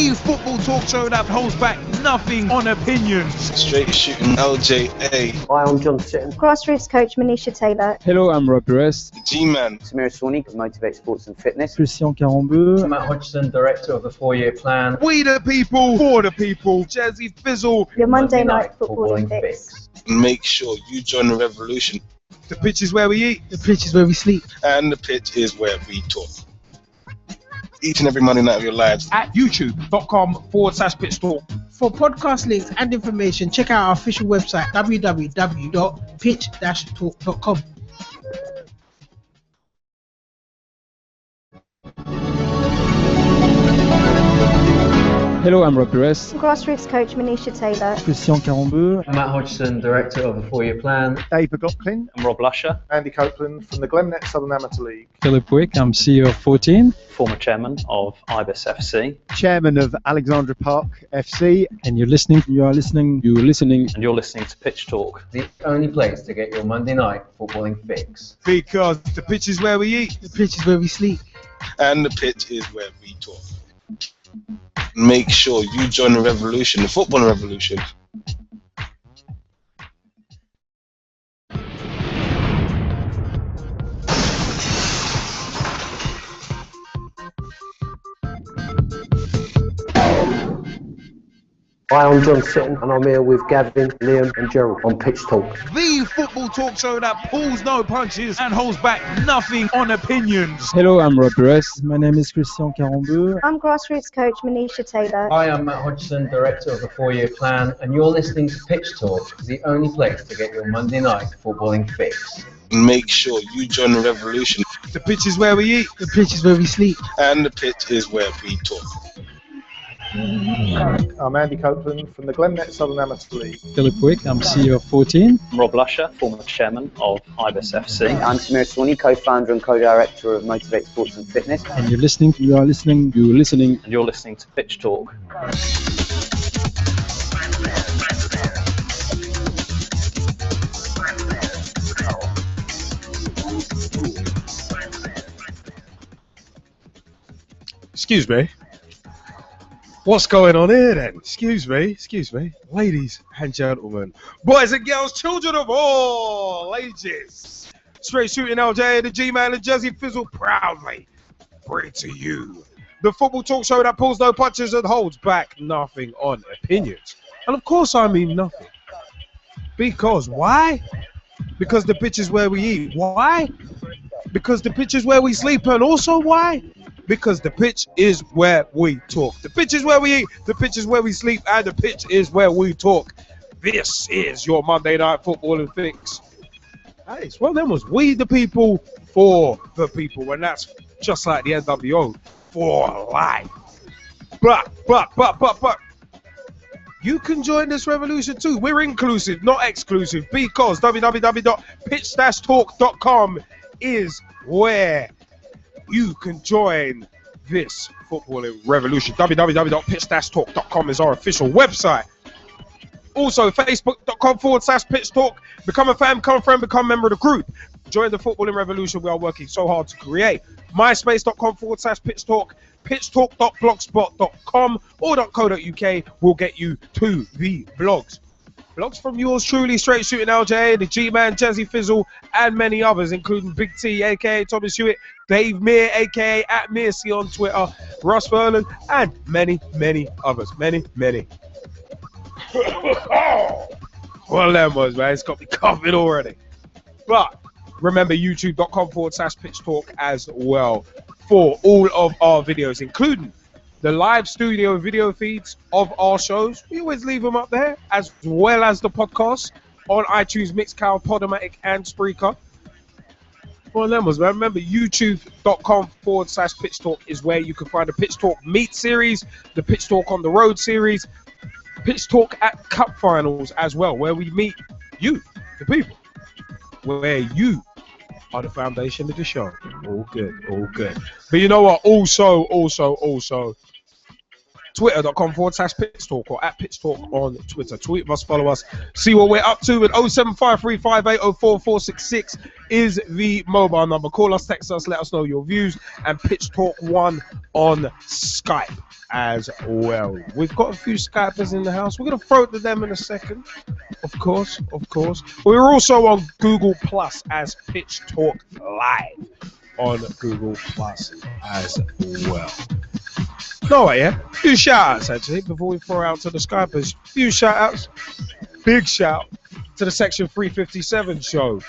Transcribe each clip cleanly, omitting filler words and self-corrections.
The football talk show that holds back nothing on opinions. Straight shooting LJA. Hi, I'm John Sitton. Grassroots coach Manisha Taylor. Hello, I'm Rob Perez. G-Man. Samira Sawhney of Motivate Sports and Fitness. Christian Carambeu. Matt Hodgson, Director of the 4-Year Plan. We the people, for the people. Jazzy Fizzle. Your Monday night footballing fix. Make sure you join the revolution. The pitch is where we eat. The pitch is where we sleep. And the pitch is where we talk. Each and every Monday night of your lives. At youtube.com/pitch talk. For podcast links and information, check out our official website www.pitch-talk.com. Hello, I'm Rob Perez. Grassroots coach Manisha Taylor. Christian Carambeu. Matt Hodgson, Director of the 4-Year Plan. Dave McLaughlin. I'm Rob Lusher, Andy Copeland from the Glennet Southern Amateur League. Philip Wick, I'm CEO of 14. former Chairman of Ibis FC. Chairman of Alexandra Park FC. And you're listening to Pitch Talk, the only place to get your Monday night footballing fix. Because the pitch is where we eat. The pitch is where we sleep. And the pitch is where we talk. Make sure you join the revolution, the football revolution. Hi, I'm John Sitton, and I'm here with Gavin, Liam and Gerald on Pitch Talk. The football talk show that pulls no punches and holds back nothing on opinions. Hello, I'm Rob Perez. My name is Christian Carambeu. I'm grassroots coach Manisha Taylor. Hi, I'm Matt Hodgson, Director of the 4-Year Plan, and you're listening to Pitch Talk, the only place to get your Monday night footballing fix. Make sure you join the revolution. The pitch is where we eat. The pitch is where we sleep. And the pitch is where we talk. I'm Andy Copeland from the Glennet Southern Amateur League. Philip Wick, I'm CEO of 14. I'm Rob Lusher, former Chairman of Ibis FC. I'm Samira Sawhney, co-founder and co-director of Motivate Sports and Fitness. And you're listening to Pitch Talk. Excuse me. What's going on here then? Excuse me, ladies and gentlemen, boys and girls, children of all ages. Straight shooting LJ, the G-Man and Jazzy Fizzle proudly bring to you the football talk show that pulls no punches and holds back nothing on opinions. And of course I mean nothing. Because why? Because the pitch is where we eat. Why? Because the pitch is where we sleep. And also why? Because the pitch is where we talk. The pitch is where we eat, the pitch is where we sleep, and the pitch is where we talk. This is your Monday night footballing fix. Hey, it's one of them was we the people, for the people, and that's just like the NWO, for life. But, you can join this revolution too. We're inclusive, not exclusive, because www.pitch-talk.com is where you can join this footballing revolution. www.pitch-talk.com is our official website. Also, facebook.com/pitch-talk. Become a fan, become a friend, become a member of the group. Join the footballing revolution we are working so hard to create. myspace.com/pitch-talk. pitchtalk.blogspot.com or .co.uk will get you to the blogs. Blogs from yours truly, Straight Shooting LJ, the G-Man, Jazzy Fizzle, and many others, including Big T, a.k.a. Thomas Hewitt, Dave Mear, a.k.a. @Mearsey on Twitter, Ross Vernon, and many, many others. Many. Well, them was, man. It's got me coughing already. But remember, youtube.com/pitch talk as well for all of our videos, including the live studio video feeds of our shows. We always leave them up there, as well as the podcast on iTunes, Mixcloud, Podomatic, and Spreaker. Well, then was, remember, youtube.com/Pitch Talk is where you can find the Pitch Talk Meet series, the Pitch Talk on the Road series, Pitch Talk at Cup Finals as well, where we meet you, the people, where you are the foundation of the show. All good. But you know what? Also, twitter.com/pitchtalk or @pitchtalk on Twitter. Tweet us, follow us, see what we're up to. And 07535804466 is the mobile number. Call us, text us, let us know your views. And Pitch Talk 1 on Skype as well. We've got a few Skypers in the house. We're going to throw it to them in a second. Of course. We're also on Google Plus as Pitch Talk Live on Google Plus as well. No, yeah. Few shout-outs, actually, before we throw out to the Skypers. Few shout-outs. Big shout to the Section 357 show.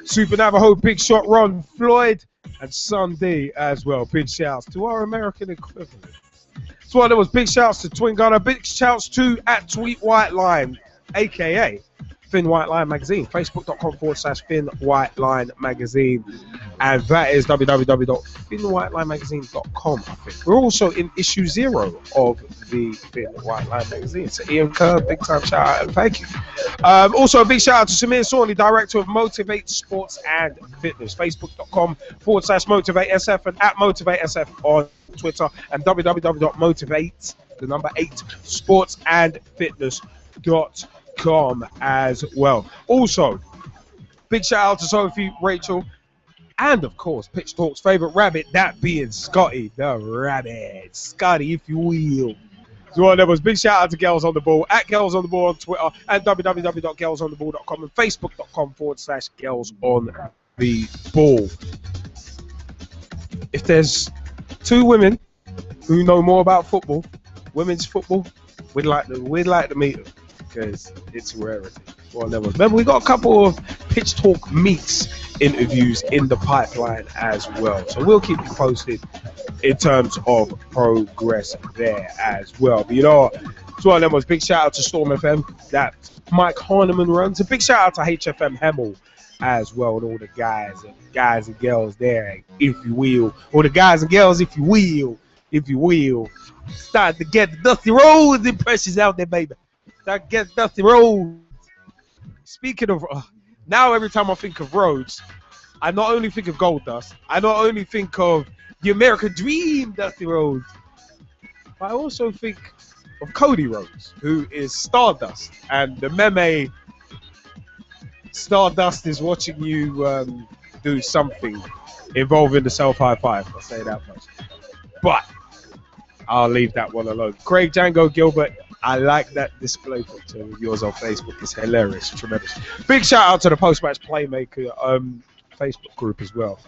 Super Navajo, Big Shot Ron, Floyd, and Sunday as well. Big shouts to our American equivalent. So there was big shouts to Twin Gunner, big shouts to @TweetWhiteLine, aka Finn White Line Magazine, facebook.com/Finn White Line Magazine, and that is www.finnwhitelinemagazine.com. I think we're also in issue 0 of the Finn White Line Magazine. So Ian Kerr, big time shout out and thank you. Also a big shout out to Samir Sawney, director of Motivate Sports and Fitness, facebook.com/MotivateSF and @MotivateSF on Twitter, and www.motivate8sportsandfitness.com as well. Also, big shout out to Sophie, Rachel, and of course Pitch Talk's favorite rabbit, that being Scotty the Rabbit. Scotty, if you will. So there was big shout out to Girls on the Ball, @Girls on the Ball on Twitter, and www.girlsontheball.com and facebook.com/Girls on the Ball. If there's 2 women who know more about football, women's football, we'd like to meet them because it's a rarity. Well, remember, we got a couple of Pitch Talk Meets interviews in the pipeline as well, so we'll keep you posted in terms of progress there as well. But you know what? So there was big shout out to Storm FM that Mike Horniman runs. A big shout out to HFM Hemel as well, and all the guys and girls there, if you will, or the guys and girls, if you will, start to get the Dusty Rhodes impressions out there, baby. Start to get Dusty Rhodes. Speaking of, now every time I think of Rhodes, I not only think of Gold Dust, I not only think of the American Dream, Dusty Rhodes, but I also think of Cody Rhodes, who is Stardust, and the meme Stardust is watching you do something involving the self high five. I'll say that much. But I'll leave that one alone. Craig Django Gilbert, I like that display picture of yours on Facebook. It's hilarious, tremendous. Big shout out to the Post-Match Playmaker Facebook group as well.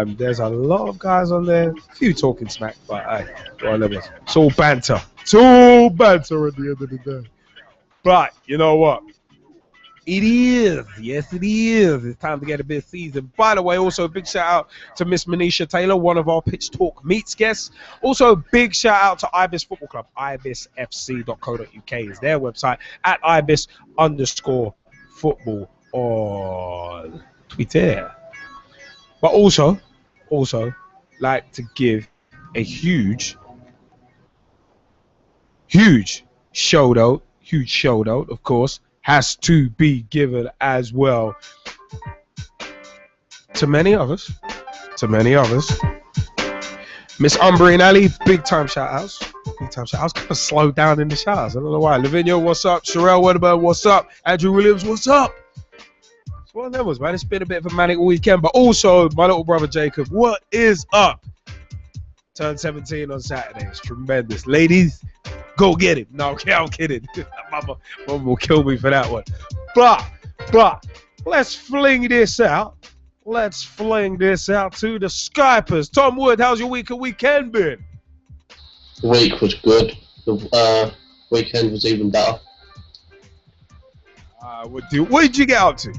There's a lot of guys on there, a few talking smack, but it's all banter. It's all banter at the end of the day. But you know what? It is. Yes, it is. It's time to get a bit of season. By the way, also a big shout out to Miss Manisha Taylor, one of our Pitch Talk Meets guests. Also, a big shout out to Ibis Football Club. ibisfc.co.uk is their website, @ibis_football on Twitter. But also like to give a huge shout out, of course, has to be given as well to many others. Miss Umbrian Ali, big time shout outs. I was kind of slowed down in the shout outs. I don't know why. Lavinia, what's up? Sherelle Wedderburn, what's up? Andrew Williams, what's up? It's one of them, man. It's been a bit of a manic weekend, but also my little brother Jacob, what is up? Turned 17 on Saturday. It's tremendous. Ladies, go get him. No, I'm kidding. Mama will kill me for that one. But let's fling this out. Let's fling this out to the Skypers. Tom Wood, how's your week and weekend been? The week was good. The weekend was even better. What did you get up to?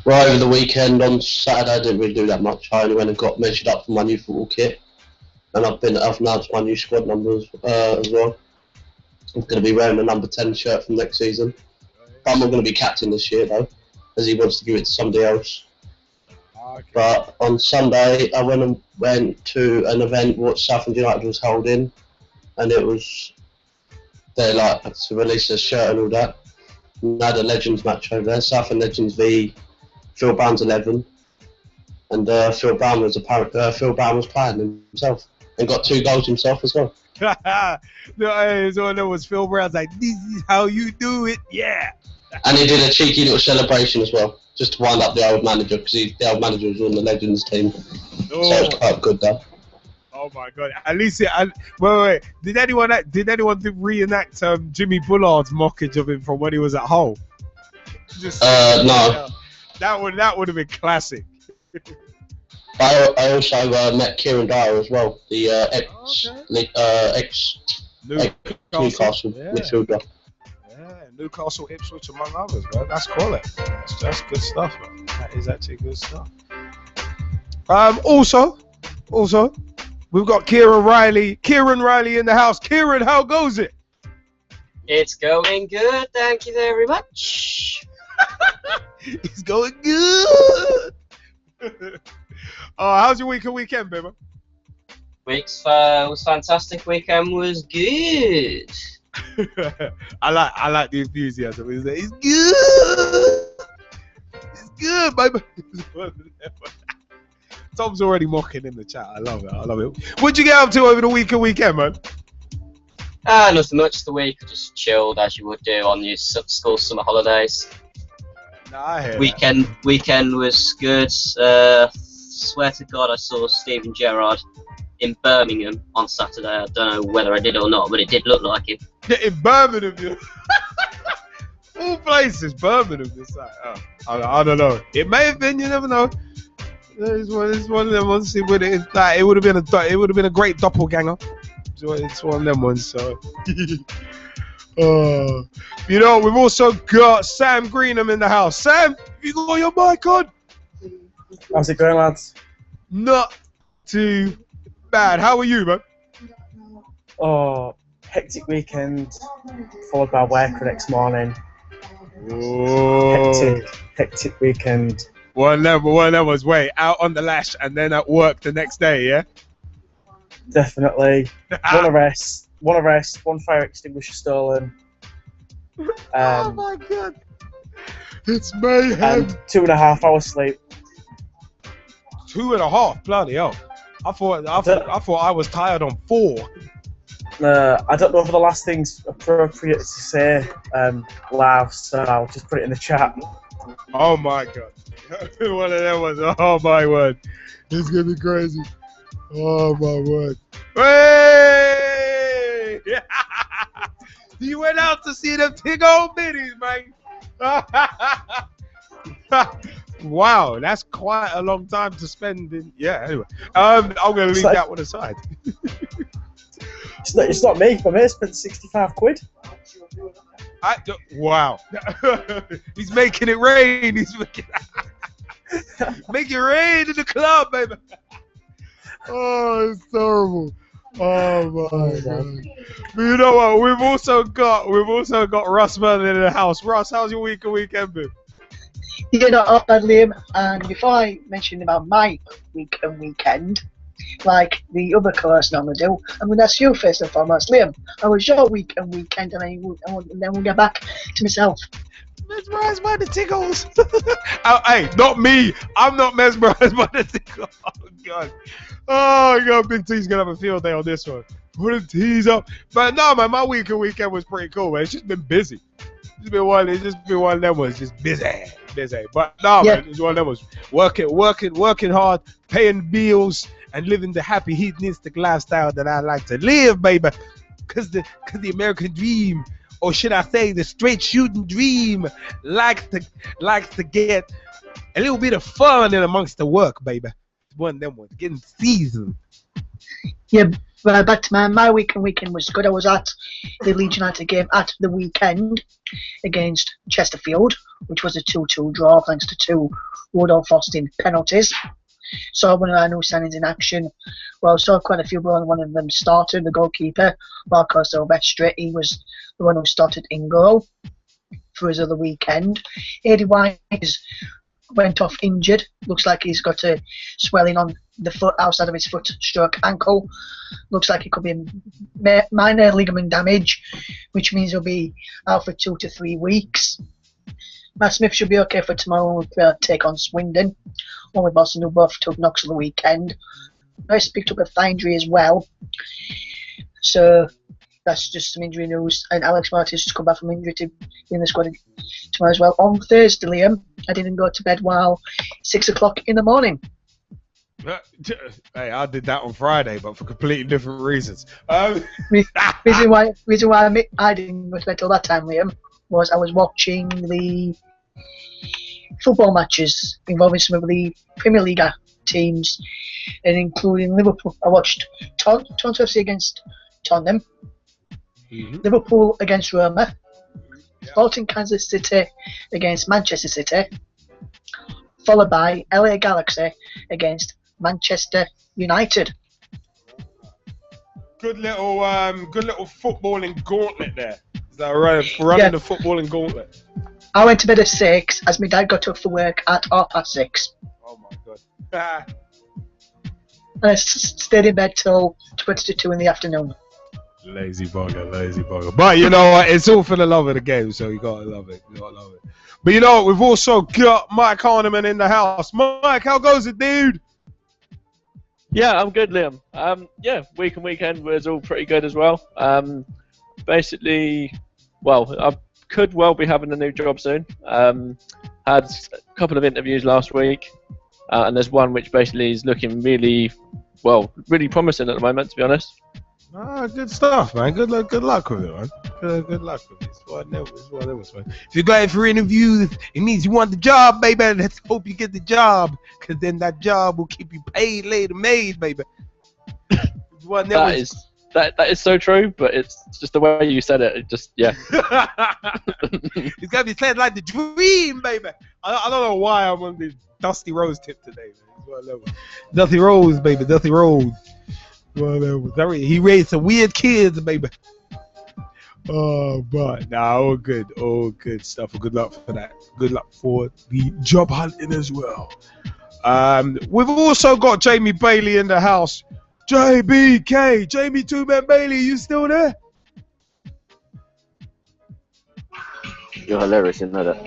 Right, over the weekend on Saturday, I didn't really do that much. I only went and got measured up for my new football kit, and I've announced my new squad numbers as well. I'm going to be wearing the number 10 shirt from next season. But I'm not going to be captain this year though, as he wants to give it to somebody else. Okay. But on Sunday, I went to an event what Southend United was holding, and it was they like to release a shirt and all that. And I had a Legends match over there, Southend Legends v Phil Brown's 11, and Phil Brown was playing himself and got 2 goals himself as well. No, so there was Phil Brown's like, this is how you do it, yeah. And he did a cheeky little celebration as well, just to wind up the old manager, because the old manager was on the Legends team. Oh. So it's quite good, though. Oh my god! At least wait. Did anyone reenact Jimmy Bullard's mockage of him from when he was at Hull? No. That would have been classic. I also met Kieran Dyer as well, the ex Newcastle midfielder. Yeah, Newcastle, Ipswich, among others, man. That's quality. That's good stuff, man. That is actually good stuff. Also, we've got Kieran Riley in the house. Kieran, how goes it? It's going good, thank you very much. It's going good. How's your week and weekend, baby? Week's was fantastic. Weekend was good. I like the enthusiasm. It's good. It's good, baby. Tom's already mocking in the chat. I love it. What'd you get up to over the week and weekend, man? Nothing much. The week just chilled as you would do on your school summer holidays. Nah, I hear Weekend was good. Swear to God, I saw Steven Gerrard in Birmingham on Saturday. I don't know whether I did or not, but it did look like him. Yeah, in Birmingham, you. All places, Birmingham. It's like, I don't know. It may have been. You never know. It's one of them ones. It would have been a great doppelganger. It's one of them ones. So, we've also got Sam Greenham in the house. Sam, you got your mic on? How's it going, lads? Not too bad. How are you, man? Oh, hectic weekend, followed by work the next morning. Oh. Hectic weekend. One level was out on the lash and then at work the next day, yeah? Definitely. One arrest, one fire extinguisher stolen. Oh my god. It's mayhem. And 2.5 hours sleep. 2.5? Bloody hell. I thought I was tired on 4. I don't know if the last thing's appropriate to say live, so I'll just put it in the chat. Oh my god. One of them was, oh my word. It's gonna be crazy. Oh my word. Hey! You went out to see them big old biddies, man. Wow, that's quite a long time to spend in. Yeah, anyway. I'm gonna leave that one aside. It's not me. My mate spent 65 quid. Wow. He's making it rain. He's making it rain in the club, baby. Oh, it's terrible. Oh my god. But you know what? We've also got Russ Merlin in the house. Russ, how's your week and weekend been? Yeah, not bad, Liam. And before I mention about my week and weekend, like the other person I'm going to do, I'm going to ask you first and foremost, Liam, how was your week and weekend? And then we'll get back to myself. Mesmerized by the tickles. Hey, not me. I'm not mesmerized by the tickles. Oh god. Oh god, Big T's going to have a field day on this one. Put a tease up. But no, man, my week and weekend was pretty cool, man. It's just been busy. It's just been one of them ones, just busy. But no, man, it's one of them ones. Working hard, paying bills, and living the happy hedonistic lifestyle that I like to live, baby. Cause the American dream, or should I say the straight shooting dream, likes to get a little bit of fun in amongst the work, baby. It's one of them ones, getting seasoned. Yeah, but back to my week and weekend was good. I was at the Leeds United game at the weekend against Chesterfield, which was a 2-2 draw thanks to 2 Rudolph Austin penalties. Saw one of our new signings in action. Well, saw quite a few, but one of them started, the goalkeeper, Marco Silvestri. He was the one who started in goal for his other weekend. Eddie Wise went off injured. Looks like he's got a swelling on the foot, outside of his foot stroke ankle. Looks like it could be minor ligament damage, which means he'll be out for 2 to 3 weeks. Matt Smith should be okay for tomorrow. We'll take on Swindon. One with Boston, who both took knocks on the weekend. Rice picked up a thigh injury as well. So that's just some injury news. And Alex Martin's just come back from injury to be in the squad tomorrow as well. On Thursday, Liam, I didn't go to bed while 6 o'clock in the morning. Hey, I did that on Friday, but for completely different reasons. Reason why I didn't go to bed till that time, Liam, was I was watching the football matches involving some of the Premier League teams, and including Liverpool. I watched Toronto FC against Tottenham, Liverpool against Roma, Sporting Kansas City against Manchester City, followed by LA Galaxy against Manchester United. Good little footballing gauntlet there. Is that right? Running the footballing gauntlet. I went to bed at 6 as my dad got up for work at 6:30. Oh my god. And I stayed in bed till 22 in the afternoon. Lazy bugger. But you know what? It's all for the love of the game, so you gotta love it. But you know what? We've also got Mike Harneman in the house. Mike, how goes it, dude? Yeah, I'm good, Liam. Yeah, week and weekend was all pretty good as well. Basically, well, I could well be having a new job soon. Had a couple of interviews last week, and there's one which basically is looking really promising at the moment, to be honest. Good stuff, man. Good luck with it, man. Good luck with it. It's whatever, man. If you're going for interviews, it means you want the job, baby. Let's hope you get the job, because then that job will keep you paid later made, baby. That is so true, but it's just the way you said it. It just, yeah. It's got to be said like the dream, baby. I don't know why I'm on this Dusty Rose tip today, man. Dusty Rose, baby. Dusty Rose. Whatever. He raised some weird kids, baby. But all good stuff. Good luck for that. Good luck for the job hunting as well. We've also got Jamie Bailey in the house. JBK, Jamie Two-Man Bailey, you still there? You're hilarious, you know that.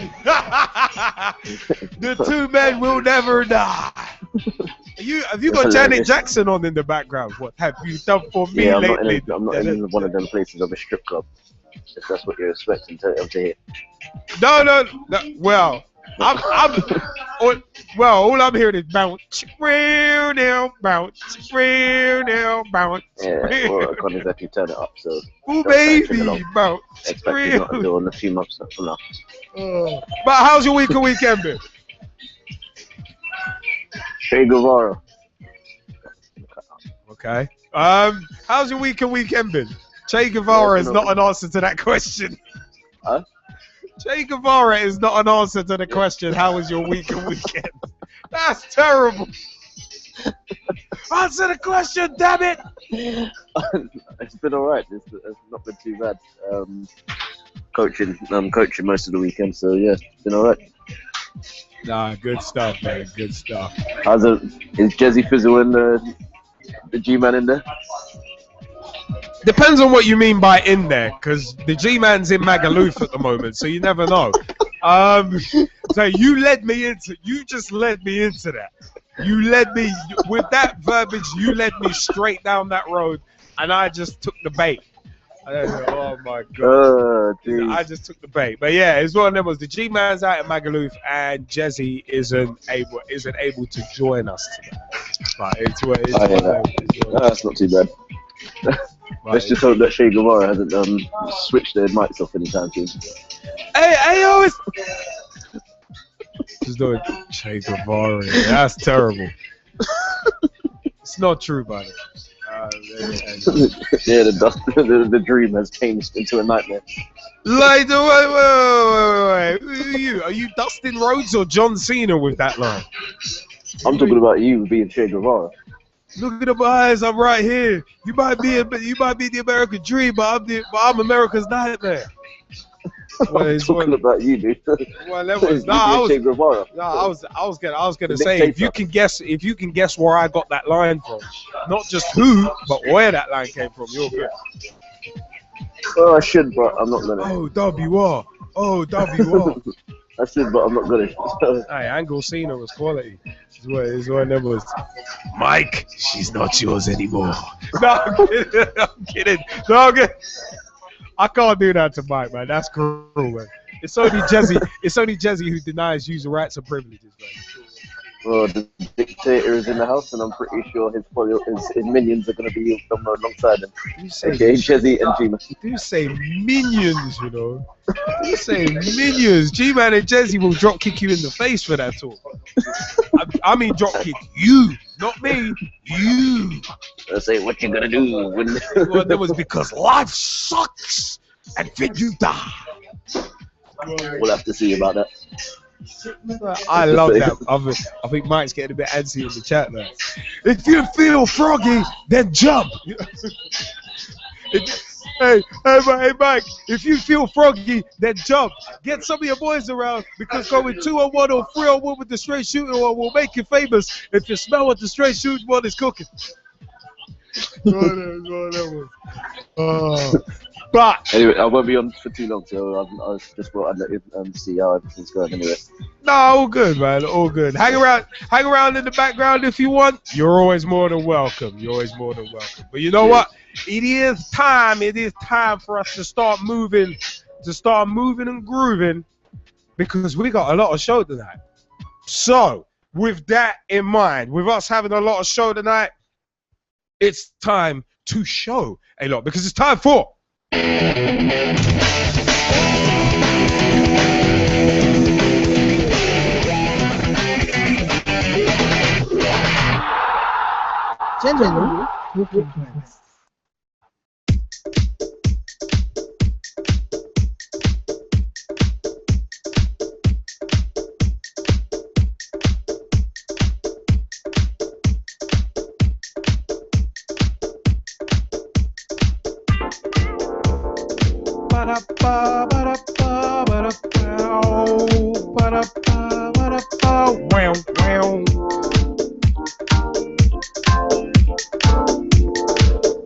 The two men will never die. Have you got Janet Jackson on in the background? What have you done for me lately? I'm not in one of them places of a strip club. If that's what you're expecting to hear. No. Well, all I'm hearing is bounce, real now, bounce, real now, bounce. Yeah, well, I can't exactly turn it up, so. Oh baby, bounce. Expect you not to do in a few months from now. But how's your week and weekend been? Che Guevara. Okay. How's your week and weekend been? Che Guevara is not an answer to that question. Huh? Che Guevara is not an answer to the question, how was your week and weekend? That's terrible. Answer the question, damn it! It's been alright. It's not been too bad. Coaching most of the weekend, so yeah, it's been alright. Nah, good stuff, man. Good stuff. Is Jezzy Fizzle and the G-Man in there? Depends on what you mean by in there, because the G-Man's in Magaluf at the moment, so you never know. So you just led me into that. You led me, with that verbiage, you led me straight down that road, and I just took the bait. Oh my god. I just took the bait. But yeah, it's one of them was the G-Man's out in Magaluf, and Jezzy isn't able to join us today. But that's not too bad. Let's just hope that Che Guevara hasn't switched their mics off anytime soon. Hey, always just doing Che Guevara. That's terrible. It's not true, buddy. Yeah, the dream has changed into a nightmare. Like, wait. Who are you Dustin Rhodes or John Cena with that line? I'm talking about you being Che Guevara. Look at my eyes, I'm right here. You might be the American dream, but I'm America's nightmare. I'm talking about you, dude. Well, that was I was gonna say if you can guess where I got that line from, not just who, but where that line came from, you're good. Well, I should, but I'm not gonna. Oh, WR. I should, but I'm not good at it. Hey, Angle Cena was quality. It's one of them was. Mike, she's not yours anymore. No, I'm kidding. I'm kidding. No, I'm kidding. I can't do that to Mike, man. That's cruel, man. It's only Jezzy. It's only Jezzy who denies user rights and privileges, man. Well, the dictator is in the house, and I'm pretty sure his minions are going to be alongside him. Okay, Jezzy and G-Man. Do say minions, you know. Do say minions. G-Man and Jezzy will drop kick you in the face for that talk. I mean drop kick you, not me. You. I say, what you gonna do when? Well, that was because life sucks, and then you die. We'll have to see about that. I love that. I think Mike's getting a bit antsy in the chat now. If you feel froggy, then jump. Hey, Mike, if you feel froggy, then jump. Get some of your boys around, because going 2-on-1 or 3-on-1 with the straight shooting one will make you famous if you smell what the straight shooting one is cooking. But anyway, I won't be on for too long, so I just thought I'd let you see how everything's going anyway. no, all good, man, all good. Hang around in the background if you want. You're always more than welcome. You're always more than welcome. But you know what? It is time for us to start moving and grooving, because we got a lot of show tonight. So, with that in mind, with us having a lot of show tonight, it's time to show a lot, because it's time for General Talking Points.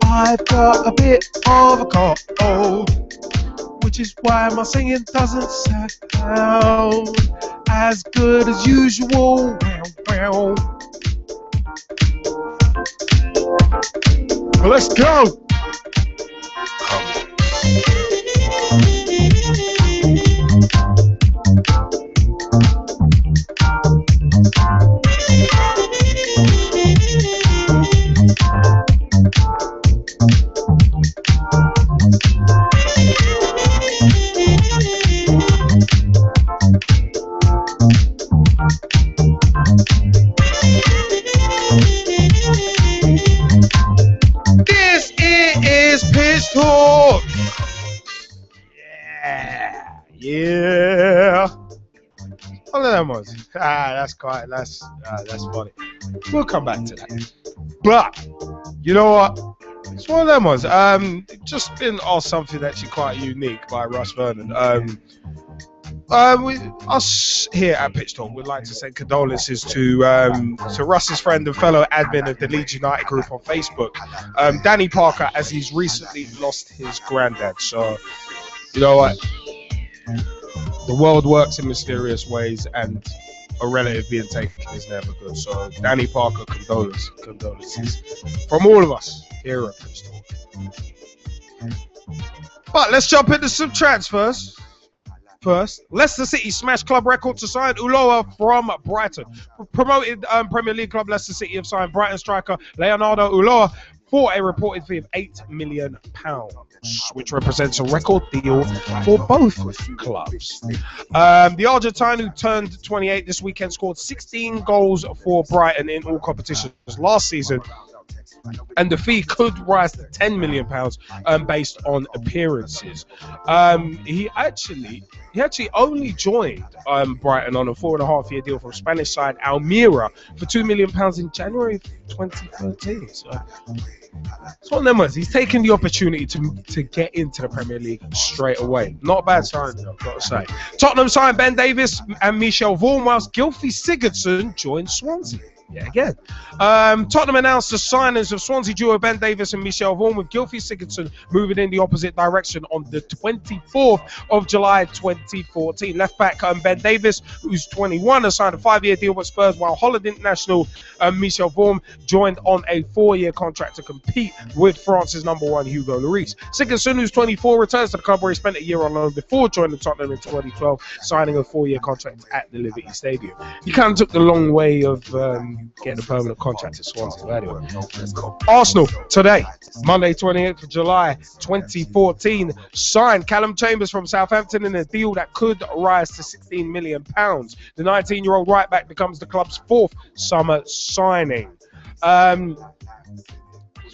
I've got a bit of a cold, which is why my singing doesn't sound as good as usual. Well, let's go. This is Pitch Talk. Yeah. One of them ones. That's funny. We'll come back to that. But you know what? It's one of them ones. Just been asked something actually quite unique by Russ Vernon. Us here at Pitch Talk would like to send condolences to Russ's friend and fellow admin of the Leeds United group on Facebook, Danny Parker, as he's recently lost his granddad. So, you know what? The world works in mysterious ways, and a relative being taken is never good. So, Danny Parker, condolences from all of us here at Pitch Talk. But let's jump into some transfers. First, Leicester City smashed club record to sign Ulloa from Brighton. Promoted Premier League club Leicester City have signed Brighton striker Leonardo Ulloa for a reported fee of £8 million, which represents a record deal for both clubs. The Argentine, who turned 28 this weekend, scored 16 goals for Brighton in all competitions last season, and the fee could rise to £10 million based on appearances. He actually only joined Brighton on a 4.5-year deal from Spanish side Almeria for £2 million in January 2013. So it's one of them ones. He's taken the opportunity to get into the Premier League straight away. Not a bad sign, I've got to say. Tottenham signed Ben Davis and Michel Vaughan, whilst Gylfi Sigurdsson joined Swansea. yet again. Tottenham announced the signings of Swansea duo Ben Davies and Michel Vaughan, with Gylfi Sigurdsson moving in the opposite direction on the 24th of July 2014. Left back Ben Davies, who's 21, has signed a 5-year deal with Spurs, while Holland international Michel Vaughan joined on a 4-year contract to compete with France's #1 Hugo Lloris. Sigurdsson, who's 24, returns to the club where he spent a year on loan before joining Tottenham in 2012, signing a 4-year contract at the Liberty Stadium. He kind of took the long way of getting a permanent contract at Swansea. But anyway, Arsenal today, Monday 28th of July 2014, signed Callum Chambers from Southampton in a deal that could rise to £16 million. The 19-year-old right back becomes the club's 4th summer signing.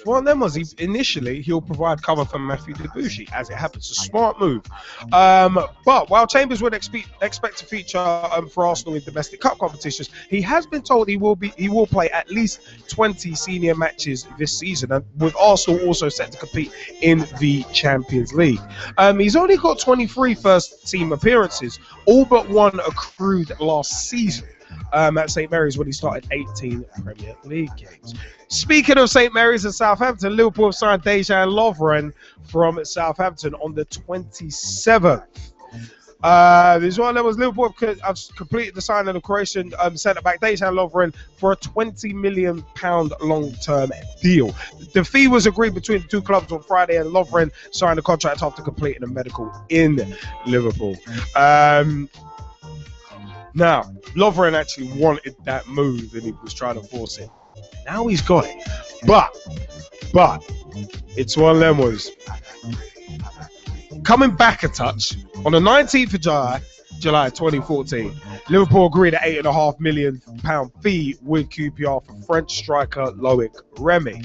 One of them was initially he'll provide cover for Matthew Debussy, as it happens. A smart move. But while Chambers would expect to feature for Arsenal in domestic cup competitions, he has been told he will play at least 20 senior matches this season, and with Arsenal also set to compete in the Champions League. He's only got 23 first team appearances, all but one accrued last season. At St Mary's when he started 18 Premier League games. Speaking of St Mary's and Southampton, Liverpool have signed Dejan Lovren from Southampton on the 27th. This one that was Liverpool have completed the signing of the Croatian centre-back Dejan Lovren for a £20 million long-term deal. The fee was agreed between the two clubs on Friday, and Lovren signed a contract after completing a medical in Liverpool. Now, Lovren actually wanted that move and he was trying to force it. Now he's got it. But, it's one of them was coming back a touch. On the 19th of July 2014, Liverpool agreed an £8.5 million fee with QPR for French striker Loic Remy.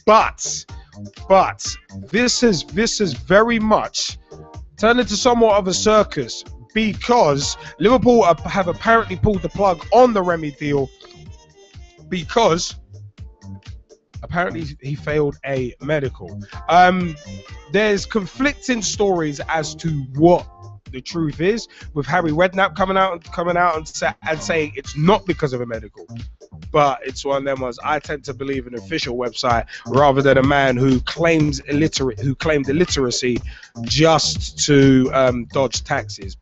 But this is very much turned into somewhat of a circus, because Liverpool have apparently pulled the plug on the Remy deal because apparently he failed a medical. There's conflicting stories as to what the truth is, with Harry Redknapp coming out and saying it's not because of a medical. But it's one of them ones. I tend to believe an official website rather than a man who claimed illiteracy just to dodge taxes,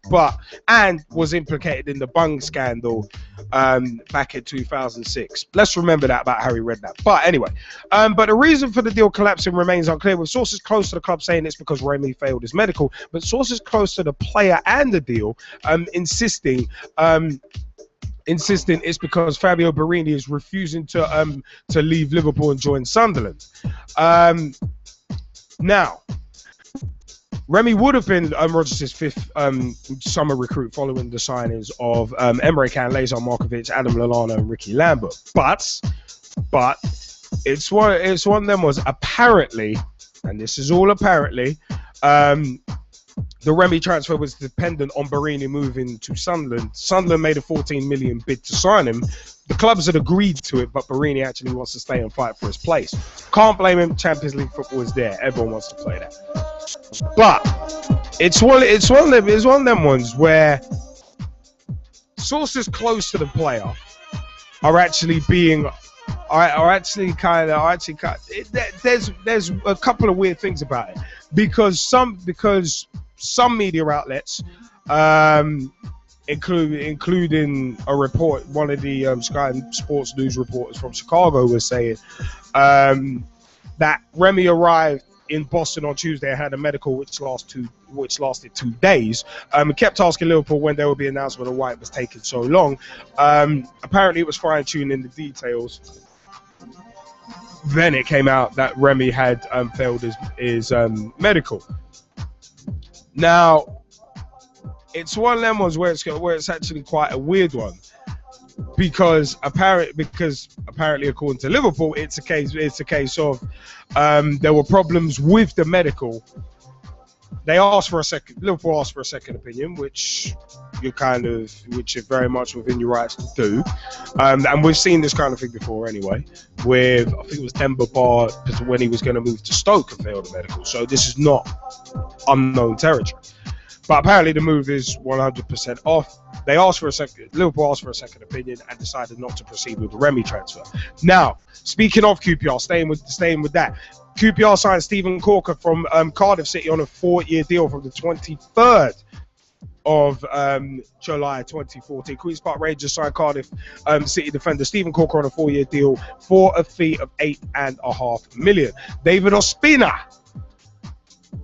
and was implicated in the Bung scandal back in 2006. Let's remember that about Harry Redknapp. But anyway, but the reason for the deal collapsing remains unclear, with sources close to the club saying it's because Remy failed his medical, but sources close to the player and the deal insisting it's because Fabio Borini is refusing to leave Liverpool and join Sunderland. Now, Remy would have been Rodgers' 5th summer recruit following the signings of Emre Can, Lazar Markovic, Adam Lallana, and Ricky Lambert. But it's one of them was apparently, and this is all apparently, the Remy transfer was dependent on Borini moving to Sunderland. Sunderland made a £14 million bid to sign him. The clubs had agreed to it, but Borini actually wants to stay and fight for his place. Can't blame him. Champions League football is there. Everyone wants to play that. But it's one of them ones where sources close to the player are actually being there's a couple of weird things about it, because some media outlets, including a report, one of the Sky Sports News reporters from Chicago was saying that Remy arrived in Boston on Tuesday and had a medical which lasted 2 days. Kept asking Liverpool when there would be an announcement of why it was taking so long. Apparently it was fine-tuning the details. Then it came out that Remy had failed his medical. Now, it's one of them ones where it's actually quite a weird one, because apparently according to Liverpool, it's a case of there were problems with the medical. Liverpool asked for a second opinion, which you're very much within your rights to do. And we've seen this kind of thing before anyway, with, I think it was Demba Ba, when he was going to move to Stoke and failed the medical. So this is not unknown territory. But apparently the move is 100% off. They asked for Liverpool asked for a second opinion and decided not to proceed with the Remy transfer. Now, speaking of QPR, staying with that, QPR signed Stephen Corker from Cardiff City on a 4-year deal from the 23rd of July 2014. Queen's Park Rangers signed Cardiff City defender Stephen Corker on a 4-year deal for a fee of $8.5 million. David Ospina,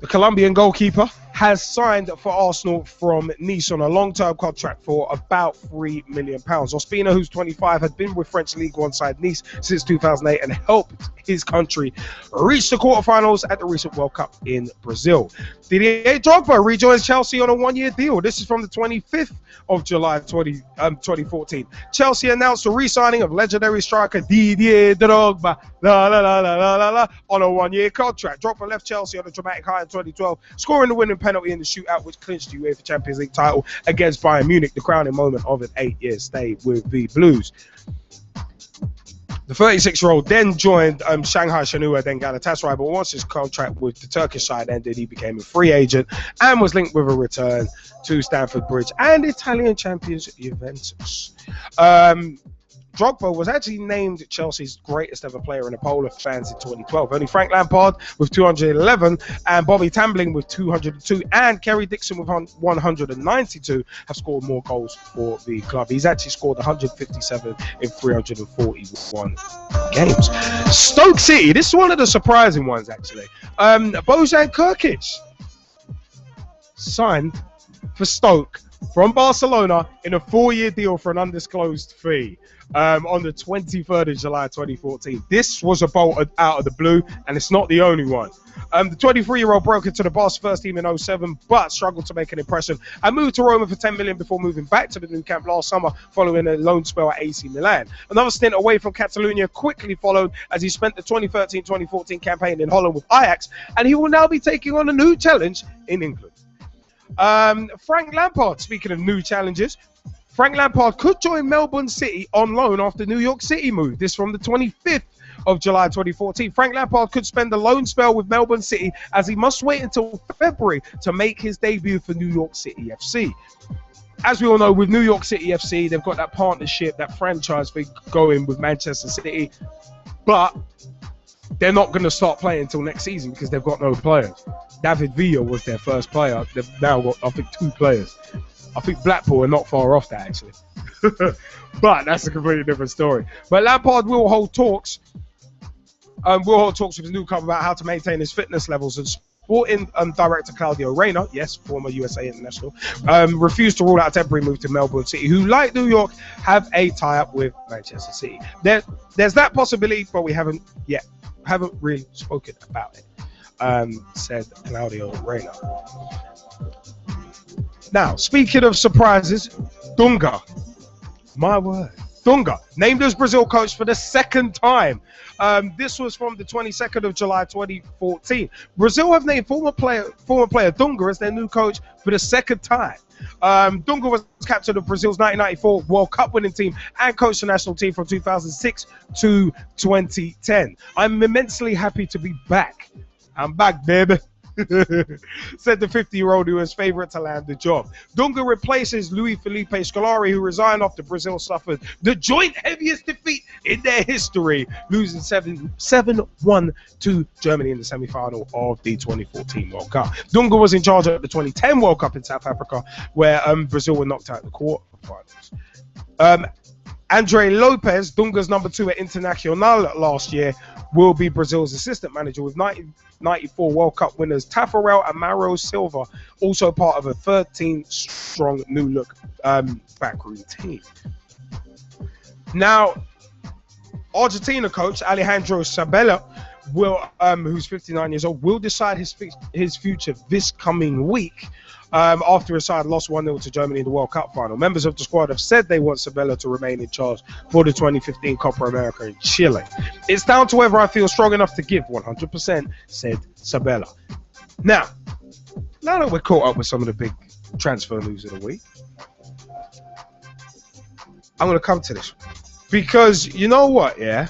the Colombian goalkeeper, has signed for Arsenal from Nice on a long-term contract for about £3 million. Ospina, who's 25, had been with French League One side Nice since 2008 and helped his country reach the quarterfinals at the recent World Cup in Brazil. Didier Drogba rejoins Chelsea on a 1-year deal. This is from the 25th of July 2014. Chelsea announced the re-signing of legendary striker Didier Drogba on a 1-year contract. Drogba left Chelsea on a dramatic high in 2012, scoring the winning penalty in the shootout which clinched the UEFA Champions League title against Bayern Munich, the crowning moment of an 8-year stay with the Blues. The 36-year-old then joined Shanghai Shenhua, then Galatasaray, but once his contract with the Turkish side ended, he became a free agent and was linked with a return to Stamford Bridge and Italian champions Juventus. Drogba was actually named Chelsea's greatest ever player in the poll of fans in 2012. Only Frank Lampard with 211 and Bobby Tambling with 202 and Kerry Dixon with 192 have scored more goals for the club. He's actually scored 157 in 341 games. Stoke City, this is one of the surprising ones actually. Bojan Krkic signed for Stoke from Barcelona in a 4-year deal for an undisclosed fee on the 23rd of July 2014. This was a bolt out of the blue, and it's not the only one. The 23-year-old broke into the Barca first team in 2007, but struggled to make an impression and moved to Roma for $10 million before moving back to the new camp last summer following a loan spell at AC Milan. Another stint away from Catalonia quickly followed as he spent the 2013-2014 campaign in Holland with Ajax, and he will now be taking on a new challenge in England. Frank Lampard, speaking of new challenges, Frank Lampard could join Melbourne City on loan after New York City move. This from the 25th of July 2014. Frank Lampard could spend a loan spell with Melbourne City as he must wait until February to make his debut for New York City FC. As we all know, with New York City FC, they've got that partnership, that franchise thing going with Manchester City, but they're not going to start playing until next season because they've got no players. David Villa was their first player. They've now got, I think, 2 players. I think Blackpool are not far off that, actually. But that's a completely different story. But Lampard will hold talks. With his new club about how to maintain his fitness levels. And Sporting director Claudio Reyna, yes, former USA international, refused to rule out a temporary move to Melbourne City, who, like New York, have a tie-up with Manchester City. There's that possibility, but we haven't really spoken about it, said Claudio Reyna. Now, speaking of surprises, Dunga. My word. Dunga, named as Brazil coach for the second time. This was from the 22nd of July 2014. Brazil have named former player Dunga as their new coach for the second time. Dunga was captain of Brazil's 1994 World Cup winning team and coached the national team from 2006 to 2010. I'm immensely happy to be back. I'm back, baby. Said the 50-year-old who was favourite to land the job. Dunga replaces Luis Felipe Scolari, who resigned after Brazil suffered the joint heaviest defeat in their history, losing 7-1 to Germany in the semi-final of the 2014 World Cup. Dunga was in charge of the 2010 World Cup in South Africa, where Brazil were knocked out in the quarterfinals. Andre Lopes, Dunga's number 2 at Internacional last year, will be Brazil's assistant manager, with 1994 World Cup winners Tafarel and Mauro Silva also part of a 13-strong new-look backroom team. Now, Argentina coach Alejandro Sabella, who's 59 years old, will decide his future this coming week. After his side lost 1-0 to Germany in the World Cup final. Members of the squad have said they want Sabella to remain in charge for the 2015 Copa America in Chile. It's down to whether I feel strong enough to give 100%, said Sabella. Now that we're caught up with some of the big transfer news of the week, I'm going to come to this. Because you know what, yeah?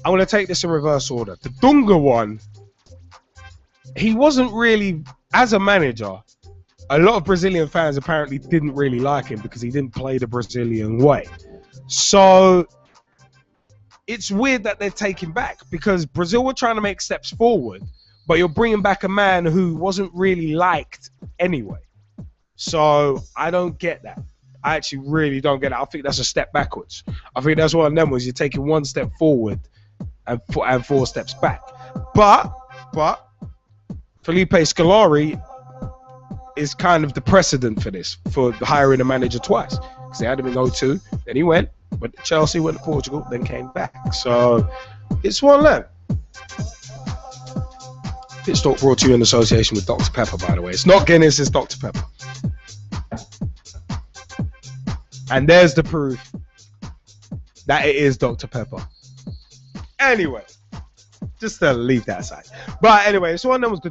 I'm going to take this in reverse order. The Dunga one, he wasn't really as a manager, a lot of Brazilian fans apparently didn't really like him because he didn't play the Brazilian way. So it's weird that they're taking back, because Brazil were trying to make steps forward, but you're bringing back a man who wasn't really liked anyway. So I don't get that. I actually really don't get it. I think that's a step backwards. I think that's one of them was you're taking one step forward and 4 steps back. But Felipe Scolari is kind of the precedent for this, for hiring a manager twice. Because they had him in 2002, then he went to Chelsea, went to Portugal, then came back. So it's one of them. Pitch Talk brought to you in association with Dr. Pepper, by the way. It's not Guinness, it's Dr. Pepper. And there's the proof that it is Dr. Pepper. Anyway, just to leave that aside. But anyway, so one of them was the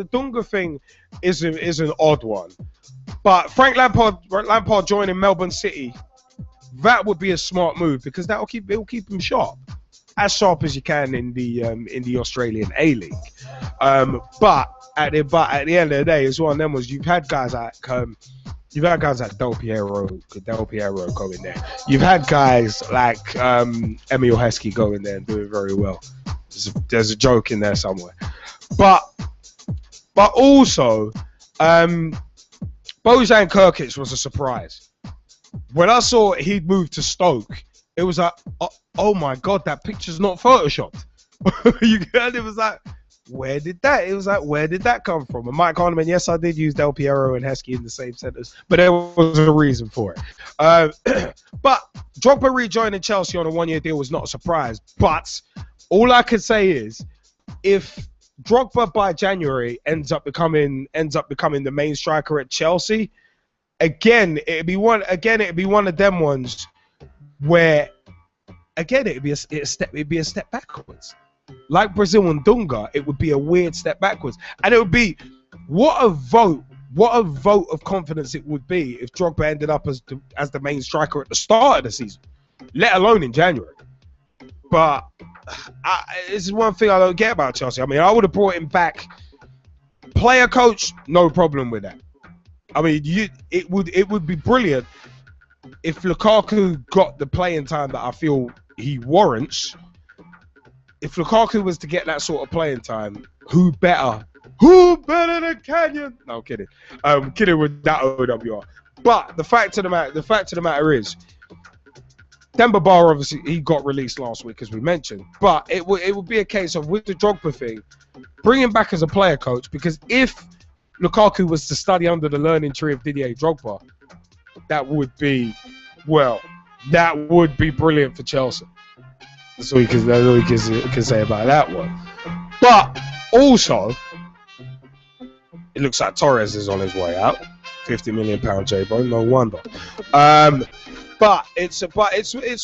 Dunga thing is an odd one. But Frank Lampard joining Melbourne City, that would be a smart move, because it'll keep him sharp as you can in the Australian A-League. But at the end of the day, it's one of them was you've had guys like Del Piero going there. You've had guys like Emil Heskey going there and doing very well. There's a joke in there somewhere. But also, Bojan Krkić was a surprise. When I saw he'd moved to Stoke, it was like, oh my God, that picture's not photoshopped. It was like, where did that come from? And Mike Hahnemann, yes, I did use Del Piero and Heskey in the same sentence, but there was a reason for it. But Drogba rejoining Chelsea on a 1-year deal was not a surprise. But all I could say is, if Drogba by January ends up becoming the main striker at Chelsea, it'd be one of them ones where it'd be a step backwards. Like Brazil and Dunga, it would be a weird step backwards. And it would be, what a vote of confidence it would be if Drogba ended up as the main striker at the start of the season, let alone in January. But this is one thing I don't get about Chelsea. I mean, I would have brought him back. Player coach, no problem with that. I mean, it would be brilliant if Lukaku got the playing time that I feel he warrants. If Lukaku was to get that sort of playing time, who better than Canyon? No, I'm kidding. Kidding with that OWR. But the fact of the matter is, Demba Ba, obviously, he got released last week, as we mentioned. But it would be a case of, with the Drogba thing, bring him back as a player coach, because if Lukaku was to study under the learning tree of Didier Drogba, that would be brilliant for Chelsea. That's all you can say about that one. But also, it looks like Torres is on his way out. £50 million J-Bone, no wonder. But it's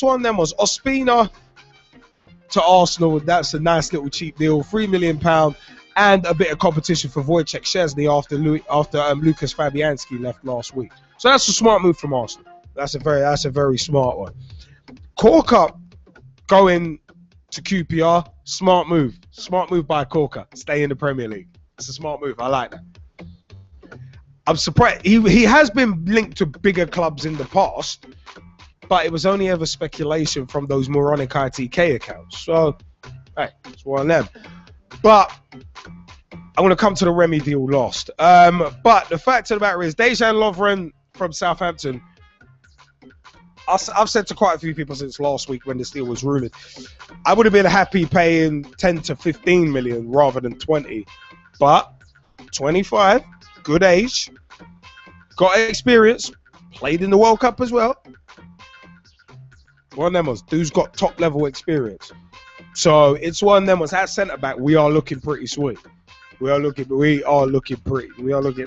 one of them was Ospina to Arsenal. That's a nice little cheap deal, £3 million, and a bit of competition for Wojciech Szczesny after Lucas Fabianski left last week. So that's a smart move from Arsenal. That's a very smart one. Corker going to QPR, smart move by Corker. Stay in the Premier League. It's a smart move. I like that. I'm surprised he has been linked to bigger clubs in the past, but it was only ever speculation from those moronic ITK accounts. So, hey, it's one of them. But I'm going to come to the Remy deal lost. But the fact of the matter is, Dejan Lovren from Southampton, I've said to quite a few people since last week when this deal was rumoured, I would have been happy paying 10 to 15 million rather than 20. But 25, good age, got experience, played in the World Cup as well. One of them was, dude's got top level experience. So it's one of them was, at centre back, we are looking pretty sweet. We are looking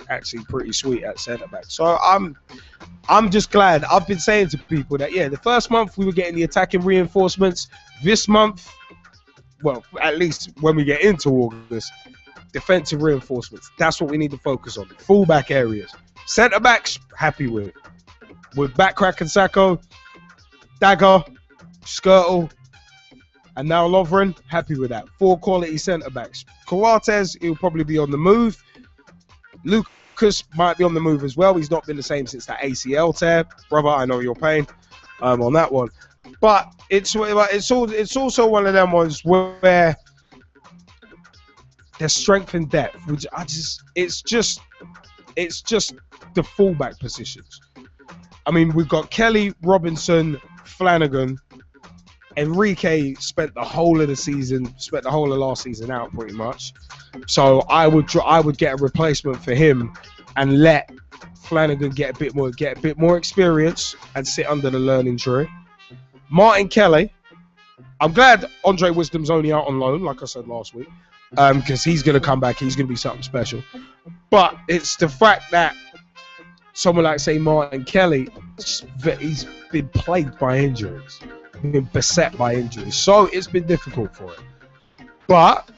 actually pretty sweet at centre back. So I'm just glad. I've been saying to people that, yeah, the first month we were getting the attacking reinforcements. This month, well, at least when we get into August, defensive reinforcements. That's what we need to focus on. Fullback areas. Centre backs, happy with Backcrack and Sacco, Dagger, Skirtle, and now Lovren, happy with that. 4 quality centre backs. Coates, he'll probably be on the move. Lucas might be on the move as well. He's not been the same since that ACL tear. Brother, I know your pain on that one. But it's also one of them ones where there's strength and depth, which it's just the fullback positions. I mean, we've got Kelly, Robinson, Flanagan. Enrique spent the whole of last season out pretty much. So I would get a replacement for him and let Flanagan get a bit more experience and sit under the learning tree. Martin Kelly, I'm glad Andre Wisdom's only out on loan, like I said last week, because he's going to come back. He's going to be something special. But it's the fact that someone like, say, Martin Kelly, he's been plagued by injuries, been beset by injuries. So it's been difficult for him. But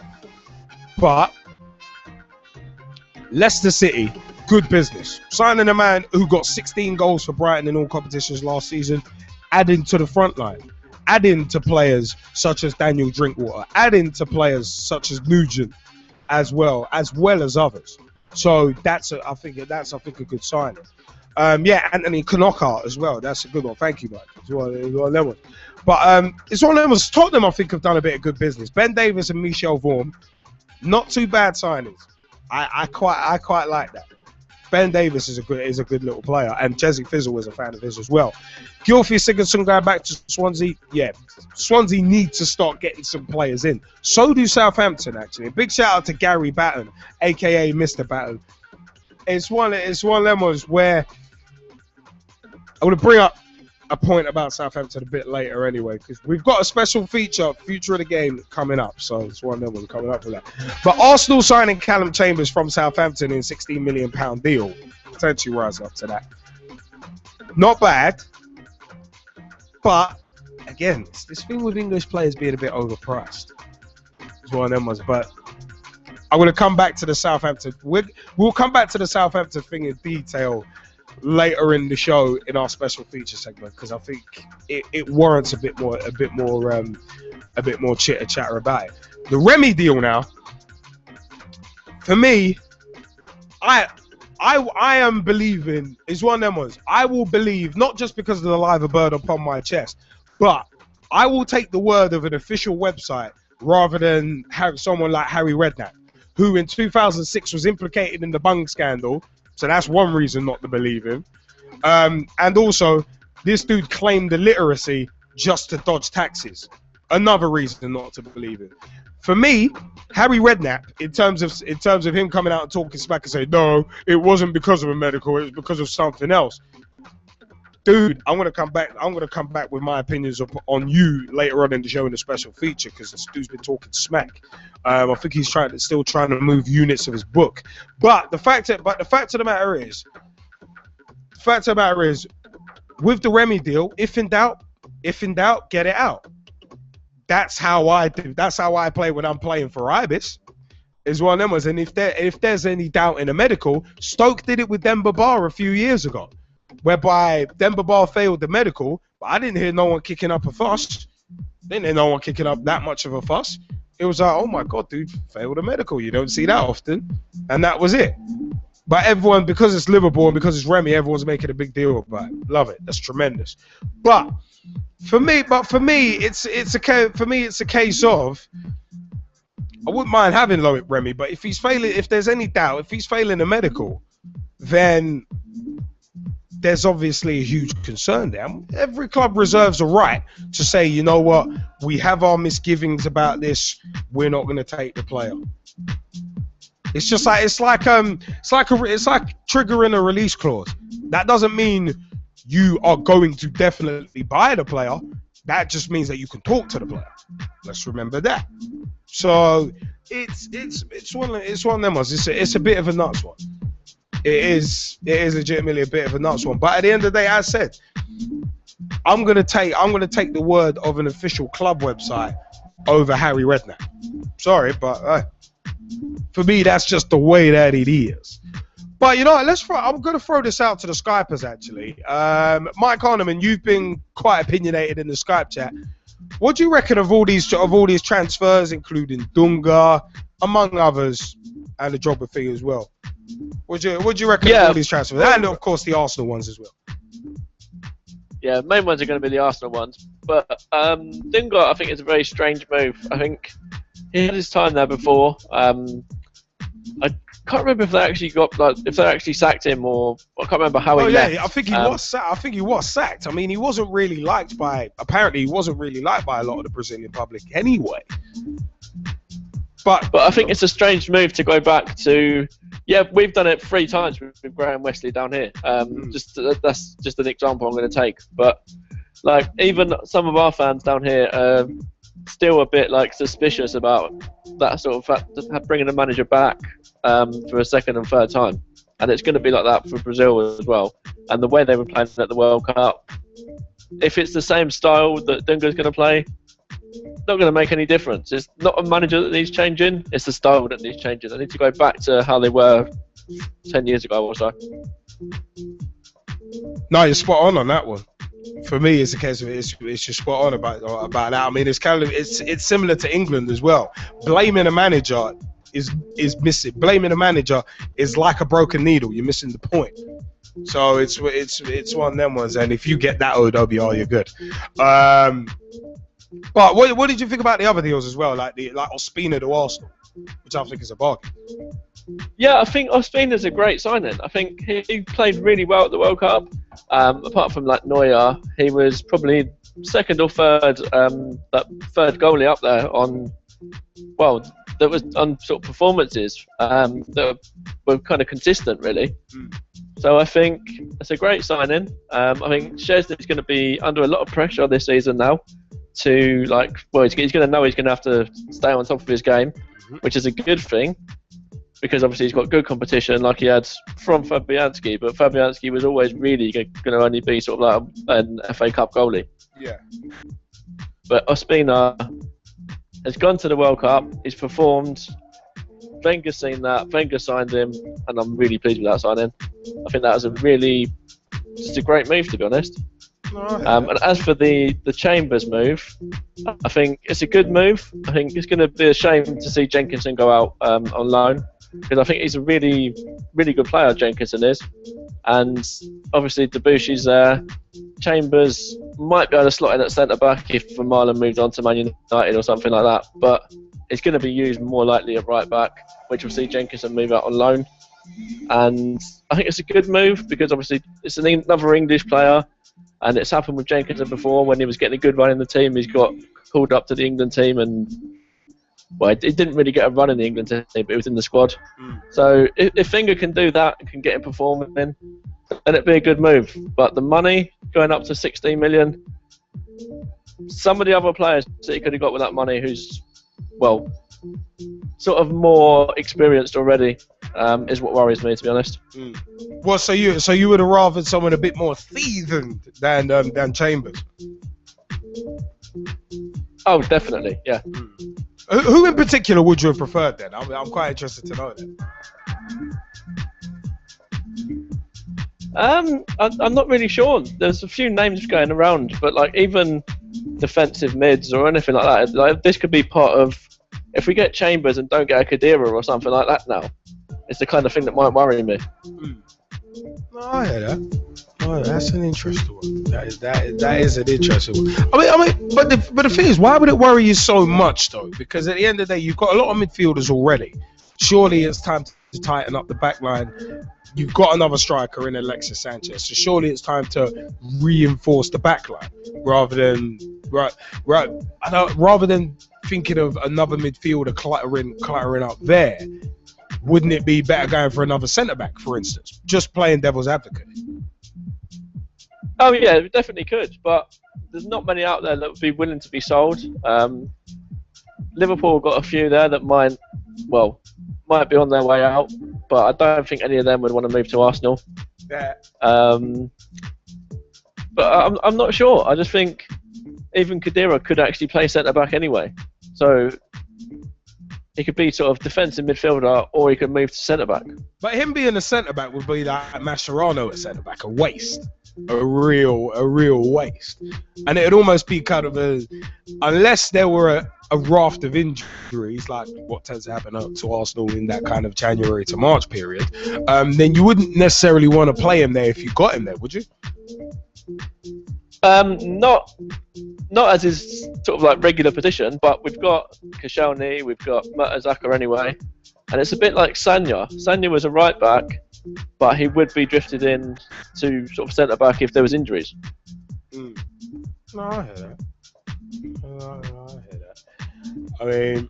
Leicester City, good business. Signing a man who got 16 goals for Brighton in all competitions last season, adding to the front line, adding to players such as Daniel Drinkwater, adding to players such as Nugent as well as others. So I think a good signing. Anthony Knockout as well. That's a good one. Thank you, Mike. It's one of them ones. But it's one of them ones. Tottenham, I think, have done a bit of good business. Ben Davies and Michel Vorm, not too bad signings. I quite like that. Ben Davies is a good little player, and Jesse Fizzle was a fan of his as well. Gylfi Sigurdsson going back to Swansea. Yeah, Swansea need to start getting some players in. So do Southampton, actually. A big shout out to Gary Batten, aka Mr. Batten. It's one of them ones where I want to bring up a point about Southampton a bit later anyway, because we've got a special feature, Future of the Game, coming up. So it's one of them ones coming up for that. But Arsenal signing Callum Chambers from Southampton in £16 million deal, potentially rise up to that. Not bad, but again, it's this thing with English players being a bit overpriced. It's one of them ones. But I'm going to come back to the Southampton. We'll come back to the Southampton thing in detail later in the show in our special feature segment, because I think it warrants a bit more chitter chatter about it. The Remy deal now, for me, I am believing, is one of them ones. I will believe, not just because of the live bird upon my chest, but I will take the word of an official website rather than have someone like Harry Redknapp, who in 2006 was implicated in the Bung scandal. So that's one reason not to believe him. And also, this dude claimed illiteracy just to dodge taxes. Another reason not to believe him. For me, Harry Redknapp, in terms of him coming out and talking smack and saying, no, it wasn't because of a medical, it was because of something else. Dude, I'm gonna come back with my opinions on you later on in the show in a special feature, because this dude's been talking smack. I think he's still trying to move units of his book. But the fact of the matter is, with the Remy deal, if in doubt, get it out. That's how I do. That's how I play when I'm playing for Ibis. Is one of them ones. And if there's any doubt in a medical, Stoke did it with Demba Ba a few years ago, whereby Demba Ba failed the medical, but I didn't hear no one kicking up a fuss. Didn't hear no one kicking up that much of a fuss. It was like, oh my God, dude, failed a medical. You don't see that often. And that was it. But everyone, because it's Liverpool and because it's Remy, everyone's making a big deal about it. Love it. That's tremendous. But for me, it's a case of, I wouldn't mind having Loic Remy, but if there's any doubt, if he's failing a medical, then there's obviously a huge concern there. Every club reserves a right to say, you know what, we have our misgivings about this. We're not going to take the player. It's just like it's like triggering a release clause. That doesn't mean you are going to definitely buy the player. That just means that you can talk to the player. Let's remember that. So it's one of them ones. It's a bit of a nuts one. It is legitimately a bit of a nuts one. But at the end of the day, as I said, I'm gonna take the word of an official club website over Harry Redknapp. Sorry, but for me, that's just the way that it is. But you know, I'm gonna throw this out to the Skypers actually. Mike Harneman, you've been quite opinionated in the Skype chat. What do you reckon of all these transfers, including Dunga, among others, and the Drogba thing as well. What do you reckon of all these transfers? And of course the Arsenal ones as well. Yeah, main ones are going to be the Arsenal ones. But Lingard, I think, is a very strange move. I think he had his time there before. I can't remember if they actually sacked him, or I can't remember how he left. I think he was sacked. I think he was sacked. I mean, he wasn't really liked by. Apparently, he wasn't really liked by a lot of the Brazilian public anyway. But I think it's a strange move to go back to. Yeah, we've done it 3 times with Graham Wesley down here. That's just an example I'm going to take. But like, even some of our fans down here are still a bit like suspicious about that sort of fact, bringing the manager back for a second and third time, and it's going to be like that for Brazil as well. And the way they were playing at the World Cup, if it's the same style that Dunga's going to play, not going to make any difference. It's not a manager that needs changing, it's the style that needs changing. They need to go back to how they were 10 years ago or so. No, you're spot on that one. For me, it's a case of it's just spot on about that. I mean, it's similar to England as well. Blaming a manager is missing. Blaming a manager is like a broken needle. You're missing the point. So it's one of them ones. And if you get that OWR, you're good. But what did you think about the other deals as well, like Ospina to Arsenal, which I think is a bargain? Yeah, I think Ospina's a great signing. I think he played really well at the World Cup. Apart from like Neuer, he was probably second or third, that third goalie up there on, well, that was on sort of performances that were kind of consistent, really. So I think it's a great signing. I think Szczesny's going to be under a lot of pressure this season now. He's going to know he's going to have to stay on top of his game, which is a good thing, because obviously he's got good competition like he had from Fabianski, but Fabianski was always really going to only be sort of like an FA Cup goalie. Yeah. But Ospina has gone to the World Cup, he's performed, Wenger's seen that, Wenger signed him, and I'm really pleased with that signing. I think that was just a great move, to be honest. And as for the Chambers move, I think it's a good move. I think it's going to be a shame to see Jenkinson go out on loan, because I think he's a really, really good player, Jenkinson is. And obviously Debussy's there. Chambers might be able to slot in at centre-back if Vermaelen moved on to Man United or something like that, but it's going to be used more likely at right-back, which will see Jenkinson move out on loan. And I think it's a good move, because obviously it's another English player. And it's happened with Jenkinson before. When he was getting a good run in the team, he's got called up to the England team, and well, he didn't really get a run in the England team, but he was in the squad. So if Wenger can do that, can get him performing, then it'd be a good move. But the money going up to 16 million, some of the other players that he could have got with that money, who's well, sort of more experienced already, is what worries me, to be honest. Well, so you would have rather someone a bit more seasoned than Chambers? Oh, definitely, yeah. Who in particular would you have preferred then? I'm quite interested to know that. I'm not really sure. There's a few names going around, but like even defensive mids or anything like that, like this could be part of. If we get Chambers and don't get a Khedira or something like that now, it's the kind of thing that might worry me. I hear that. Oh, that's an interesting one. That is an interesting one. I mean, but the thing is, why would it worry you so much though? Because at the end of the day, you've got a lot of midfielders already. Surely it's time to tighten up the back line. You've got another striker in Alexis Sanchez, so surely it's time to reinforce the back line rather than thinking of another midfielder cluttering up there. Wouldn't it be better going for another centre back, for instance? Just playing devil's advocate. Oh yeah, we definitely could, but there's not many out there that would be willing to be sold. Liverpool got a few there that might be on their way out, but I don't think any of them would want to move to Arsenal. Yeah. But I'm not sure. I just think even Khedira could actually play centre back anyway. So he could be sort of defensive midfielder, or he could move to centre back. But him being a centre back would be like Mascherano at centre back, a waste. a real waste. And it'd almost be kind of unless there were a raft of injuries, like what tends to happen to Arsenal in that kind of January to March period, then you wouldn't necessarily want to play him there if you got him there, would you? Not as his sort of like regular position, but we've got Koscielny, we've got Mertesacker anyway, and it's a bit like Sanya. Sanya was a right back, but he would be drifted in to sort of centre back if there was injuries. No, I hear that. I hear that. I mean,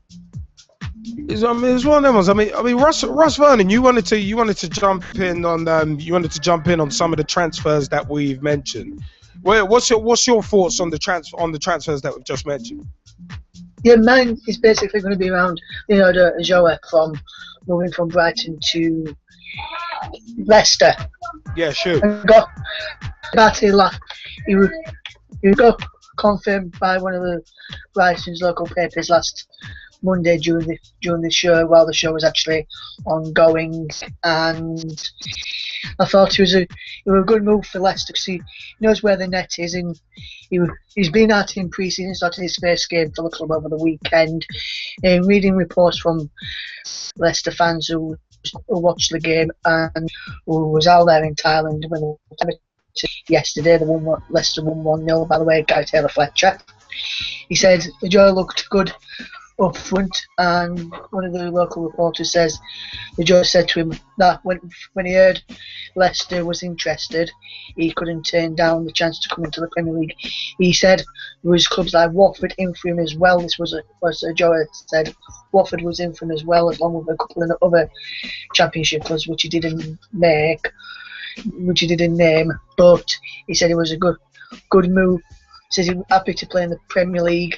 it's one of them ones. I mean, Russ Vernon, you wanted to jump in on some of the transfers that we've mentioned. What's your thoughts on the transfers that we've just mentioned? Yeah, mine is basically going to be around Leonardo Ulloa from moving from Brighton to Leicester. Yeah, sure. Got he got confirmed by one of the Brighton's local papers last Monday during the show, while the show was actually ongoing, and I thought it was a good move for Leicester because he knows where the net is, and he's been at it in pre-season, started his first game for the club over the weekend. Reading reports from Leicester fans who watched the game and who was out there in Thailand when yesterday, Leicester won 1-0, by the way, Guy Taylor-Fletcher. He said the Joe looked good up front, and one of the local reporters says the Joe said to him that when he heard Leicester was interested, he couldn't turn down the chance to come into the Premier League. He said there was clubs like Watford in for him as well. This was Joe said Watford was in for him as well, along with a couple of other Championship clubs which he didn't name, but he said it was a good move. He says he's happy to play in the Premier League,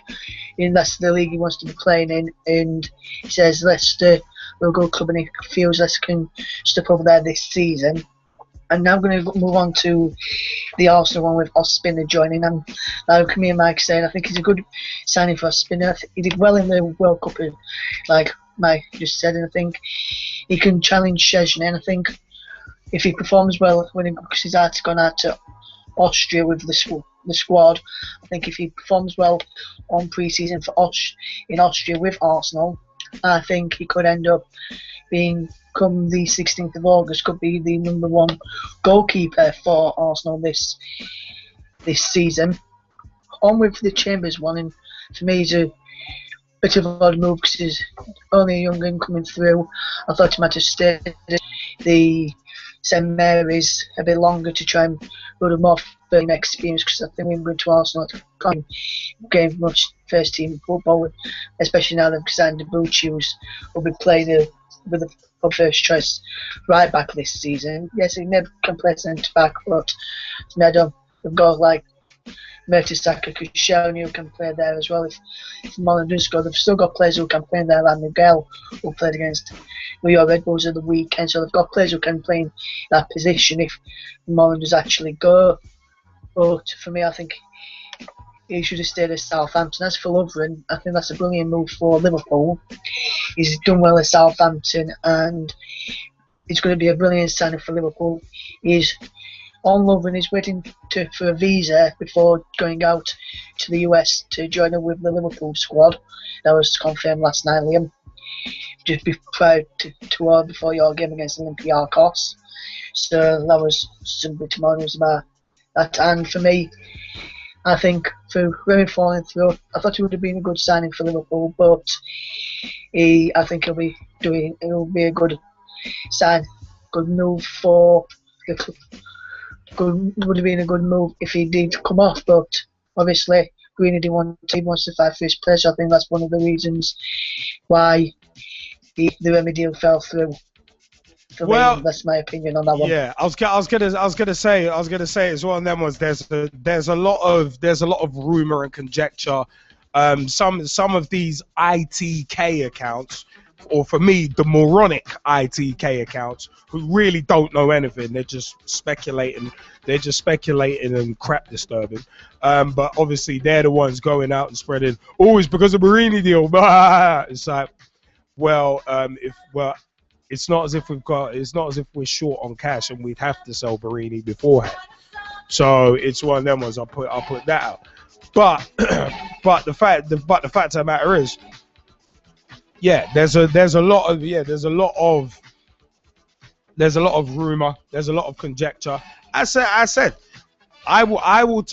and that's the league he wants to be playing in, and he says Leicester are a good club and he feels Leicester can step over there this season. And now I'm going to move on to the Arsenal one with Ospina joining. And like me and Mike saying, I think he's a good signing for Ospina. He did well in the World Cup, like Mike just said, and I think he can challenge Szczesny. And I think if he performs well because he's gone out to Austria with the squad, I think if he performs well on pre-season in Austria with Arsenal, I think he could end up come the 16th of August, could be the #1 goalkeeper for Arsenal this season. On with the Chambers one, and for me, he's a bit of an odd move because he's only a young gun coming through. I thought he might have stayed at the St Mary's a bit longer to try and build a more firm experience, because I think we're going to Arsenal can't game much first team football, especially now that Xander Bucci will be playing with the first choice right back this season. Yes, he never can play centre back, but we've got like Mertesacker, Koscielny who can play there as well. If Molland does go, they've still got players who can play there, like Miguel, who played against New York Red Bulls at the weekend. So they've got players who can play in that position if Molland does actually go. But for me, I think he should have stayed at Southampton. As for Lovren, I think that's a brilliant move for Liverpool. He's done well at Southampton, and it's going to be a brilliant signing for Liverpool. He's on Lovren, is waiting for a visa before going out to the US to join up with the Liverpool squad. That was confirmed last night, Liam. Just prior to before your game against Olympiacos. So that was some good tomorrows about that. And for me, I think for Remy falling through, I thought it would have been a good signing for Liverpool, but I think it'll be a good sign, good move for the club. Would have been a good move if he did come off, but obviously Greeny wants to fight for his place. So I think that's one of the reasons why the Remy deal fell through. Well, that's my opinion on that one. Yeah, I was gonna say as well. And then there's a lot of rumor and conjecture. Some of these ITK accounts, or for me, the moronic ITK accounts, who really don't know anything. They're just speculating. And crap disturbing. But obviously, they're the ones going out and spreading. Oh, it's because of Marini deal. It's like, it's not as if we're short on cash and we'd have to sell Barini beforehand. So it's one of them ones. I'll put that out. But the fact of the matter is, yeah, there's a lot of rumor, there's a lot of conjecture. I said, I will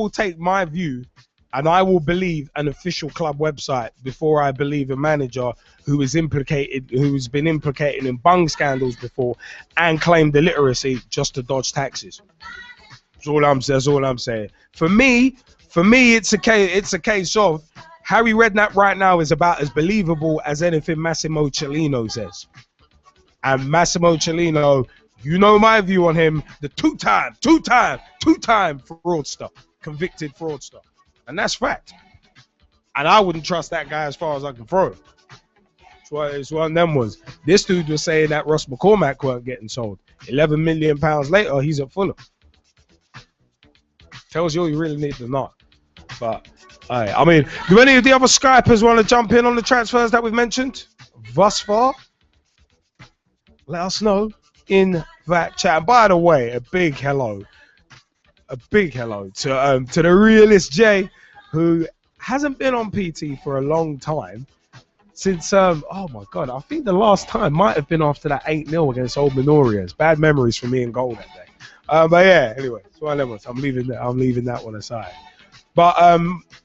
take my view, and I will believe an official club website before I believe a manager who's been implicated in bung scandals before and claimed illiteracy just to dodge taxes. That's all I'm saying. For me, it's a case of Harry Redknapp right now is about as believable as anything Massimo Cellino says. And Massimo Cellino, you know my view on him, the two-time fraudster, convicted fraudster. And that's fact. And I wouldn't trust that guy as far as I can throw him. It's one of them ones. This dude was saying that Ross McCormack weren't getting sold. £11 million later, he's at Fulham. Tells you all you really need to know. But, I mean, do any of the other Skypers want to jump in on the transfers that we've mentioned thus far? Let us know in that chat. And by the way, a big hello to the realist Jay, who hasn't been on PT for a long time. Since, oh my God, I think the last time might have been after that 8-0 against Old Minorians. Bad memories for me in goal that day. But yeah, anyway, so I'm leaving that one aside. But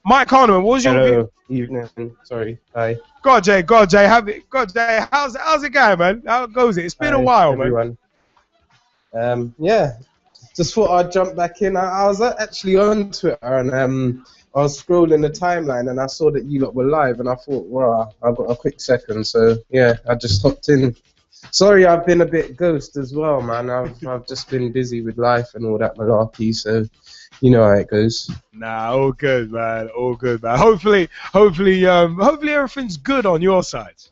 Mike Kahneman, what was your evening? Sorry, hi. God, Jay, how's it going, man? How goes it? It's been a while, everyone. Yeah, just thought I'd jump back in. I was actually on Twitter and I was scrolling the timeline and I saw that you lot were live and I thought, wow, I've got a quick second. So yeah, I just hopped in. Sorry, I've been a bit ghost as well, man. I've just been busy with life and all that malarkey. So you know how it goes. Nah, all good, man. All good, man. Hopefully, everything's good on your side.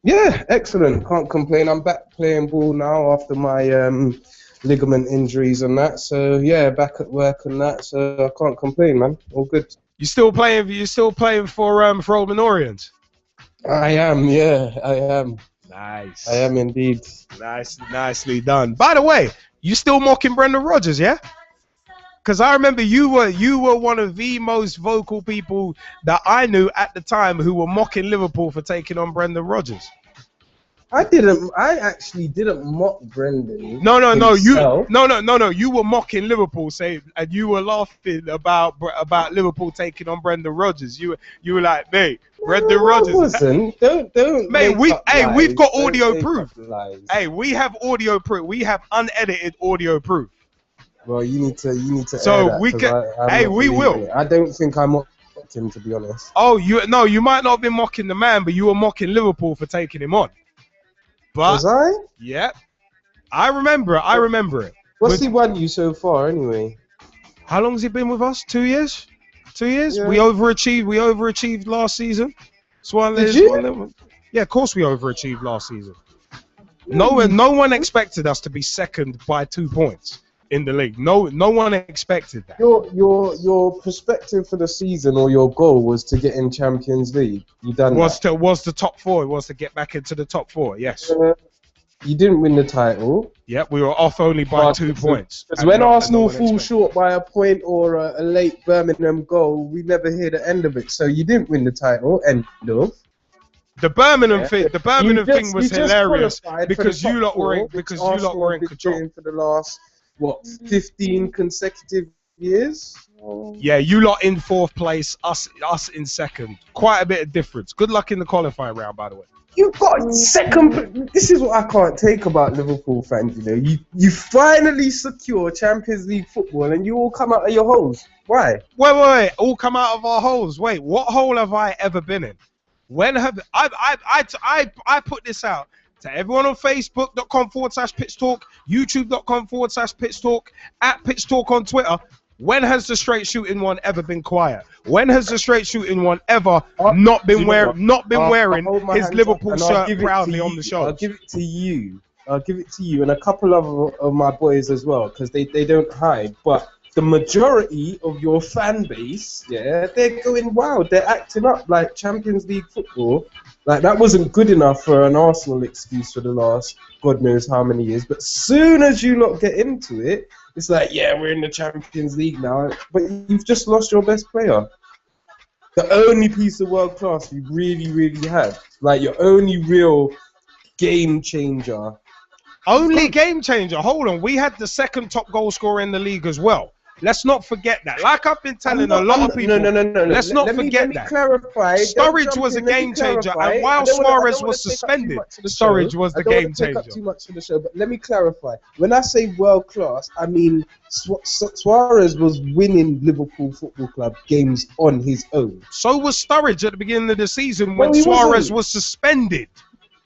Yeah, excellent. Can't complain. I'm back playing ball now after my ligament injuries and that. So yeah, back at work and that. So I can't complain, man. All good. You still playing for Old Minorians? I am. Yeah, I am. Nice. I am indeed. Nicely done. By the way, you still mocking Brendan Rodgers, yeah? Because I remember you were one of the most vocal people that I knew at the time who were mocking Liverpool for taking on Brendan Rodgers. I actually didn't mock Brendan. No. You were mocking Liverpool, and you were laughing about Liverpool taking on Brendan Rodgers. You were like, mate, Brendan Rodgers. I wasn't. Don't. Mate, we've got audio proof. Hey, we have audio proof. We have unedited audio proof. Well, you need to. So air we that, can. Hey, we will. I don't think I mocked him, to be honest. Oh, you might not have been mocking the man, but you were mocking Liverpool for taking him on. But, was I? Yeah. I remember it. What's he won you so far, anyway? How long has he been with us? 2 years? 2 years? Yeah. We overachieved last season. Did you? Yeah, of course we overachieved last season. No one expected us to be second by 2 points in the league. No one expected that. Your perspective for the season or your goal was to get in Champions League. You done was the top four. It was to get back into the top four. Yes. You didn't win the title. Yep, we were off only by 2 points. Because when Arsenal fall short by a point or a late Birmingham goal, we never hear the end of it. So you didn't win the title. End of. The Birmingham thing was hilarious because you lot were in control for the last 15 consecutive years. Yeah, you lot in fourth place, us in second. Quite a bit of difference. Good luck in the qualifying round, by the way. You got second. This is what I can't take about Liverpool fans. You know, you finally secure Champions League football, and you all come out of your holes. Why? Wait! All come out of our holes. Wait, what hole have I ever been in? When have I put this out to everyone on Facebook.com/PitchTalk, YouTube.com/PitchTalk, @PitchTalk on Twitter? When has the straight shooting one ever been quiet? When has the straight shooting one ever not been wearing his Liverpool shirt proudly on the show? I'll give it to you. And a couple of my boys as well, because they don't hide. But the majority of your fan base, yeah, they're going wild. They're acting up like Champions League football. Like, that wasn't good enough for an Arsenal excuse for the last God knows how many years. But soon as you lot get into it, It's like, yeah, we're in the Champions League now, but you've just lost your best player. The only piece of world class we really, really had, like your only real game changer. Only game changer. Hold on, we had the second top goal scorer in the league as well. Let's not forget that. Like I've been telling a lot of people. No. Let's not forget let me that. Clarify. Sturridge was a game changer, and while Suarez was suspended, Sturridge was the game changer. Too much of the show, but let me clarify. When I say world class, I mean Suarez was winning Liverpool Football Club games on his own. So was Sturridge at the beginning of the season when Suarez was suspended.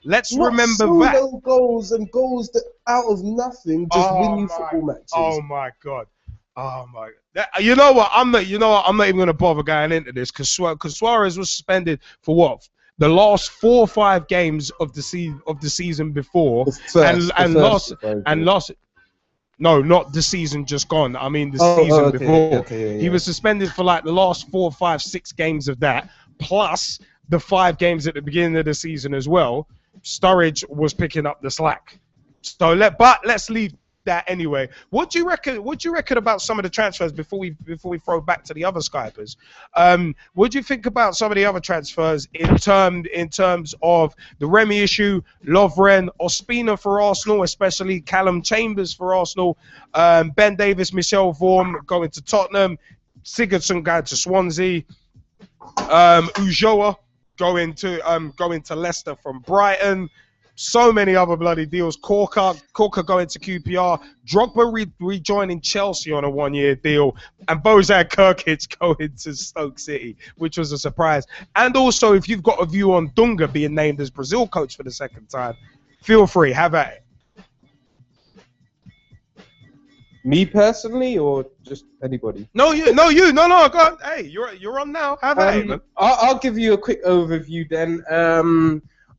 Let's remember that. Goals and goals that out of nothing just win you football matches. Oh my God. Oh my! You know what? I'm not even gonna bother going into this because Suarez was suspended for what? The last 4 or 5 games of the season before, and lost. No, not the season just gone. I mean the season before. He was suspended for like the last 4, 5, 6 games of that, plus the 5 games at the beginning of the season as well. Sturridge was picking up the slack. So let's leave that anyway. What do you reckon about some of the transfers before we throw back to the other Skypers? What do you think about some of the other transfers in terms of the Remy issue, Lovren, Ospina for Arsenal, especially Callum Chambers for Arsenal, Ben Davis, Michel Vorm going to Tottenham, Sigurdsson going to Swansea, Ulloa going to Leicester from Brighton. So many other bloody deals. Corker going to QPR. Drogba rejoining Chelsea on a 1-year deal. And Bojan Kirkic going to Stoke City, which was a surprise. And also, if you've got a view on Dunga being named as Brazil coach for the second time, feel free, have at it. Me personally, or just anybody? No, go on. Hey, you're on now. Have at it, man. I'll give you a quick overview then.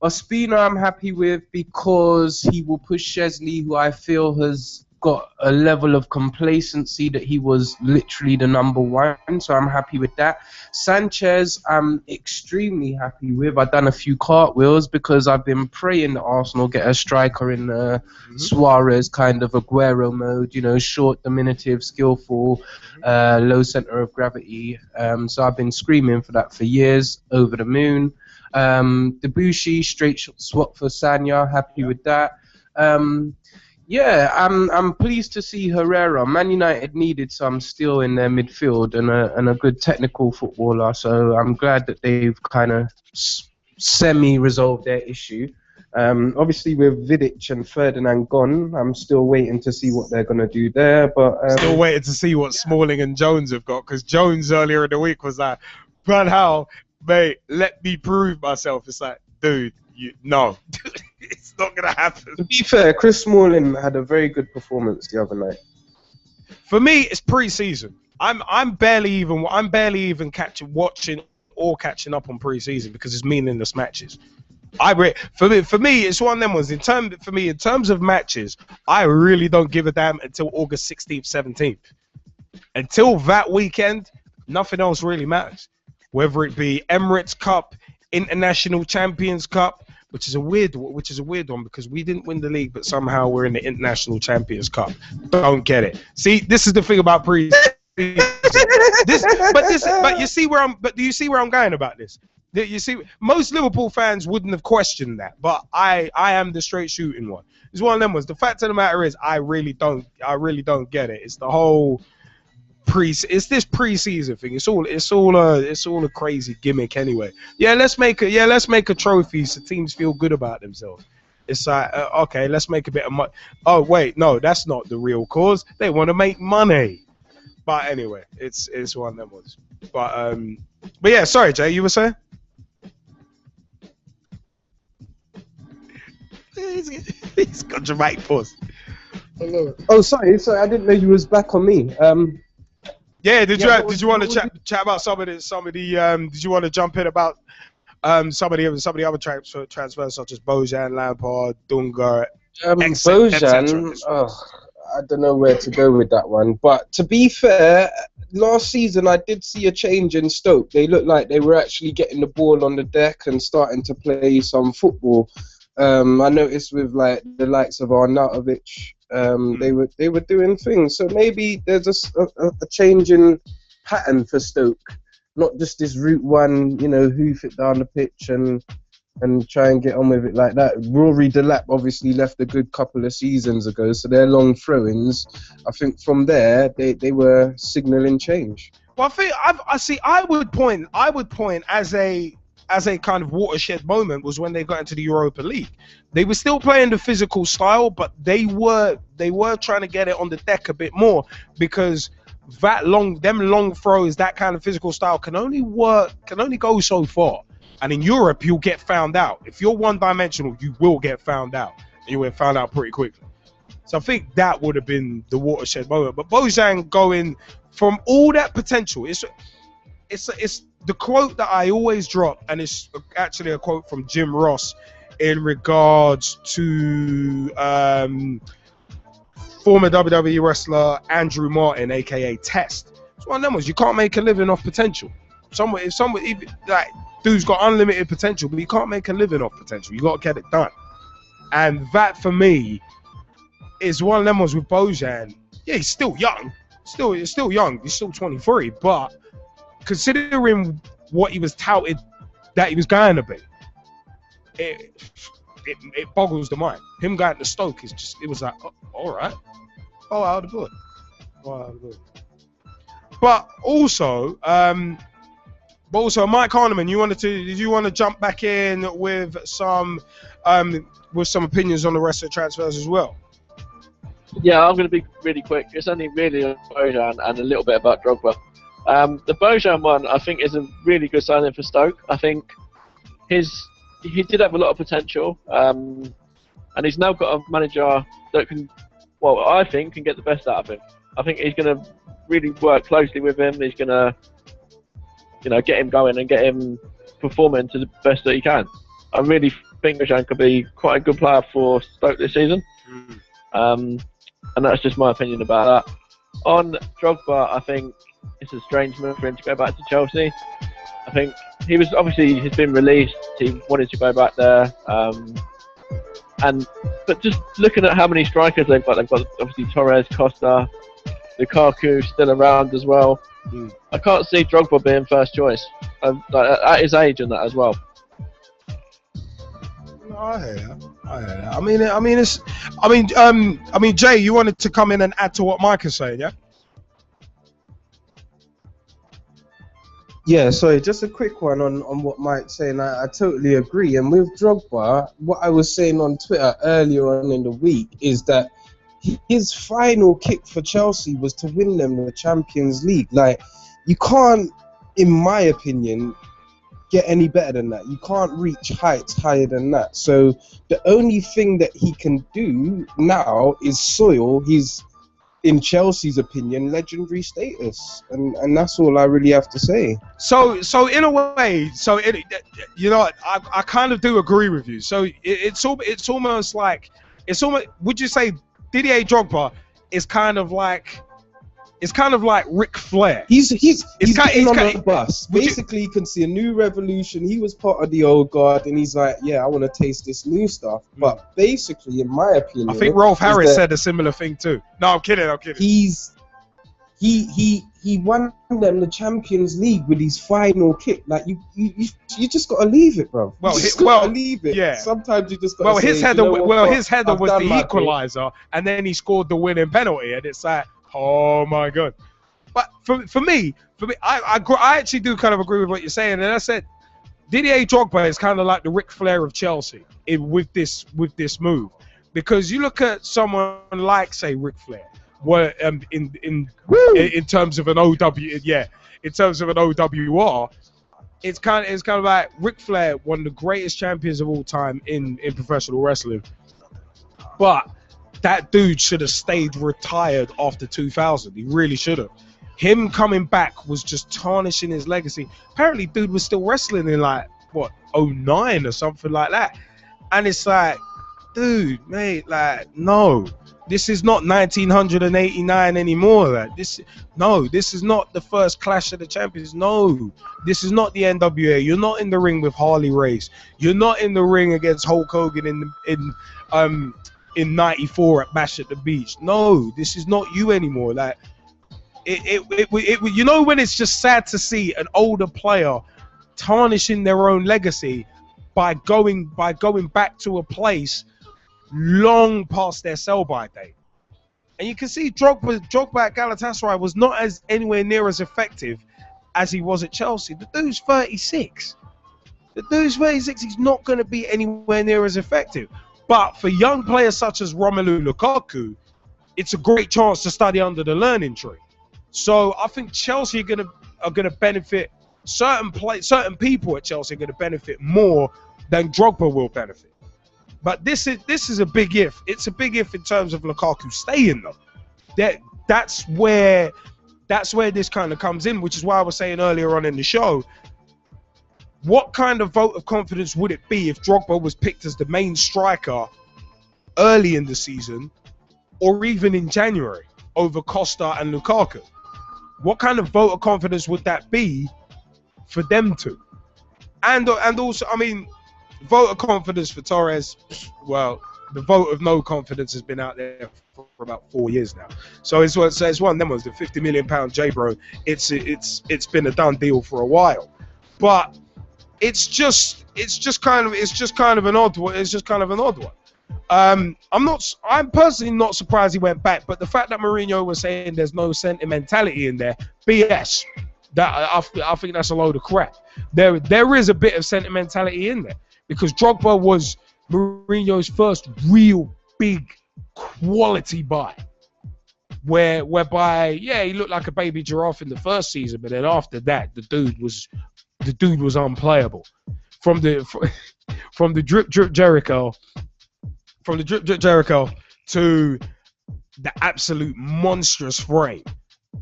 Ospina I'm happy with because he will push Chesley, who I feel has got a level of complacency that he was literally the number 1, so I'm happy with that. Sanchez I'm extremely happy with. I've done a few cartwheels because I've been praying that Arsenal get a striker in Suarez kind of Aguero mode, you know, short, diminutive, skillful, low center of gravity. So I've been screaming for that for years, over the moon. Debussy, straight swap for Sanya, happy with that. Yeah, I'm pleased to see Herrera. Man United needed some steel in their midfield and a good technical footballer, so I'm glad that they've kind of semi-resolved their issue. Obviously with Vidic and Ferdinand gone, I'm still waiting to see what they're going to do there. But still waiting to see what Smalling and Jones have got, because Jones earlier in the week was like, Brad Howe, mate, let me prove myself. It's like, dude, no, it's not gonna happen. To be fair, Chris Smalling had a very good performance the other night. For me, it's pre-season. I'm barely even catching up on pre-season because it's meaningless matches. For me, it's one of them ones. In terms of matches, I really don't give a damn until August 16th, 17th. Until that weekend, nothing else really matters. Whether it be Emirates Cup, International Champions Cup, which is a weird one because we didn't win the league, but somehow we're in the International Champions Cup. Don't get it. See, this is the thing about pre-season. But you see where do you see where I'm going about this? You see, most Liverpool fans wouldn't have questioned that, but I am the straight shooting one. It's one of them ones. The fact of the matter is, I really don't get it. It's the whole it's this pre-season thing. It's all a crazy gimmick anyway. Let's make a trophy so teams feel good about themselves. It's like okay, let's make a bit of money. Oh wait, no, that's not the real cause. They want to make money. But anyway, it's one of them ones. But yeah, sorry Jay, you were saying? He's got dramatic pause. Oh, sorry, I didn't know you was back on me. Yeah, did you want to chat about some of the did you want to jump in about some of the other transfers such as Bojan, Lampard, Dunga, Bojan? I don't know where to go with that one. But to be fair, last season I did see a change in Stoke. They looked like they were actually getting the ball on the deck and starting to play some football. I noticed with like the likes of Arnautovic They were doing things. So maybe there's a change in pattern for Stoke, not just this route one, hoof it down the pitch and try and get on with it like that. Rory Delap obviously left a good couple of seasons ago, so their long throw-ins, I think from there they were signalling change. Well, I think I would point as a kind of watershed moment was when they got into the Europa League. They were still playing the physical style, but they were trying to get it on the deck a bit more, because them long throws, that kind of physical style can only go so far. And in Europe, you'll get found out. If you're one-dimensional, you will get found out. And you will get found out pretty quickly. So I think that would have been the watershed moment. But Bojan going from all that potential, it's the quote that I always drop, and it's actually a quote from Jim Ross in regards to former WWE wrestler Andrew Martin, aka Test. It's one of them ones. You can't make a living off potential. Dude's got unlimited potential, but you can't make a living off potential. You got to get it done. And that, for me, is one of them ones with Bojan. Yeah, he's still young. He's still young. He's still 23. But considering what he was touted that he was going to be, it boggles the mind. Him going to Stoke is just, it was like, oh, all right. Oh, out of good. But also, Mike Harneman, did you want to jump back in with some opinions on the rest of the transfers as well? Yeah, I'm going to be really quick. It's only really on Bojan and a little bit about Drogba. The Bojan one, I think, is a really good signing for Stoke. I think he did have a lot of potential, and he's now got a manager that I think can get the best out of him. I think he's going to really work closely with him. He's going to get him going and get him performing to the best that he can. I really think Bojan could be quite a good player for Stoke this season. And that's just my opinion about that. On Drogba, I think it's a strange move for him to go back to Chelsea. I think he's been released. He wanted to go back there. But just looking at how many strikers they've got obviously Torres, Costa, Lukaku still around as well. I can't see Drogba being first choice at his age and that as well. No, I hear that. I mean, Jay, you wanted to come in and add to what Mike is saying, yeah? Yeah, sorry, just a quick one on what Mike's saying. I totally agree. And with Drogba, what I was saying on Twitter earlier on in the week is that his final kick for Chelsea was to win them the Champions League. Like, you can't, in my opinion, get any better than that. You can't reach heights higher than that. So the only thing that he can do now is soil his, in Chelsea's opinion, legendary status, and that's all I really have to say. So in a way, I kind of do agree with you. So it's almost. Would you say Didier Drogba is kind of like Ric Flair? He's getting on the bus. Basically, you can see a new revolution. He was part of the old guard, and he's like, yeah, I want to taste this new stuff. But basically, in my opinion, I think Rolf Harris said a similar thing too. No, I'm kidding. He won them the Champions League with his final kick. Like you just gotta leave it, bro. Leave it. Yeah. Sometimes you just gotta his header was the equalizer, and then he scored the winning penalty, and it's like, oh my god. But for me, I actually do kind of agree with what you're saying, and I said Didier Drogba is kind of like the Ric Flair of Chelsea with this move, because you look at someone like, say, Ric Flair, where in terms of an OWR, it's kind of like Ric Flair, one of the greatest champions of all time in professional wrestling, but that dude should have stayed retired after 2000. He really should have. Him coming back was just tarnishing his legacy. Apparently, dude was still wrestling in 2009 or something like that. And it's like, dude, mate, no. This is not 1989 anymore. This is not the first Clash of the Champions. No, this is not the NWA. You're not in the ring with Harley Race. You're not in the ring against Hulk Hogan in '94 at Bash at the Beach. No, this is not you anymore. Like, you know, when it's just sad to see an older player tarnishing their own legacy by going back to a place long past their sell-by date. And you can see Drogba at Galatasaray was not as anywhere near as effective as he was at Chelsea. The dude's 36. He's not going to be anywhere near as effective. But for young players such as Romelu Lukaku, it's a great chance to study under the learning tree. So I think Chelsea are gonna benefit. Certain people at Chelsea are going to benefit more than Drogba will benefit. But this is a big if. It's a big if in terms of Lukaku staying though. That's where this kind of comes in, which is why I was saying earlier on in the show, what kind of vote of confidence would it be if Drogba was picked as the main striker early in the season or even in January over Costa and Lukaku? What kind of vote of confidence would that be for them two? And also, I mean, vote of confidence for Torres, well, the vote of no confidence has been out there for about 4 years now. So it's one of them ones, the £50 million J-Bro. It's been a done deal for a while. But it's just kind of an odd one. I'm personally not surprised he went back, but the fact that Mourinho was saying there's no sentimentality in there, BS. That I think that's a load of crap. There is a bit of sentimentality in there because Drogba was Mourinho's first real big quality buy, whereby he looked like a baby giraffe in the first season, but then after that the dude was unplayable. From the drip Jericho to the absolute monstrous frame.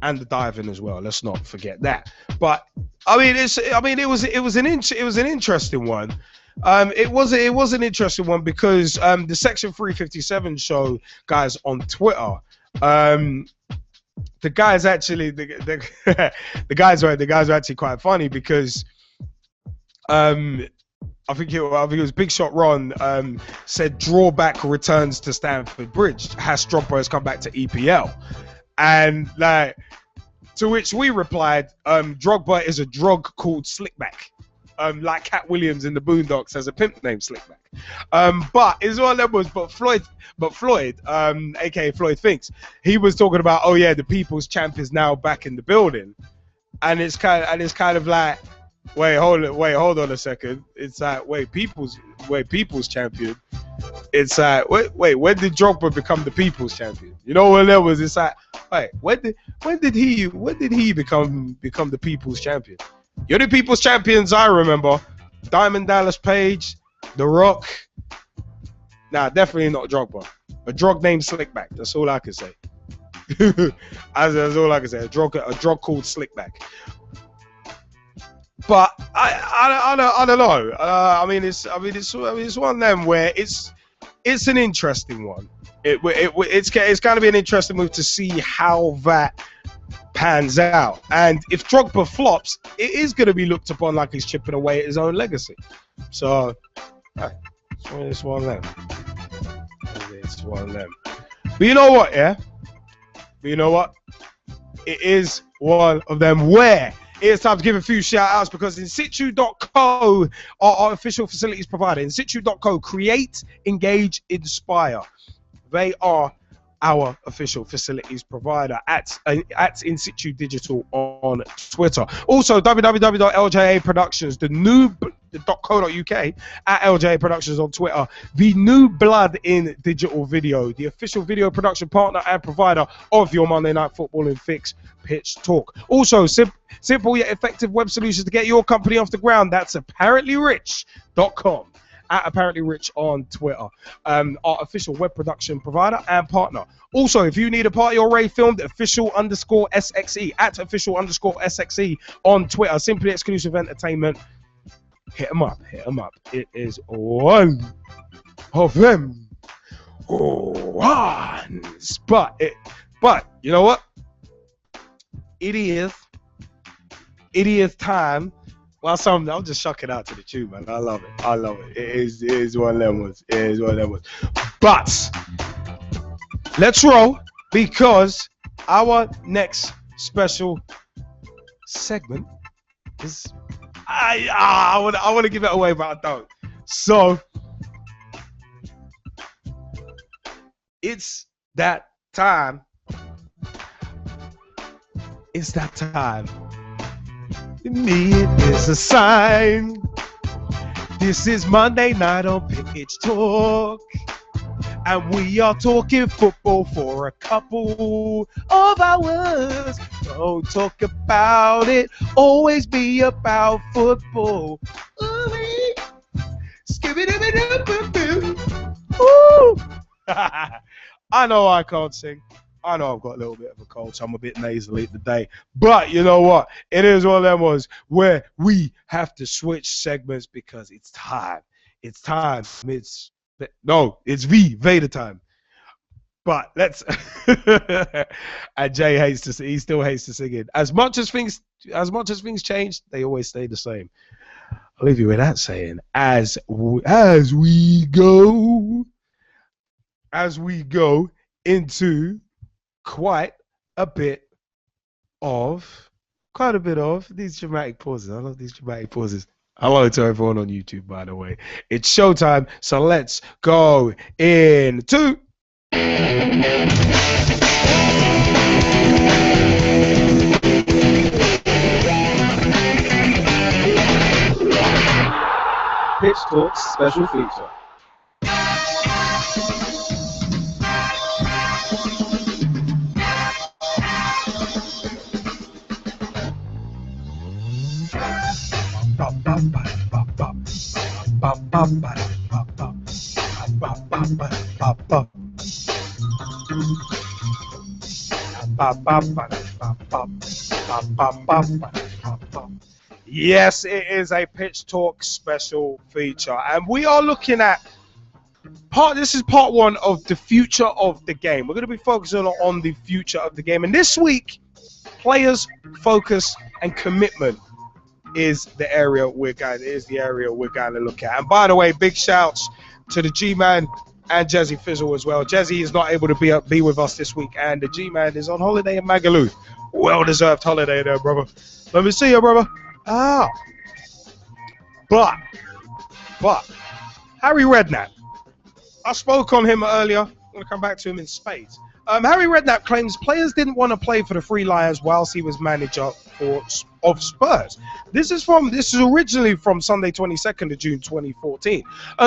And the diving as well. Let's not forget that. But it was an interesting one. It was an interesting one because the Section 357 show guys on Twitter, the guys actually the guys are actually quite funny because I think it was Big Shot Ron said drawback returns to Stamford Bridge. Drogba has come back to EPL. And to which we replied, Drogba is a drug called Slickback. Like Cat Williams in the Boondocks has a pimp named Slickback. But it's one of them was, but Floyd, aka Floyd Finks, he was talking about, oh yeah, the People's Champ is now back in the building. And it's kind of like, wait, hold on a second. It's like, wait, People's Champion. It's like, wait, when did Drogba become the People's Champion? You know what that was? It's like, wait, when did he become the People's Champion? You're the People's Champions, I remember. Diamond Dallas Page, The Rock. Nah, definitely not Drogba. A drug named Slickback. That's all I can say. That's all I can say. A drug called Slickback. But I don't know. It's one of them where it's an interesting one. It's going to be an interesting move to see how that pans out. And if Drogba flops, it is going to be looked upon like he's chipping away at his own legacy. So it's one of them. It's one of them. But you know what, yeah? It is one of them where it's time to give a few shout outs because InSitu.co, our official facilities provider, InSitu.co, create, engage, inspire. They are our official facilities provider at InSitu Digital on Twitter. Also, www.LJA Productions, the new .co.uk at LJA Productions on Twitter. The new blood in digital video, the official video production partner and provider of your Monday Night Footballing Fix Pitch Talk. Also, simple yet effective web solutions to get your company off the ground. That's apparentlyrich.com. At Apparently Rich on Twitter, our official web production provider and partner. Also, if you need a party or rave filmed, official_SXE at official_SXE on Twitter. Simply Exclusive Entertainment. Hit them up. It is one of them ones. But you know what? It is time Well, I'm just shocking out to the tune, man. I love it. I love it. It is one of them ones. It is one of them ones. But let's roll, because our next special segment is I want to give it away, but I don't. So it's that time. It's that time. It is a sign. This is Monday night on Pitch Talk, and we are talking football for a couple of hours. Don't talk about it, always be about football. Ooh-wee. Skibidi-bidi-boo-boo. Ooh. I know I can't sing. I know I've got a little bit of a cold, so I'm a bit nasally today. But you know what? It is one of them ones where we have to switch segments because it's time. It's time. It's Vader time. But let's. And Jay hates to sing. He still hates to sing it. As much as things change, they always stay the same. I'll leave you with that saying. As we go into quite a bit of these dramatic pauses. I love these dramatic pauses. Hello to everyone on YouTube, by the way. It's showtime, so let's go into Pitch Talk's special feature. Yes, it is a Pitch Talk special feature, and we are looking at this is part one of the future of the game. We're going to be focusing on the future of the game, and this week, players, focus, and commitment is the area we're going to look at. And by the way, big shouts to the G-Man and Jazzy Fizzle as well. Jazzy is not able to be with us this week, and the G-Man is on holiday in Magaluf. Well-deserved holiday there, brother. Let me see you, brother. But Harry Redknapp. I spoke on him earlier. I'm going to come back to him in spades. Harry Redknapp claims players didn't want to play for the Three Lions whilst he was manager of Spurs. This is originally from Sunday 22nd of June 2014.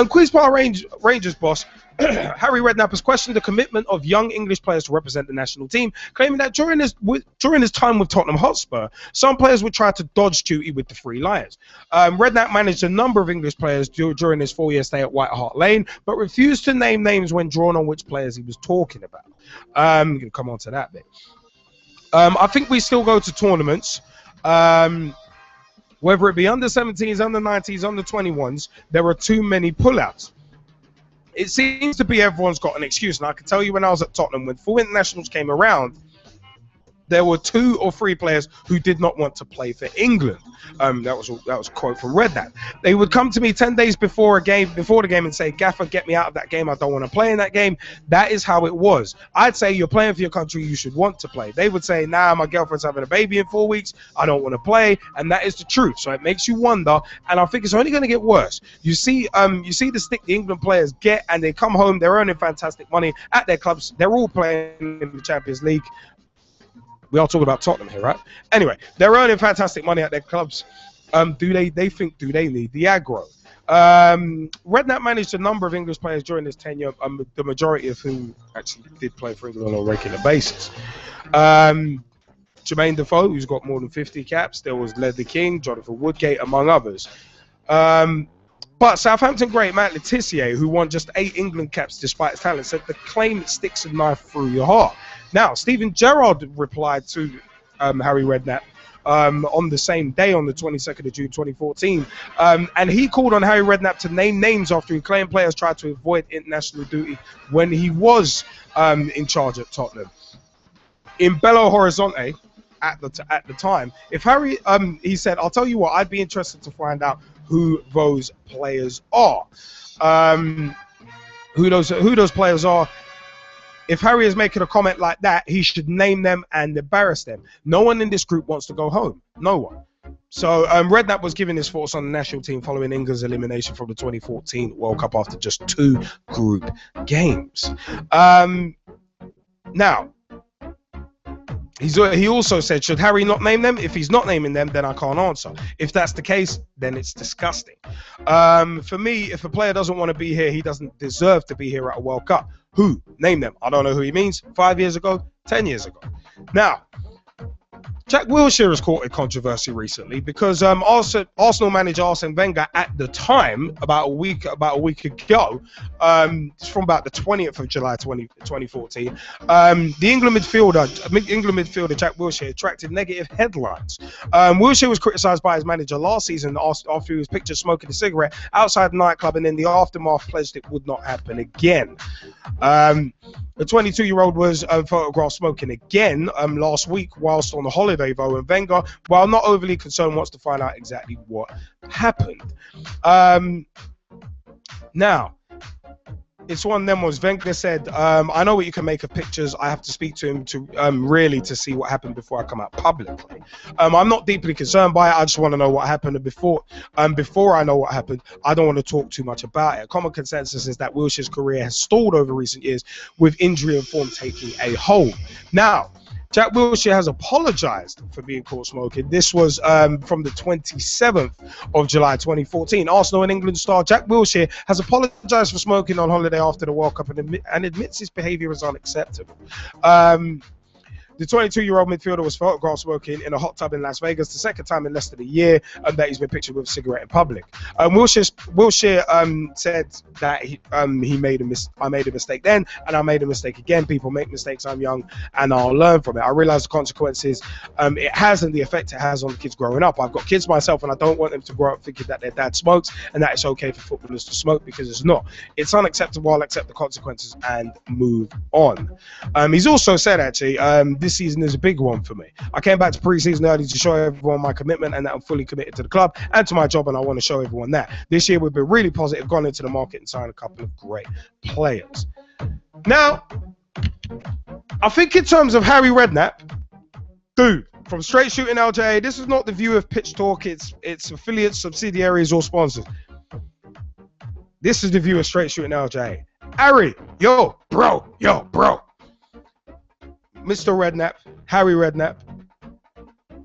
Queen's Park Rangers boss Harry Redknapp has questioned the commitment of young English players to represent the national team, claiming that during his time with Tottenham Hotspur, some players would try to dodge duty with the Three Lions. Redknapp managed a number of English players during his 4-year stay at White Hart Lane, but refused to name names when drawn on which players he was talking about. I'm going to come on to that bit. I think we still go to tournaments. Whether it be under 17s, under 19s, under 21s, there are too many pullouts. It seems to be everyone's got an excuse. And I can tell you when I was at Tottenham, when full internationals came around, there were 2 or 3 players who did not want to play for England. That was a quote from Redknapp. They would come to me 10 days before the game and say, "Gaffer, get me out of that game. I don't want to play in that game." That is how it was. I'd say, "You're playing for your country. You should want to play." They would say, "Nah, my girlfriend's having a baby in 4 weeks. I don't want to play." And that is the truth. So it makes you wonder. And I think it's only going to get worse. You see the stick the England players get, and they come home. They're earning fantastic money at their clubs. They're all playing in the Champions League. We are talking about Tottenham here, right? Anyway, they're earning fantastic money at their clubs. Do they need the aggro? Redknapp managed a number of English players during his tenure, the majority of whom actually did play for England on a regular basis. Jermaine Defoe, who's got more than 50 caps. There was Ledley King, Jonathan Woodgate, among others. But Southampton great Matt Letizia, who won just 8 England caps despite his talent, said the claim sticks a knife through your heart. Now, Steven Gerrard replied to Harry Redknapp on the same day, on the 22nd of June 2014, and he called on Harry Redknapp to name names after he claimed players tried to avoid international duty when he was in charge at Tottenham. In Belo Horizonte, at the time. If Harry, he said, I'll tell you what, I'd be interested to find out who those players are. Who those players are. If Harry is making a comment like that, he should name them and embarrass them. No one in this group wants to go home. No one. So Redknapp was giving his thoughts on the national team following England's elimination from the 2014 World Cup after just 2 group games. Now, he also said, should Harry not name them? If he's not naming them, then I can't answer. If that's the case, then it's disgusting. For me, if a player doesn't want to be here, he doesn't deserve to be here at a World Cup. Who? Name them. I don't know who he means. 5 years ago, 10 years ago. Now, Jack Wilshere has caught a controversy recently because Arsenal manager Arsene Wenger at the time, about a week ago, it's from about the 20th of July 2014, the England midfielder Jack Wilshere attracted negative headlines. Wilshere was criticised by his manager last season after he was pictured smoking a cigarette outside the nightclub, and in the aftermath pledged it would not happen again. The 22-year-old was photographed smoking again last week whilst on a holiday with Owen Wenger. While not overly concerned, wants to find out exactly what happened. Now, it's one of them was Wenger said, I know what you can make of pictures. I have to speak to him to really to see what happened before I come out publicly. I'm not deeply concerned by it. I just want to know what happened. And before I know what happened, I don't want to talk too much about it. Common consensus is that Wilshere's career has stalled over recent years, with injury and form taking a hold. Now, Jack Wilshere has apologized for being caught smoking. This was from the 27th of July 2014. Arsenal and England star Jack Wilshere has apologized for smoking on holiday after the World Cup and admits his behavior is unacceptable. The 22-year-old midfielder was photographed smoking in a hot tub in Las Vegas, the second time in less than a year that he's been pictured with a cigarette in public. Wilshere said that I made a mistake then, and I made a mistake again. People make mistakes. I'm young, and I'll learn from it. I realize the consequences it has and the effect it has on the kids growing up. I've got kids myself, and I don't want them to grow up thinking that their dad smokes and that it's okay for footballers to smoke, because it's not. It's unacceptable. I'll accept the consequences and move on. He's also said, actually, this season is a big one for me. I came back to pre-season early to show everyone my commitment and that I'm fully committed to the club and to my job, and I want to show everyone that. This year we've been really positive, gone into the market and signed a couple of great players. Now, I think in terms of Harry Redknapp, dude, from Straight Shooting LJ, this is not the view of Pitch Talk, it's affiliates, subsidiaries or sponsors. This is the view of Straight Shooting LJ. Harry, yo, bro. Mr. Redknapp, Harry Redknapp,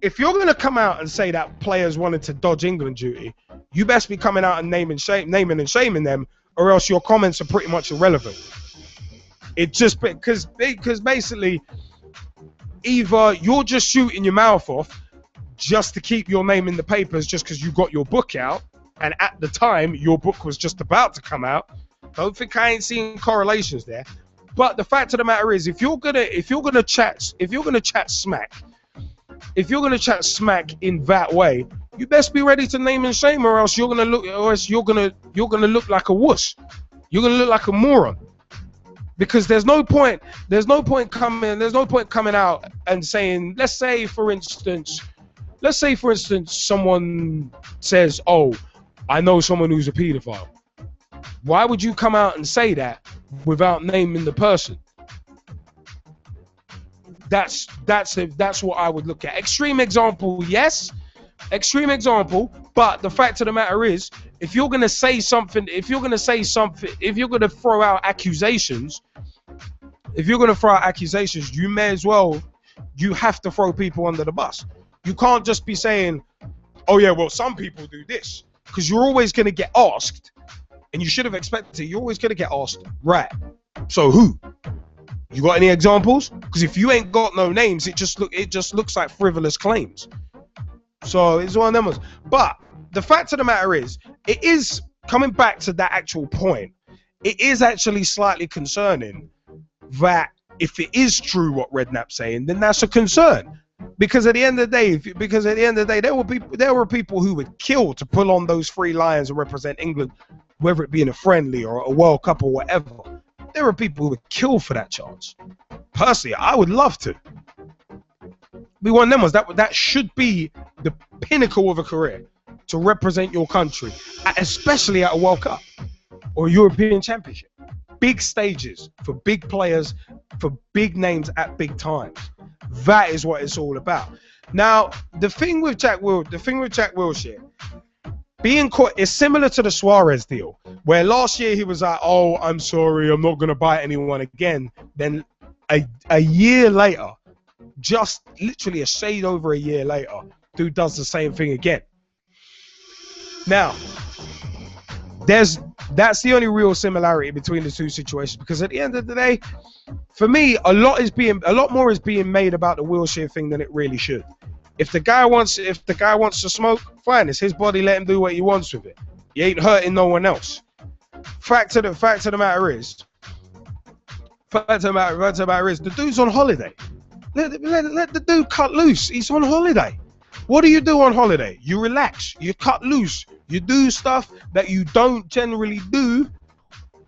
if you're going to come out and say that players wanted to dodge England duty, you best be coming out and naming and shaming them, or else your comments are pretty much irrelevant. It just because basically either you're just shooting your mouth off just to keep your name in the papers just because you got your book out, and at the time your book was just about to come out. Don't think I ain't seeing correlations there. But the fact of the matter is, if you're gonna chat smack in that way, you best be ready to name and shame, or else you're gonna look like a wuss. You're gonna look like a moron. Because there's no point coming out and saying, let's say for instance someone says, oh, I know someone who's a pedophile. Why would you come out and say that without naming the person? That's what I would look at. Extreme example, yes. Extreme example, but the fact of the matter is, if you're gonna throw out accusations, you have to throw people under the bus. You can't just be saying, oh yeah, well, some people do this, because you're always gonna get asked. And you should have expected it. You're always going to get asked, right, so who? You got any examples? Because if you ain't got no names, it just looks like frivolous claims. So it's one of them ones. But the fact of the matter is, it is, coming back to that actual point, it is actually slightly concerning that if it is true what Redknapp's saying, then that's a concern. Because at the end of the day, there were people who would kill to pull on those 3 lions and represent England, whether it be in a friendly or a World Cup or whatever. There are people who would kill for that chance. Personally, I would love to. be one of them ones. That should be the pinnacle of a career, to represent your country, especially at a World Cup or European Championship. Big stages for big players, for big names at big times. That is what it's all about. Now, the thing with Jack Wilshere being caught is similar to the Suarez deal, where last year he was like, "Oh, I'm sorry, I'm not gonna bite anyone again." Then a year later, just literally a shade over a year later, dude does the same thing again. Now, that's the only real similarity between the two situations, because at the end of the day, for me, a lot more is being made about the Wilshere thing than it really should. If the guy wants to smoke, fine, it's his body, let him do what he wants with it. He ain't hurting no one else. Fact of the matter is, the dude's on holiday. Let the dude cut loose. He's on holiday. What do you do on holiday? You relax. You cut loose. You do stuff that you don't generally do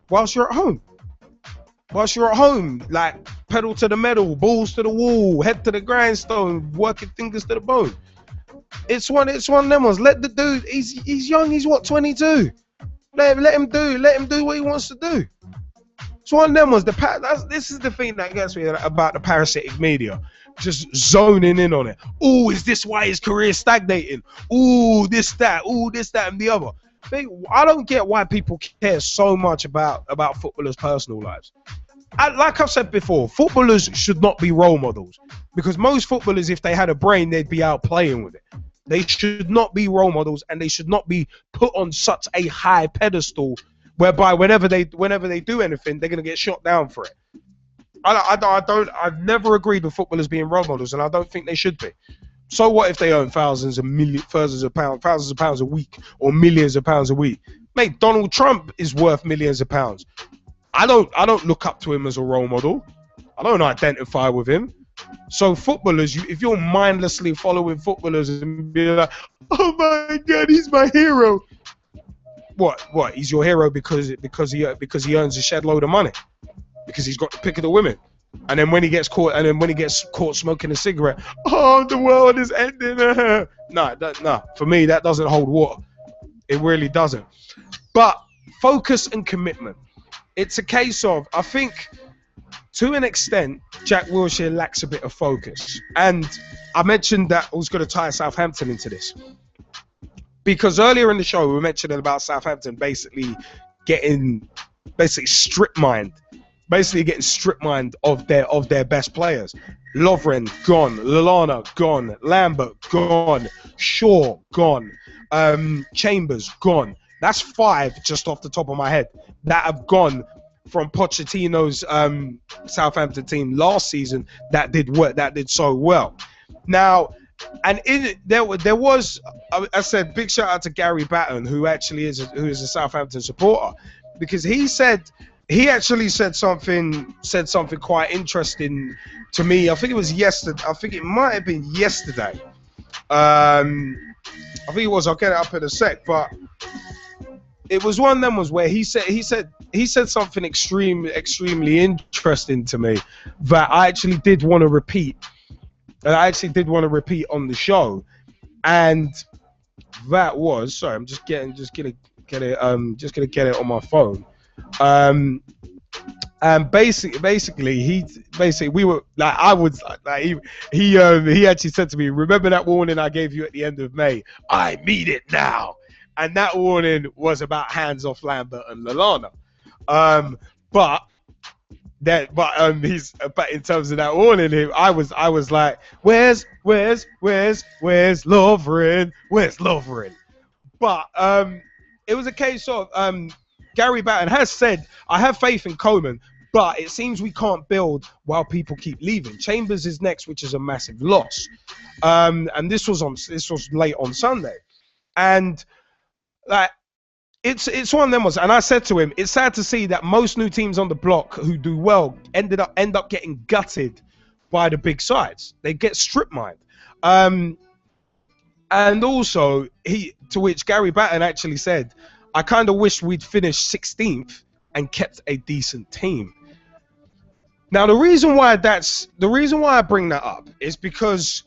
whilst you're at home. Like pedal to the metal, balls to the wall, head to the grindstone, working fingers to the bone. It's one of them ones. Let the dude. He's young. He's what, 22. Let him do what he wants to do. It's one of them ones. This is the thing that gets me about the parasitic media. Just zoning in on it. Oh, is this why his career is stagnating? Oh, this, that, and the other. I don't get why people care so much about footballers' personal lives. Like I've said before, footballers should not be role models, because most footballers, if they had a brain, they'd be out playing with it. They should not be role models, and they should not be put on such a high pedestal whereby whenever they do anything, they're gonna get shot down for it. I've never agreed with footballers being role models, and I don't think they should be. So what if they earn thousands of pounds a week, or millions of pounds a week? Mate, Donald Trump is worth millions of pounds. I don't look up to him as a role model. I don't identify with him. So footballers, if you're mindlessly following footballers and be like, "Oh my God, he's my hero," what? He's your hero because he earns a shed load of money, because he's got the pick of the women. And then when he gets caught smoking a cigarette, "Oh, the world is ending." No. For me, that doesn't hold water. It really doesn't. But focus and commitment. It's a case of, I think, to an extent, Jack Wilshere lacks a bit of focus. And I mentioned that I was going to tie Southampton into this, because earlier in the show we were mentioning about Southampton basically getting strip mined of their best players. Lovren gone, Lallana gone, Lambert gone, Shaw gone, Chambers gone. That's 5 just off the top of my head that have gone from Pochettino's Southampton team last season that did so well. Now, and there was, I said, big shout out to Gary Batten, who is a Southampton supporter, because he actually said something quite interesting to me. I think it was yesterday. I think it might have been yesterday. I think it was. I'll get it up in a sec. But it was one of them where he said something extremely interesting to me that I actually did want to repeat. And I actually did want to repeat on the show. And that was, sorry, I'm just gonna get it on my phone. And basically we were like, I was like, he actually said to me, "Remember that warning I gave you at the end of May? I mean it now." And that warning was about hands off Lambert and Lallana. But in terms of that warning, I was like, where's Lovren? Where's Lovren? But it was a case of Gary Batten has said, "I have faith in Coleman, but it seems we can't build while people keep leaving. Chambers is next, which is a massive loss." And this was late on Sunday, and like it's one of them ones. And I said to him, it's sad to see that most new teams on the block who do well end up getting gutted by the big sides. They get strip mined. And also, to which Gary Batten actually said, "I kind of wish we'd finished 16th and kept a decent team." Now, the reason why I bring that up is because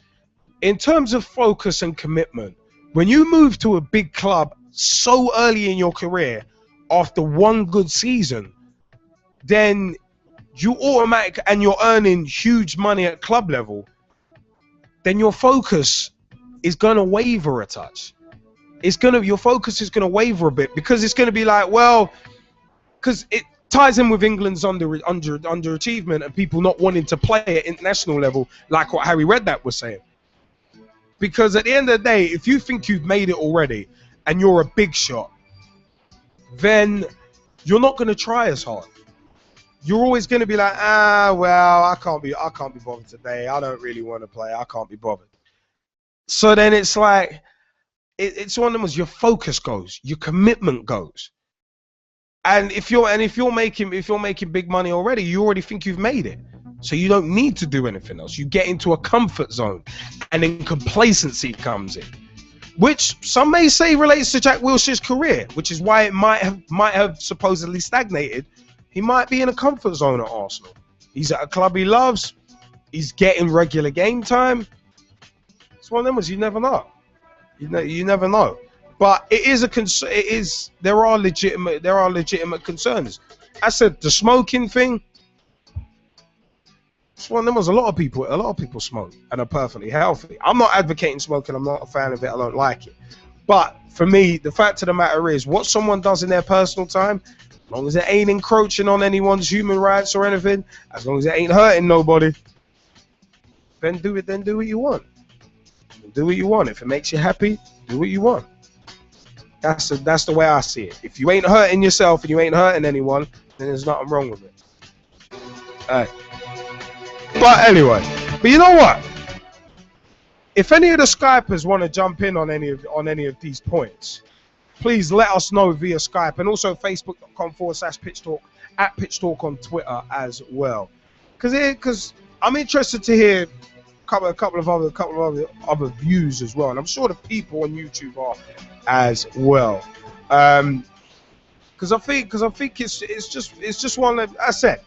in terms of focus and commitment, when you move to a big club so early in your career after one good season, then you and you're earning huge money at club level, then your focus is going to waver a touch. Your focus is going to waver a bit, because it's going to be like, well, because it ties in with England's underachievement and people not wanting to play at international level, like what Harry Redknapp was saying. Because at the end of the day, if you think you've made it already and you're a big shot, then you're not going to try as hard. You're always going to be like, well, I can't be bothered today. I don't really want to play. I can't be bothered. So then it's like, it's one of them, your focus goes, your commitment goes. And if you're making big money already, you already think you've made it. So you don't need to do anything else. You get into a comfort zone, and then complacency comes in, which some may say relates to Jack Wilshere's career, which is why it might have supposedly stagnated. He might be in a comfort zone at Arsenal. He's at a club he loves. He's getting regular game time. It's one of them ones you never know. You never know. But it is there are legitimate concerns. I said the smoking thing. It's one of them ones. A lot of people smoke and are perfectly healthy. I'm not advocating smoking. I'm not a fan of it. I don't like it. But for me, the fact of the matter is, what someone does in their personal time, as long as it ain't encroaching on anyone's human rights or anything, as long as it ain't hurting nobody, then do it. Then do what you want. Do what you want. If it makes you happy, do what you want. That's the way I see it. If you ain't hurting yourself and you ain't hurting anyone, then there's nothing wrong with it. Alright. But anyway, you know what? If any of the Skypers want to jump in on any of these points, please let us know via Skype, and also Facebook.com/PitchTalk, at PitchTalk on Twitter as well. Because I'm interested to hear a couple of other views as well, and I'm sure the people on YouTube are as well. Because I think it's just one that I said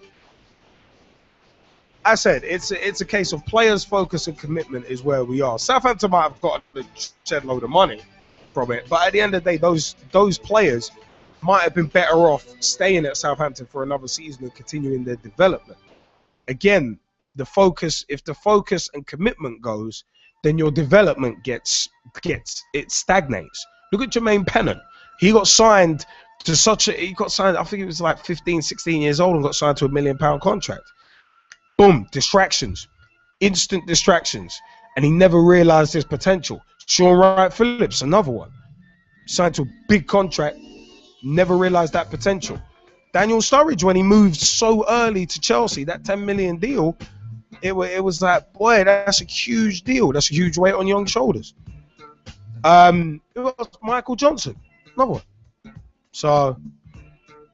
it's a case of players' focus and commitment is where we are. Southampton might have got a shed load of money from it, but at the end of the day, those players might have been better off staying at Southampton for another season and continuing their development. Again, if the focus and commitment goes, then your development it stagnates. Look at Jermaine Pennant. He got signed to I think it was like 15, 16 years old, and got signed to a £1 million contract. Boom, distractions, instant distractions, and he never realized his potential. Sean Wright-Phillips, another one, signed to a big contract, never realized that potential. Daniel Sturridge, when he moved so early to Chelsea, that $10 million deal, it was like, boy, that's a huge deal. That's a huge weight on young shoulders. It was Michael Johnson, another one. So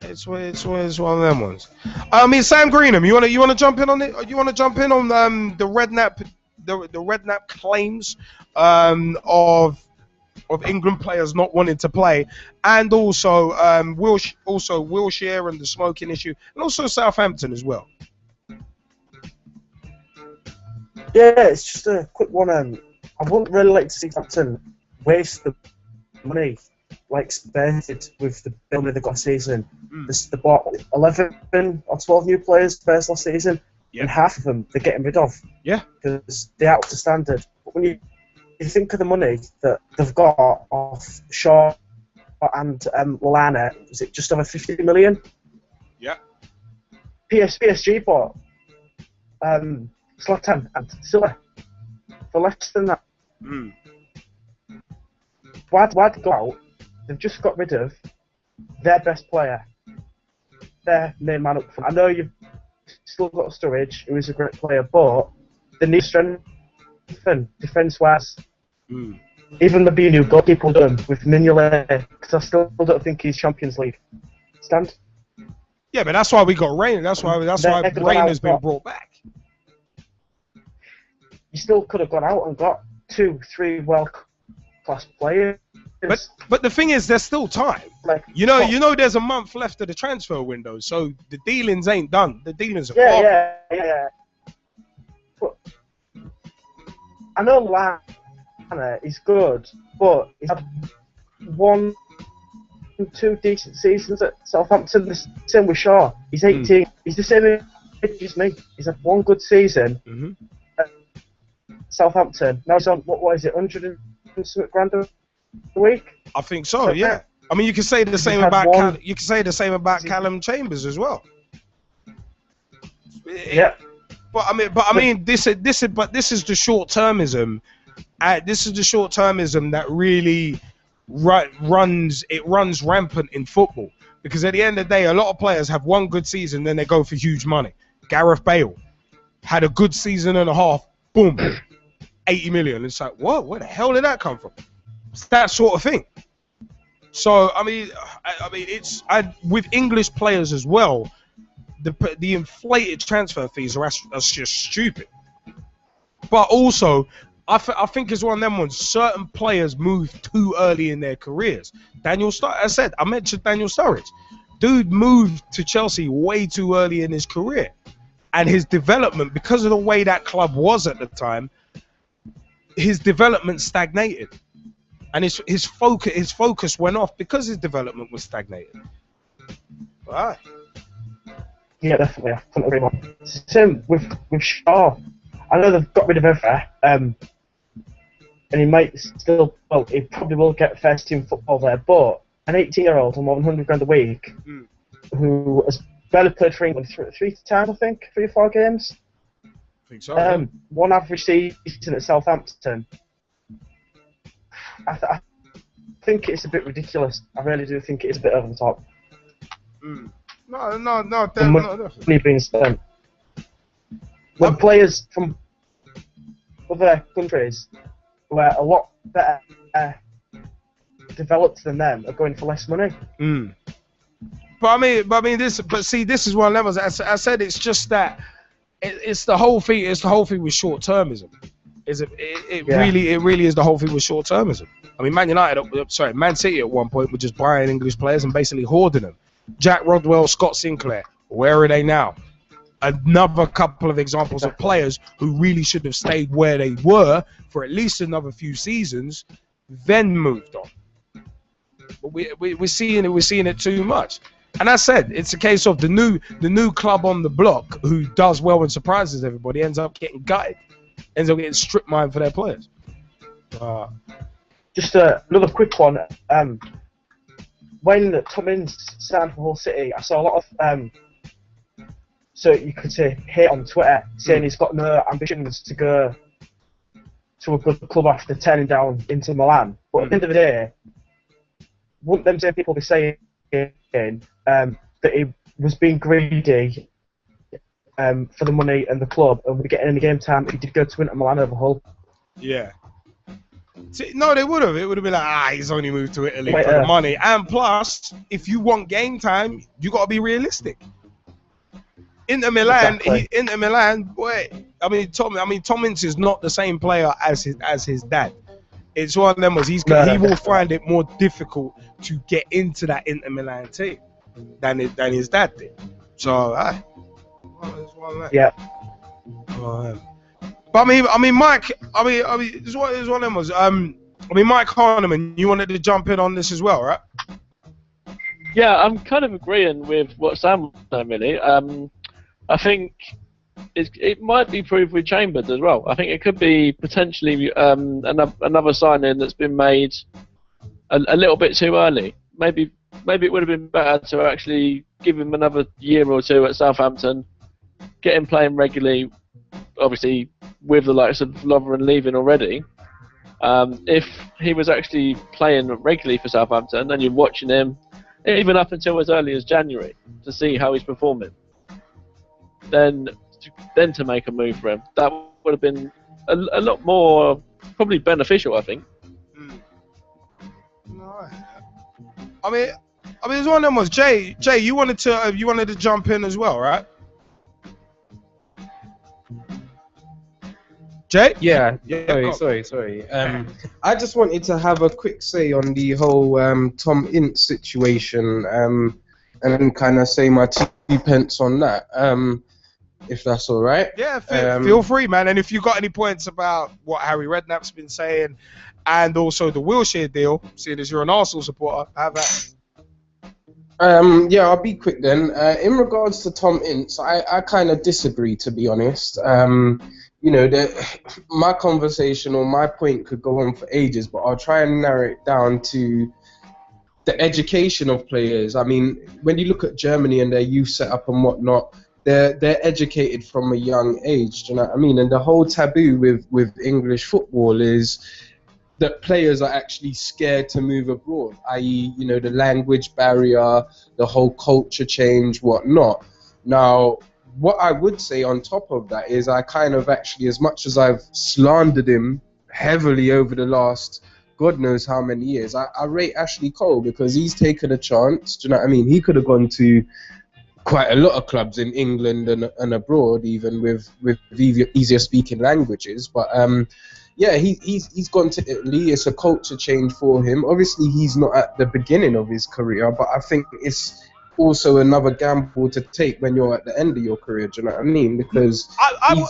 it's one of them ones. Sam Greenham, you wanna jump in on it? You wanna jump in on the Redknapp claims of England players not wanting to play, and also Wilshere and the smoking issue, and also Southampton as well. Yeah, it's just a quick one. I wouldn't really like to see Southampton waste the money like Spurs did with the building they got last season. They bought 11 or 12 new players first last season, and half of them they're getting rid of. Yeah, because they're out of the standard. But when you think of the money that they've got off Shaw and Lallana, is it just over 50 million? Yeah. PSG bought Zlatan and Silla for less than that. Why'd they go out? They've just got rid of their best player, their main man up front. I know you've still got Sturridge, who is a great player, but they need strength defence-wise. Even the new goalkeeper will do him with Mignolet, because I still don't think he's Champions League stand. Yeah, but that's why we got Rain. That's why Rain has been brought back. You still could have gone out and got 2-3 world-class players. But the thing is, there's still time. You know, there's a month left of the transfer window, so the dealings ain't done. The dealings are yeah. But I know he's good, but he's had 1, 2 decent seasons at Southampton. The same with Shaw. He's 18. He's the same age as me. He's had 1 good season at Southampton. Now he's on what is it, 100 and something grand a week? I think so. Yeah. I mean, you can say the same about you can say the same about Callum Chambers as well. Yeah. But I mean, this is the short-termism. This is the short-termism that really runs rampant in football. Because at the end of the day, a lot of players have 1 good season, then they go for huge money. Gareth Bale had a good season and a half, boom, 80 million. It's like, what? Where the hell did that come from? It's that sort of thing. So I mean, it's with English players as well. The inflated transfer fees are just stupid. But also, I think it's one of them ones. Certain players move too early in their careers. I mentioned Daniel Sturridge. Dude moved to Chelsea way too early in his career. And his development, because of the way that club was at the time, his development stagnated. And his focus went off because his development was stagnated. Right. Yeah, definitely. I couldn't agree more. Same with Shaw. I know they've got rid of Evra, and he might still, well, he probably will get first team football there, but an 18-year-old on more than 100 grand a week, who has barely played for England 3 times, I think, 3 or 4 games. I think so. 1 average season at Southampton. I think it's a bit ridiculous. I really do think it's a bit over the top. No, Money being spent. When players from other countries who are a lot better developed than them are going for less money. But I mean, this is one of them. As I said, it's just that it's the whole thing. It's the whole thing with short-termism. It really is the whole thing with short-termism. I mean, Man City at one point were just buying English players and basically hoarding them. Jack Rodwell, Scott Sinclair, where are they now? Another couple of examples of players who really should have stayed where they were for at least another few seasons, then moved on. But we're seeing it too much. And I said, it's a case of the new club on the block who does well and surprises everybody ends up getting gutted, ends up getting strip mined for their players. Just another quick one. When Tom Ince signed for Hull City, I saw a lot of so you could say hate on Twitter saying he's got no ambitions to go to a good club after turning down Inter Milan. But at the end of the day, wouldn't them same people be saying that he was being greedy for the money and the club and would be getting any game time if he did go to Inter Milan over Hull? Yeah. See, no, they would have. It would have been like, he's only moved to Italy for the money. And plus, if you want game time, you got to be realistic. Inter Milan, boy. I mean, Tom Ince is not the same player as his dad. It's one of them was he will find it more difficult to get into that Inter Milan team than his dad did. So, yeah. But I mean, Mike. I mean, it's one of them was. I mean, Mike Harneman, you wanted to jump in on this as well, right? Yeah, I'm kind of agreeing with what Sam was saying, really. I think it might be proved with Chambers as well. I think it could be potentially another signing that's been made a little bit too early. Maybe it would have been better to actually give him another year or two at Southampton, get him playing regularly, obviously with the likes of Lovren leaving already. If he was actually playing regularly for Southampton and you're watching him, even up until as early as January, to see how he's performing, then to make a move for him, that would have been a lot more probably beneficial, I think. I mean, it's one of them was Jay. You wanted to jump in as well, right? Jay? Yeah. Sorry. I just wanted to have a quick say on the whole Tom Ince situation, and kind of say my 2 pence on that. if that's all right. Yeah, feel free, man. And if you got any points about what Harry Redknapp's been saying, and also the Wilshere deal, seeing as you're an Arsenal supporter, have that. Yeah, I'll be quick then. In regards to Tom Ince, I kind of disagree, to be honest. You know, my conversation or my point could go on for ages, but I'll try and narrow it down to the education of players. I mean, when you look at Germany and their youth setup and whatnot, they're educated from a young age. Do you know what I mean? And the whole taboo with English football is that players are actually scared to move abroad, i.e., you know, the language barrier, the whole culture change, whatnot. Now, what I would say on top of that is I kind of actually, as much as I've slandered him heavily over the last God knows how many years, I rate Ashley Cole because he's taken a chance. Do you know what I mean? He could have gone to quite a lot of clubs in England and abroad, even with easier speaking languages. But yeah, he's gone to Italy. It's a culture change for him. Obviously, he's not at the beginning of his career, but I think it's also another gamble to take when you're at the end of your career. Do you know what I mean? Because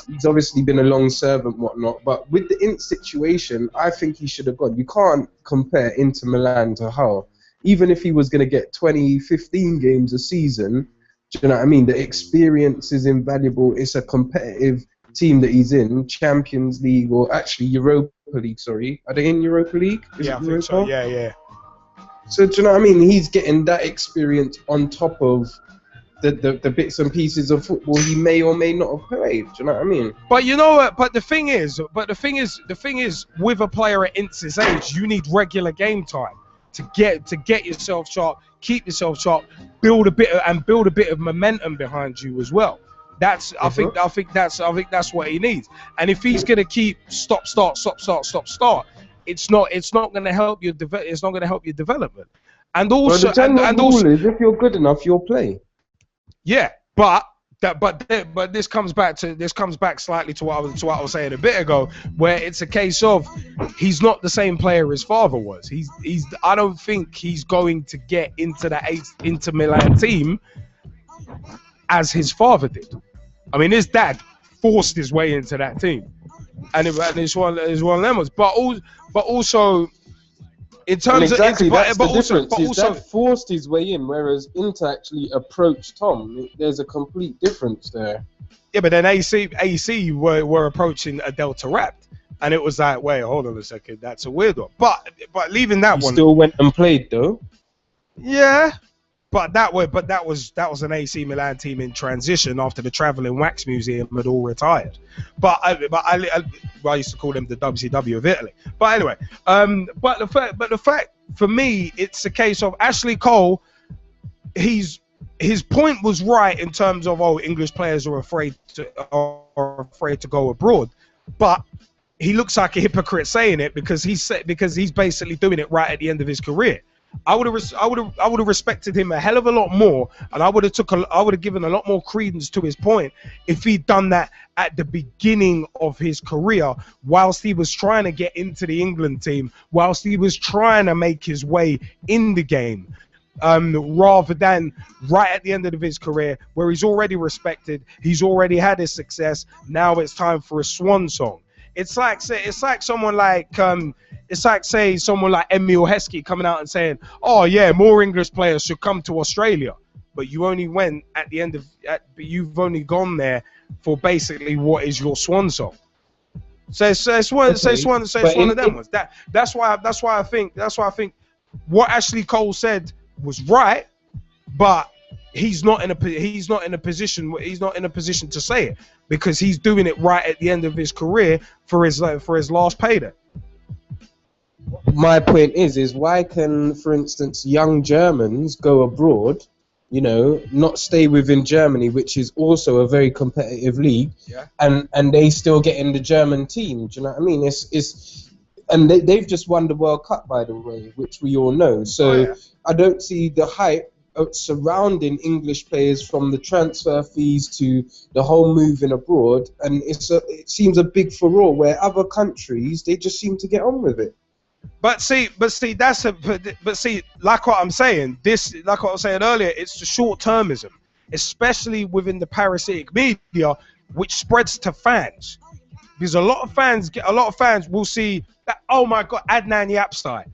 he's obviously been a long servant, whatnot. But with the Ince situation, I think he should have gone. You can't compare Inter Milan to Hull. Even if he was going to get 20, 15 games a season, do you know what I mean? The experience is invaluable. It's a competitive team that he's in, Champions League, or actually Europa League, sorry. Are they in Europa League? Yeah, I think so. Yeah. So do you know what I mean? He's getting that experience on top of the bits and pieces of football he may or may not have played. Do you know what I mean? But you know what? But the thing is, with a player at Ince's age, you need regular game time to get yourself sharp, keep yourself sharp, build a bit of momentum behind you as well. That's I think that's what he needs. And if he's gonna keep stop start, it's not gonna help your development. And also, well, the general rule is if you're good enough, you'll play. Yeah, but this comes back slightly to what I was saying a bit ago, where it's a case of he's not the same player his father was. I don't think he's going to get into the Inter Milan team as his father did. I mean, his dad forced his way into that team, and it's one of them ones. But also, in terms that's the also, difference. His dad forced his way in, whereas Inter actually approached Tom. There's a complete difference there. Yeah, but then AC were approaching Adel Taarabt, and it was like, wait, hold on a second, that's a weird one. But leaving that one, still went and played though. Yeah. But that was an AC Milan team in transition after the Travelling Wax Museum had all retired. But I used to call them the WCW of Italy. But anyway, but the fact for me, it's a case of Ashley Cole. His point was right in terms of English players are afraid to go abroad, but he looks like a hypocrite saying it because he's basically doing it right at the end of his career. I would have respected him a hell of a lot more, and I would have given a lot more credence to his point if he'd done that at the beginning of his career, whilst he was trying to get into the England team, whilst he was trying to make his way in the game, rather than right at the end of his career where he's already respected, he's already had his success. Now it's time for a swan song. It's like someone like Emile Heskey coming out and saying, "Oh yeah, more English players should come to Australia," but you only went at the end of, but you've only gone there for basically what is your swan song. So it's one of them ones. That's why I think what Ashley Cole said was right, but he's not in a position to say it because he's doing it right at the end of his career for his last payday. My point is why can, for instance, young Germans go abroad, not stay within Germany, which is also a very competitive league, and they still get in the German team? Do you know what I mean? And they've just won the World Cup, by the way, which we all know. So I don't see the hype surrounding English players, from the transfer fees to the whole moving abroad, and it seems a big furore where other countries, they just seem to get on with it. But see, like what I'm saying, like what I was saying earlier, it's the short-termism. especially within the parasitic media, which spreads to fans. Because a lot of fans will see that, oh my God, Adnan Januzaj.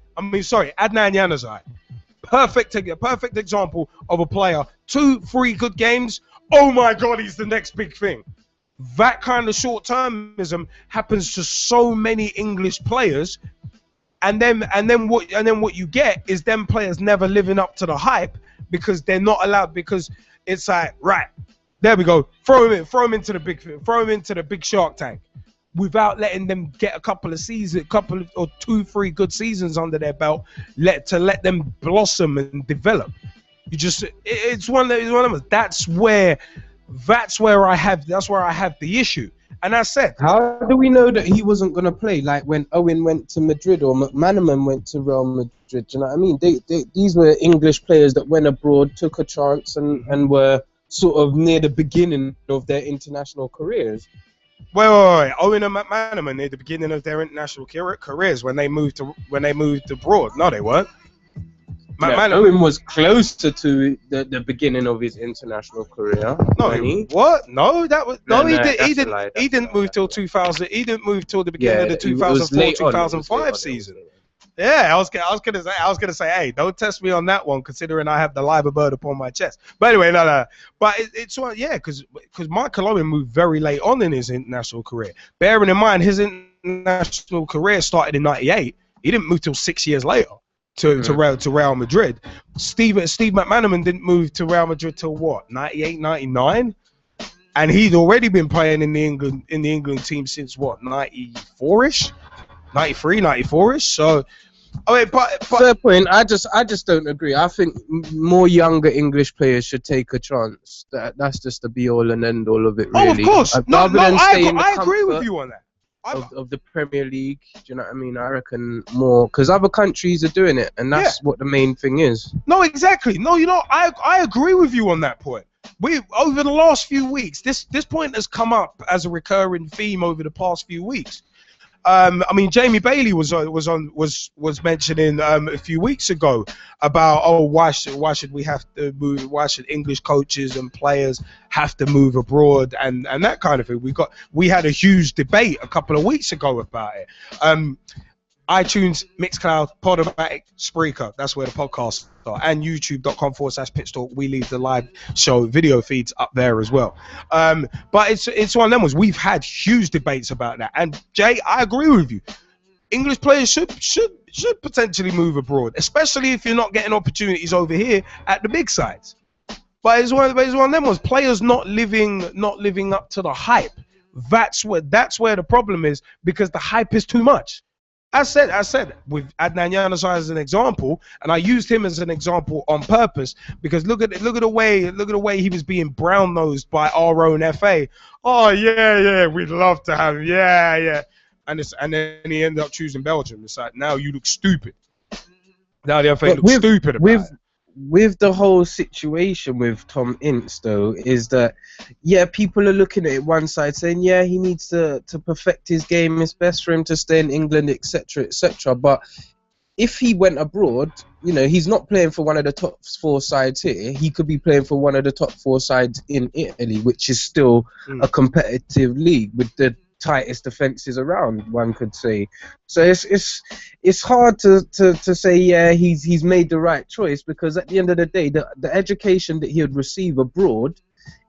Perfect example of a player. 2-3 good games. Oh my God, he's the next big thing. That kind of short-termism happens to so many English players, and then what you get is them players never living up to the hype because they're not allowed, because it's like, right, there we go, throw him into the big Shark Tank, without letting them get a couple of 2-3 good seasons under their belt, let them blossom and develop. It's one of them. That's where I have the issue. And I said, how do we know that he wasn't going to play? Like when Owen went to Madrid or McManaman went to Real Madrid. Do you know what I mean? These were English players that went abroad, took a chance, and were sort of near the beginning of their international careers. Wait. Owen and McManaman near the beginning of their international careers when they moved abroad. No, they weren't. Owen was closer to the beginning of his international career. No, what? No, that was he didn't move till 2000. He didn't move till the beginning of the 2004-2005 season. Yeah, I was gonna say, hey, don't test me on that one, considering I have the live bird upon my chest. But anyway, no. But it's because Michael Owen moved very late on in his international career. Bearing in mind his international career started in '98. He didn't move till 6 years later to Real Madrid. Steve McManaman didn't move to Real Madrid till what, 98, 99? And he'd already been playing in the England team since what, 94ish, 93, 94ish. So, I mean, but fair point. I just don't agree. I think more younger English players should take a chance. That's just the be all and end all of it, really. Oh, of course. I agree with you on that. Of the Premier League, do you know what I mean? I reckon more, because other countries are doing it, and that's what the main thing is. No, exactly. No, I agree with you on that point. We over the last few weeks, this point has come up as a recurring theme over the past few weeks. I mean, Jamie Bailey was mentioning a few weeks ago about why should we have to move? Why should English coaches and players have to move abroad and that kind of thing? We had a huge debate a couple of weeks ago about it. iTunes, Mixcloud, Podomatic, Spreaker. That's where the podcasts are. And youtube.com/PitchTalk. We leave the live show video feeds up there as well. But it's one of them ones. We've had huge debates about that. And Jay, I agree with you. English players should potentially move abroad, especially if you're not getting opportunities over here at the big sides. But it's one of them ones. Players not living up to the hype. That's where the problem is, because the hype is too much. I said with Adnan Januzaj as an example, and I used him as an example on purpose because look at the way he was being brown nosed by our own FA. Oh yeah, we'd love to have him. Yeah, and then he ended up choosing Belgium. It's like, now you look stupid. Now the FA looks stupid about it. With the whole situation with Tom Ince, though, is that, people are looking at it one side saying, he needs to perfect his game, it's best for him to stay in England, etc., etc. But if he went abroad, he's not playing for one of the top 4 sides here. He could be playing for one of the top 4 sides in Italy, which is still a competitive league with the tightest defenses around, one could say. So it's hard to say he's made the right choice, because at the end of the day the education that he would receive abroad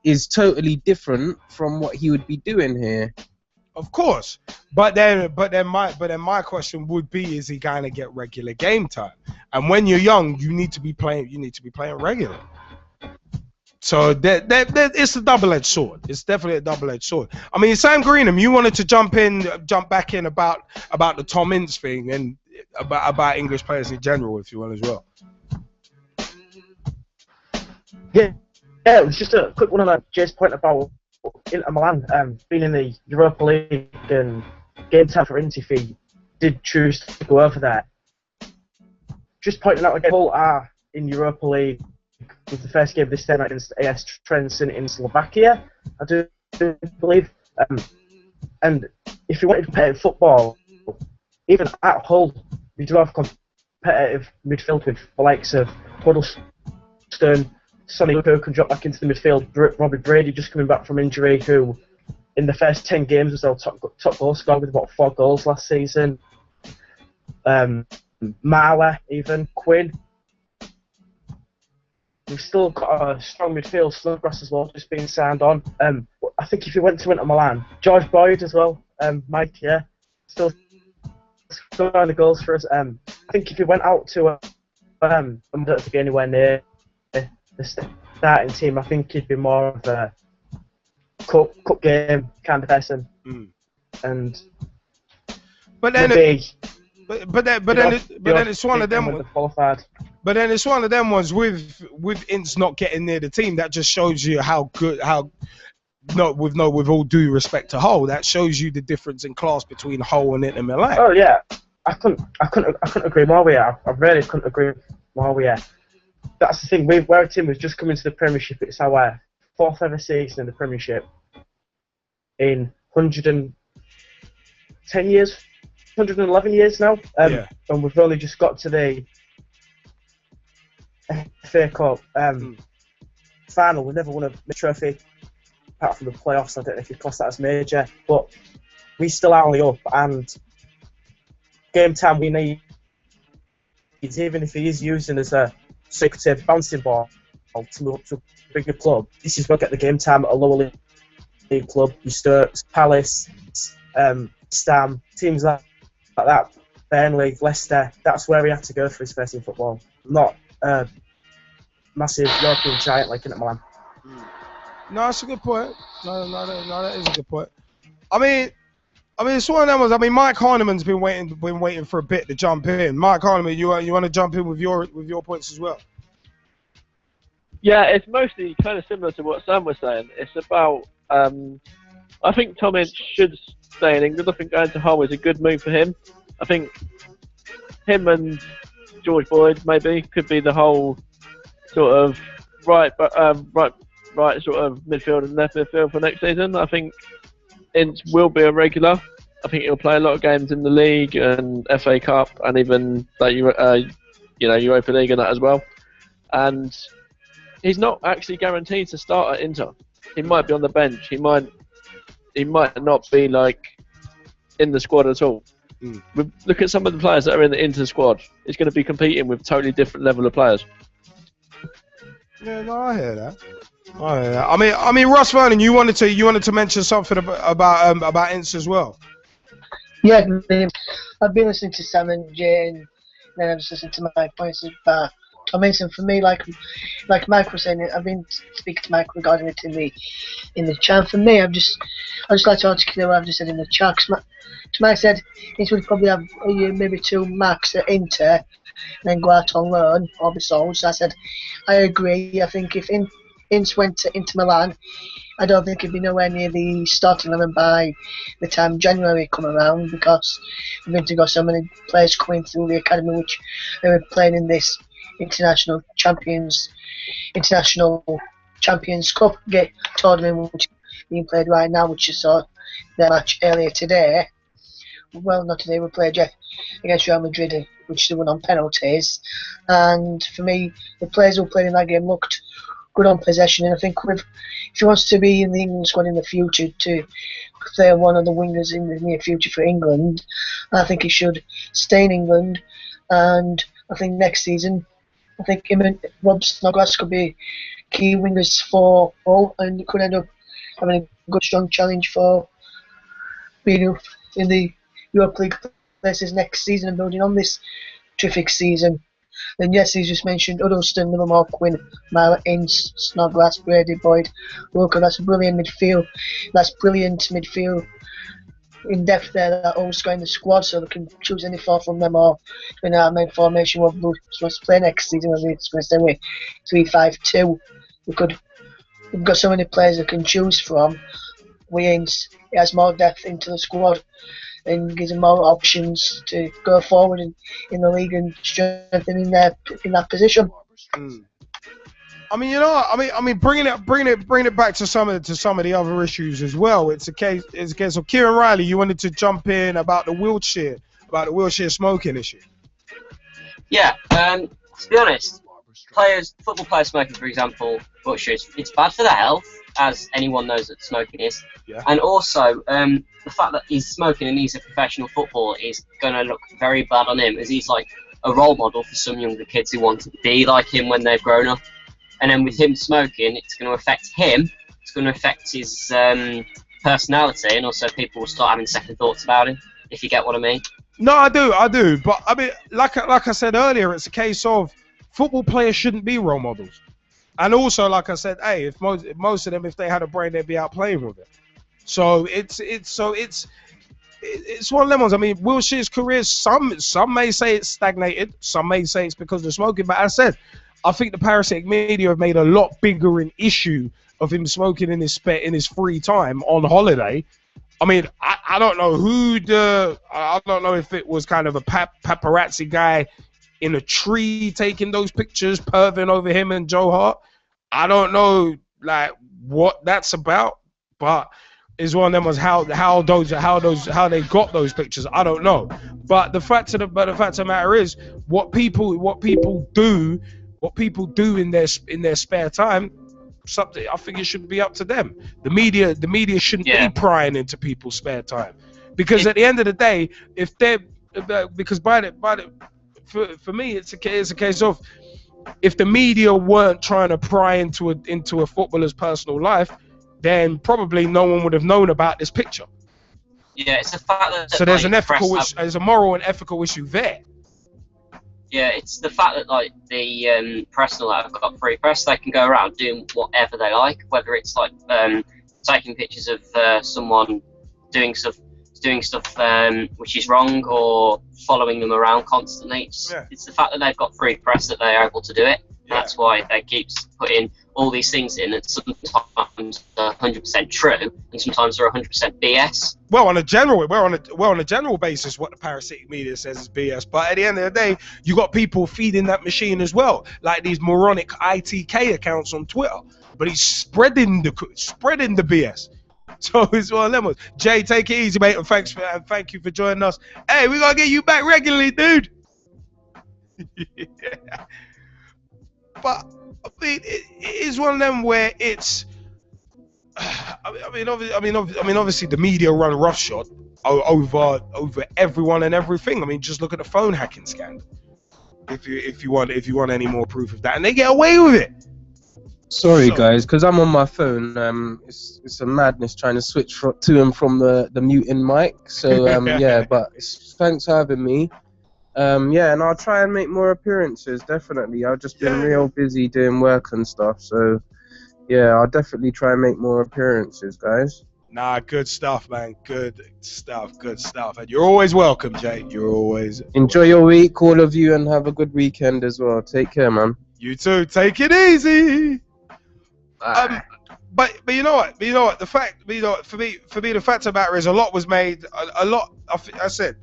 is totally different from what he would be doing here. Of course, but then my question would be, is he going to get regular game time? And when you're young, you need to be playing regular. So it's a double-edged sword. It's definitely a double-edged sword. I mean, Sam Greenham, you wanted to jump back in about the Tom Ince thing and about English players in general, if you want as well. Yeah, it was just a quick one on Jay's point about Inter Milan being in the Europa League and game time for Inter if he did choose to go over there. Just pointing out again, Hull are in Europa League with the first game this day night against AS Trenčín in Slovakia, I do believe. And if you wanted competitive football, even at Hull, you do have competitive midfield with the likes of Huddlestone, Sonny who can drop back into the midfield. Robbie Brady just coming back from injury, who in the first 10 games was our top goal scorer with about 4 goals last season. Marler, even Quinn. We've still got a strong midfield. Snodgrass as well, just being signed on. I think if he went to Inter Milan, George Boyd as well. Mike, yeah, still scoring the goals for us. I think if he went out to I don't think anywhere near the starting team, I think he'd be more of a cup game kind of person. And but then maybe, but then it's one of them. Qualified. But then it's one of them ones with Ince not getting near the team. That just shows you how good, with all due respect to Hull, that shows you the difference in class between Hull and Inter Milan. Oh yeah, I couldn't agree more with you. I really couldn't agree more with you. That's the thing. We're a team who's just come into the Premiership. It's our 4th ever season in the Premiership in 110 years, 111 years now. And we've only just got to the FA Cup final. We never won a trophy apart from the playoffs. I don't know if you class that as major, but we still are on the up. And game time, we need, even if he is using as a secretive bouncing ball to move up to a bigger club, this is where we get the game time at a lower league club. You Stokes, Palace, Stam, teams like that, Burnley, Leicester. That's where he had to go for his first in football. Not massive European giant like Inter Milan. No, that's a good point. No, that is a good point. I mean, it's one of them ones. I mean, Mike Heineman's been waiting for a bit to jump in. Mike Heineman, you want to jump in with your points as well? Yeah, it's mostly kind of similar to what Sam was saying. It's about, I think Tom Ince should stay in England. I think going to Hull is a good move for him. I think him and George Boyd maybe could be the whole sort of right sort of midfield and left midfield for next season. I think Ince will be a regular. I think he'll play a lot of games in the league and FA Cup and even like Europa League and that as well. And he's not actually guaranteed to start at Inter. He might be on the bench. He might not be like in the squad at all. Look at some of the players that are in the Inter squad. He's going to be competing with totally different level of players. Yeah, no, I hear that. I mean, Ross Vernon, you wanted to mention something about Ince as well. Yeah, I've been listening to Sam and Jane, and then I've just listened to my points about Tom Ince. For me, like Mike was saying, I've been speaking to Mike regarding it in the chat. For me, I just like to articulate what I've just said in the chat. Mike said Ince would probably have a year, maybe 2 max at Inter, and then go out on loan or be sold. So I said, I agree. I think if Ince went to Inter Milan, I don't think he'd be nowhere near the starting 11 by the time January come around, because we're going to got so many players coming through the academy which they were playing in this International Champions Cup tournament which is being played right now, which you saw their match earlier today. Well, not today, we played against Real Madrid, which they won on penalties. And for me, the players who played in that game looked good on possession, and I think if he wants to be in the England squad in the future, to play one of the wingers in the near future for England, I think he should stay in England. And I think next season, I think him and Rob Snodgrass could be key wingers for Hull, and could end up having a good strong challenge for being in the Europa League places next season and building on this terrific season. Then yes, he's just mentioned Huddleston, Livermore, Quinn, Marler, Ince, Snodgrass, Brady, Boyd, Walker. That's brilliant midfield. That's brilliant midfield in depth there that always go in the squad, so they can choose any 4 from them or in our main formation what we're supposed to play next season, whether it's going to stay with 3-5-2. We've got so many players that can choose from. Ince, he has more depth into the squad and gives them more options to go forward in the league and strengthen in that position. I mean, I mean, bringing it back to some of the other issues as well. It's a case of Kieran Riley. You wanted to jump in about the wheelchair smoking issue. Yeah. To be honest, football players smoking, for example, it's bad for their health, as anyone knows that smoking is. Yeah. And also, the fact that he's smoking and he's a professional footballer is going to look very bad on him, as he's like a role model for some younger kids who want to be like him when they've grown up. And then with him smoking, it's going to affect him. It's going to affect his personality, and also people will start having second thoughts about him, if you get what I mean. No, I do. But I mean, like I said earlier, it's a case of football players shouldn't be role models. And also, like I said, hey, if most of them, if they had a brain, they'd be out playing with it. So it's one of them ones. I mean, Wilshere's career, some may say it's stagnated, some may say it's because of smoking. But as I said, I think the parasitic media have made a lot bigger an issue of him smoking in his free time on holiday. I mean, I don't know I don't know if it was kind of a paparazzi guy in a tree taking those pictures, perving over him and Joe Hart. I don't know like what that's about, but it's one of them was how they got those pictures. I don't know, but the fact of the matter is what people do in their spare time. Something I think it should be up to them. The media shouldn't be prying into people's spare time, because at the end of the day, if they're because for me it's a case of if the media weren't trying to pry into a footballer's personal life, then probably no one would have known about this picture. Yeah, it's the fact that so there's there's a moral and ethical issue there. Yeah, it's the fact that like the press and all that have got free press. They can go around doing whatever they like, whether it's like taking pictures of someone doing stuff which is wrong, or following them around constantly. It's the fact that they've got free press that they're able to do it. Yeah. That's why they keep putting all these things in, and sometimes they're 100% true, and sometimes they're 100% BS. Well, on a general basis, what the parasitic media says is BS. But at the end of the day, you got people feeding that machine as well, like these moronic ITK accounts on Twitter. But he's spreading the BS. So it's one of them ones. Jay, take it easy, mate, and thank you for joining us. Hey, we gotta get you back regularly, dude. Yeah. But I mean, it is one of them where it's. Obviously, the media run roughshod over everyone and everything. I mean, just look at the phone hacking scandal. If you want any more proof of that, and they get away with it. Sorry, guys, because I'm on my phone. It's a madness trying to switch to and from the muting mic. So yeah, but thanks for having me. Yeah, and I'll try and make more appearances. Definitely, I've just been real busy doing work and stuff. So yeah, I'll definitely try and make more appearances, guys. Nah, good stuff, man. Good stuff. And you're always welcome, Jay. You're always enjoy your week, all of you, and have a good weekend as well. Take care, man. You too. Take it easy. But you know what? The fact, for me, the fact of the matter is, a lot was made. I said,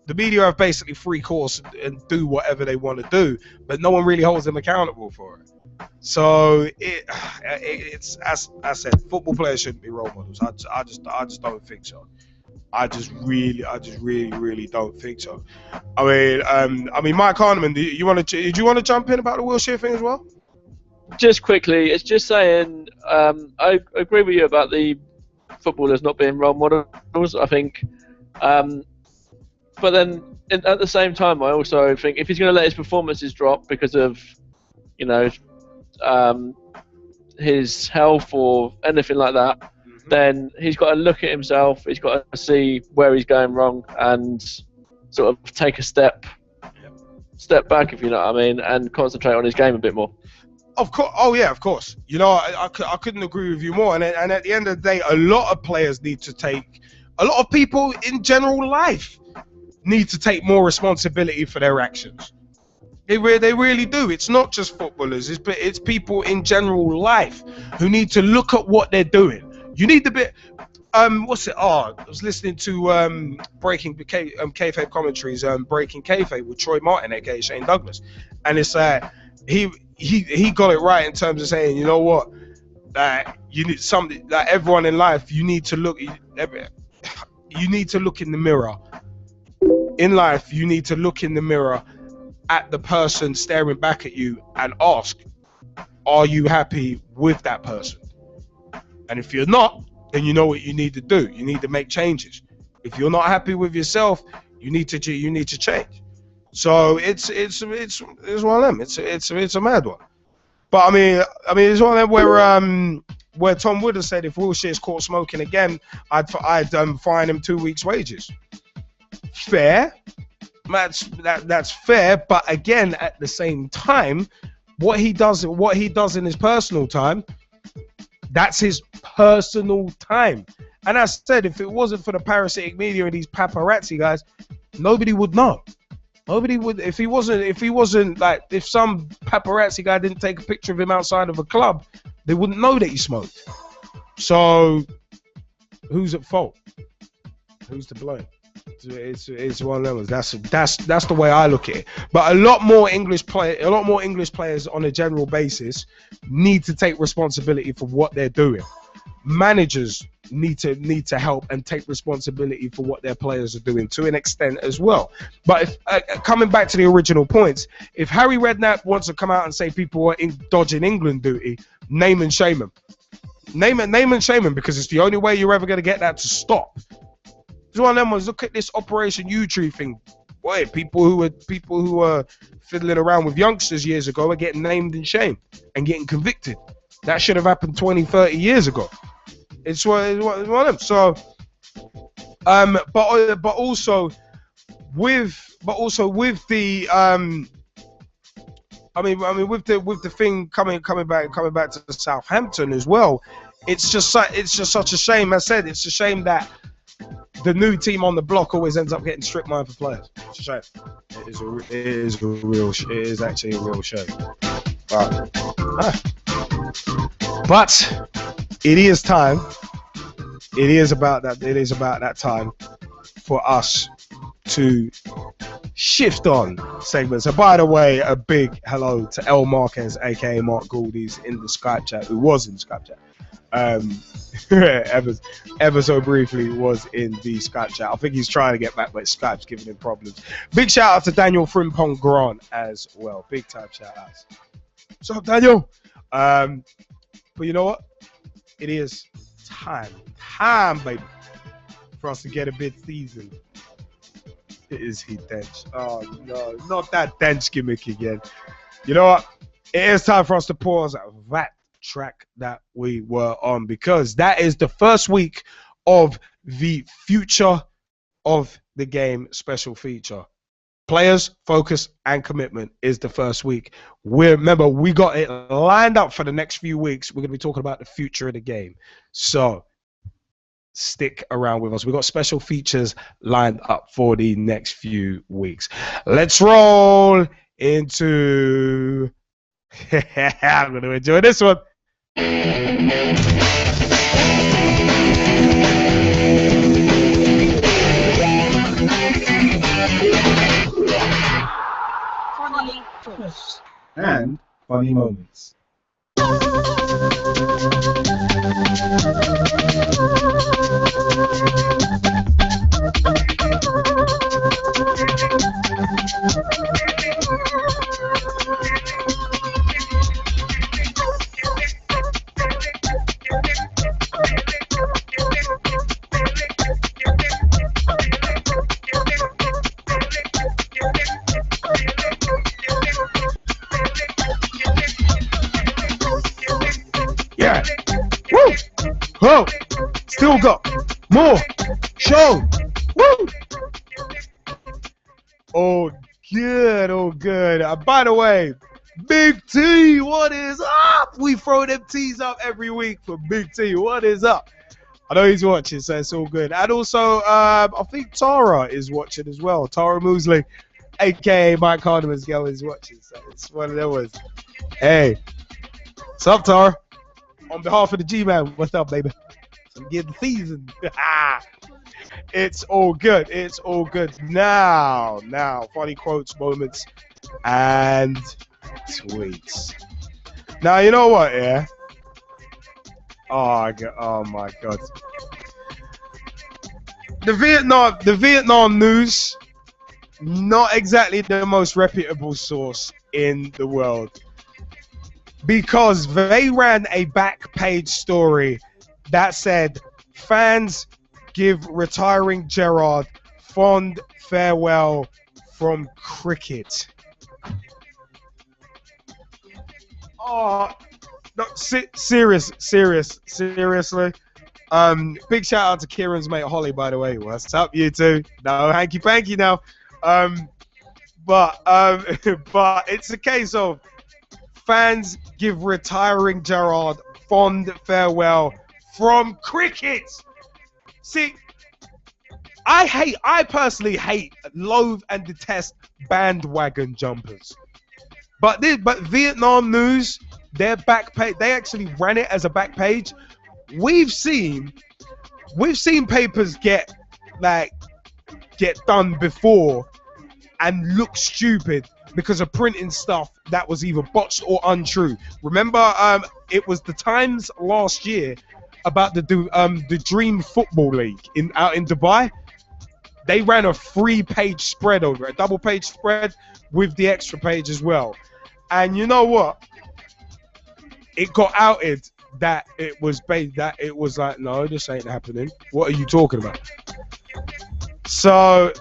the media have basically free course and do whatever they want to do, but no one really holds them accountable for it. So it's as I said, football players shouldn't be role models. I just don't think so. I just really don't think so. I mean, Mike Harneman, do you want to jump in about the Wilshere thing as well? Just quickly, it's just saying, I agree with you about the footballers not being role models. I think, but then at the same time, I also think if he's going to let his performances drop because of, his health or anything like that, then he's got to look at himself. He's got to see where he's going wrong and sort of take a step back, if you know what I mean, and concentrate on his game a bit more. Of course. Oh yeah, of course. I couldn't agree with you more. And at the end of the day, a lot of players a lot of people in general life need to take more responsibility for their actions. They really do. It's not just footballers. It's people in general life who need to look at what they're doing. You need the bit. What's it? Oh, I was listening to Breaking Kayfabe commentaries. Breaking Kayfabe with Troy Martin, aka Shane Douglas, and it's he got it right in terms of saying, you know what, you need something like everyone in life. You need to look. You need to look in the mirror. In life, you need to look in the mirror at the person staring back at you and ask, are you happy with that person? And if you're not, then you know what you need to do. You need to make changes. If you're not happy with yourself, you need to change. So it's one of them. It's a mad one. But I mean it's one of them where Tom Wood has said if Wilshere's caught smoking again, I'd fine him 2 weeks' wages. Fair. That's fair. But again, at the same time, what he does in his personal time, that's his personal time. And I said, if it wasn't for the parasitic media and these paparazzi guys, nobody would know. Nobody would, if some paparazzi guy didn't take a picture of him outside of a club, they wouldn't know that he smoked. So, who's at fault? Who's to blame? It's one of those. That's the way I look at it. But a lot more English players on a general basis need to take responsibility for what they're doing. Managers need to help and take responsibility for what their players are doing to an extent as well. But if, coming back to the original points, if Harry Redknapp wants to come out and say people are dodging England duty, name and shame him. Name and shame him, because it's the only way you're ever going to get that to stop. It's one of them ones. Look at this Operation U-Tree thing. Boy, people who were fiddling around with youngsters years ago are getting named and shamed and getting convicted. That should have happened 20, 30 years ago. It's one of them. So, but also with the with the thing coming back to Southampton as well. It's just such a shame. I said it's a shame that the new team on the block always ends up getting stripped mine for players. It's a shame. It is actually a real shame. But it is time. It is about that time for us to shift on segments. So by the way, a big hello to El Marquez, aka Mark Gouldies, in the Skype chat, who was in the Skype chat. Ever so briefly was in the Skype chat. I think he's trying to get back, but Skype's giving him problems. Big shout out to Daniel Frimpong Grant as well. Big time shout outs. What's up, Daniel? But you know what? It is time, baby, for us to get a bit seasoned. Is he dench? Oh no, not that dench gimmick again. You know what? It is time for us to pause that track that we were on, because that is the first week of the Future of the Game special feature. Players, focus, and commitment is the first week. Remember, we got it lined up for the next few weeks. We're going to be talking about the future of the game. So stick around with us. We've got special features lined up for the next few weeks. Let's roll into... I'm going to enjoy this one. Funny clips. And funny moments. Yeah. Woo! Oh, still got more show. Woo! Oh, good. Oh, good. By the way, Big T, what is up? We throw them T's up every week for Big T. What is up? I know he's watching, so it's all good. And also, I think Tara is watching as well. Tara Moosley, a.k.a. Mike Hardiman's girl, is watching. So it's one of those. Hey, what's up, Tara? On behalf of the G-Man, what's up, baby? So get the season. It's all good. It's all good. Now, funny quotes, moments, and tweets. Now, you know what, yeah? Oh my God. The Vietnam news not exactly the most reputable source in the world, because they ran a back page story that said fans give retiring Gerrard fond farewell from cricket. Oh, no, seriously. Big shout out to Kieran's mate Holly, by the way. What's up, you two? No hanky panky now. But it's a case of fans give retiring Gerrard fond farewell from cricket. See, I personally loathe and detest bandwagon jumpers. But Vietnam News, their back page, they actually ran it as a back page. We've seen papers get done before and look stupid because of printing stuff that was either botched or untrue. Remember, it was the Times last year about the Dream Football League out in Dubai. They ran a 3-page spread over it, a double-page spread with the extra page as well. And you know what? It got outed that it was like, no, this ain't happening. What are you talking about? So,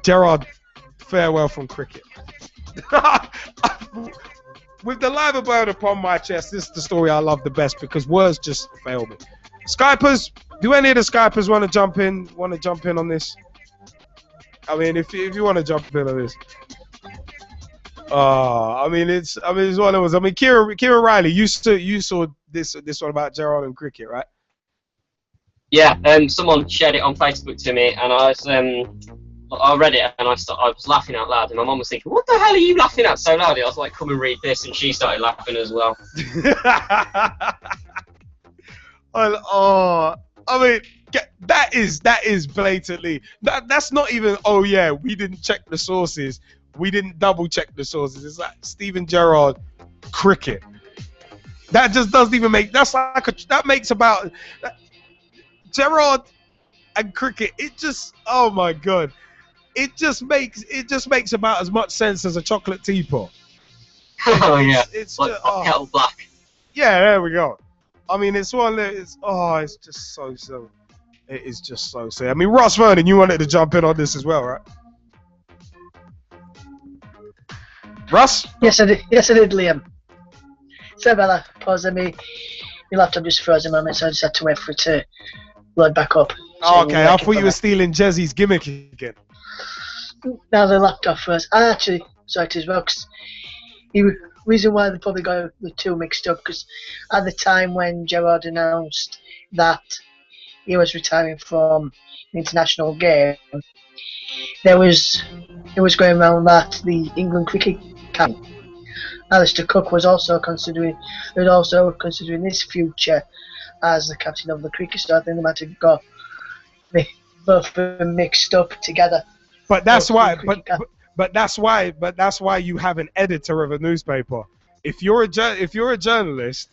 Gerrard, farewell from cricket. With the liver bird upon my chest, this is the story I love the best because words just fail me. Skypers, do any of the Skypers want to jump in? On this? I mean, if you want to jump in on this. I mean, it's one of those. I mean, Kira Riley, you saw this one about Gerrard and cricket, right? Yeah, someone shared it on Facebook to me, and I read it, and I was laughing out loud, and my mum was thinking, "What the hell are you laughing at so loudly?" I was like, "Come and read this," and she started laughing as well. I mean, that is blatantly that's not even. Oh yeah, we didn't check the sources. We didn't double check the sources. It's like Steven Gerrard, cricket. That just doesn't even make. That makes about Gerrard and cricket. It just, oh my god, it just makes about as much sense as a chocolate teapot. Oh yeah, it's like kettle black. Yeah, there we go. I mean, it's one that it's just so silly. It is just so silly. I mean, Ross Vernon, you wanted to jump in on this as well, right? Russ? Yes, I did, Liam. Sorry about that. Pause on me. My laptop just froze a moment, so I just had to wait for it to load back up. Oh, okay, I thought you were stealing Jezzy's gimmick again. Now the laptop froze. I actually saw it as well, because the reason why they probably got the two mixed up, because at the time when Gerrard announced that he was retiring from the international game, it was going around that the England cricket camp, Alistair Cook was also considering his future as the captain of the cricket. So I think they might have got both mixed up together. But that's why. But that's why you have an editor of a newspaper. If you're a journalist,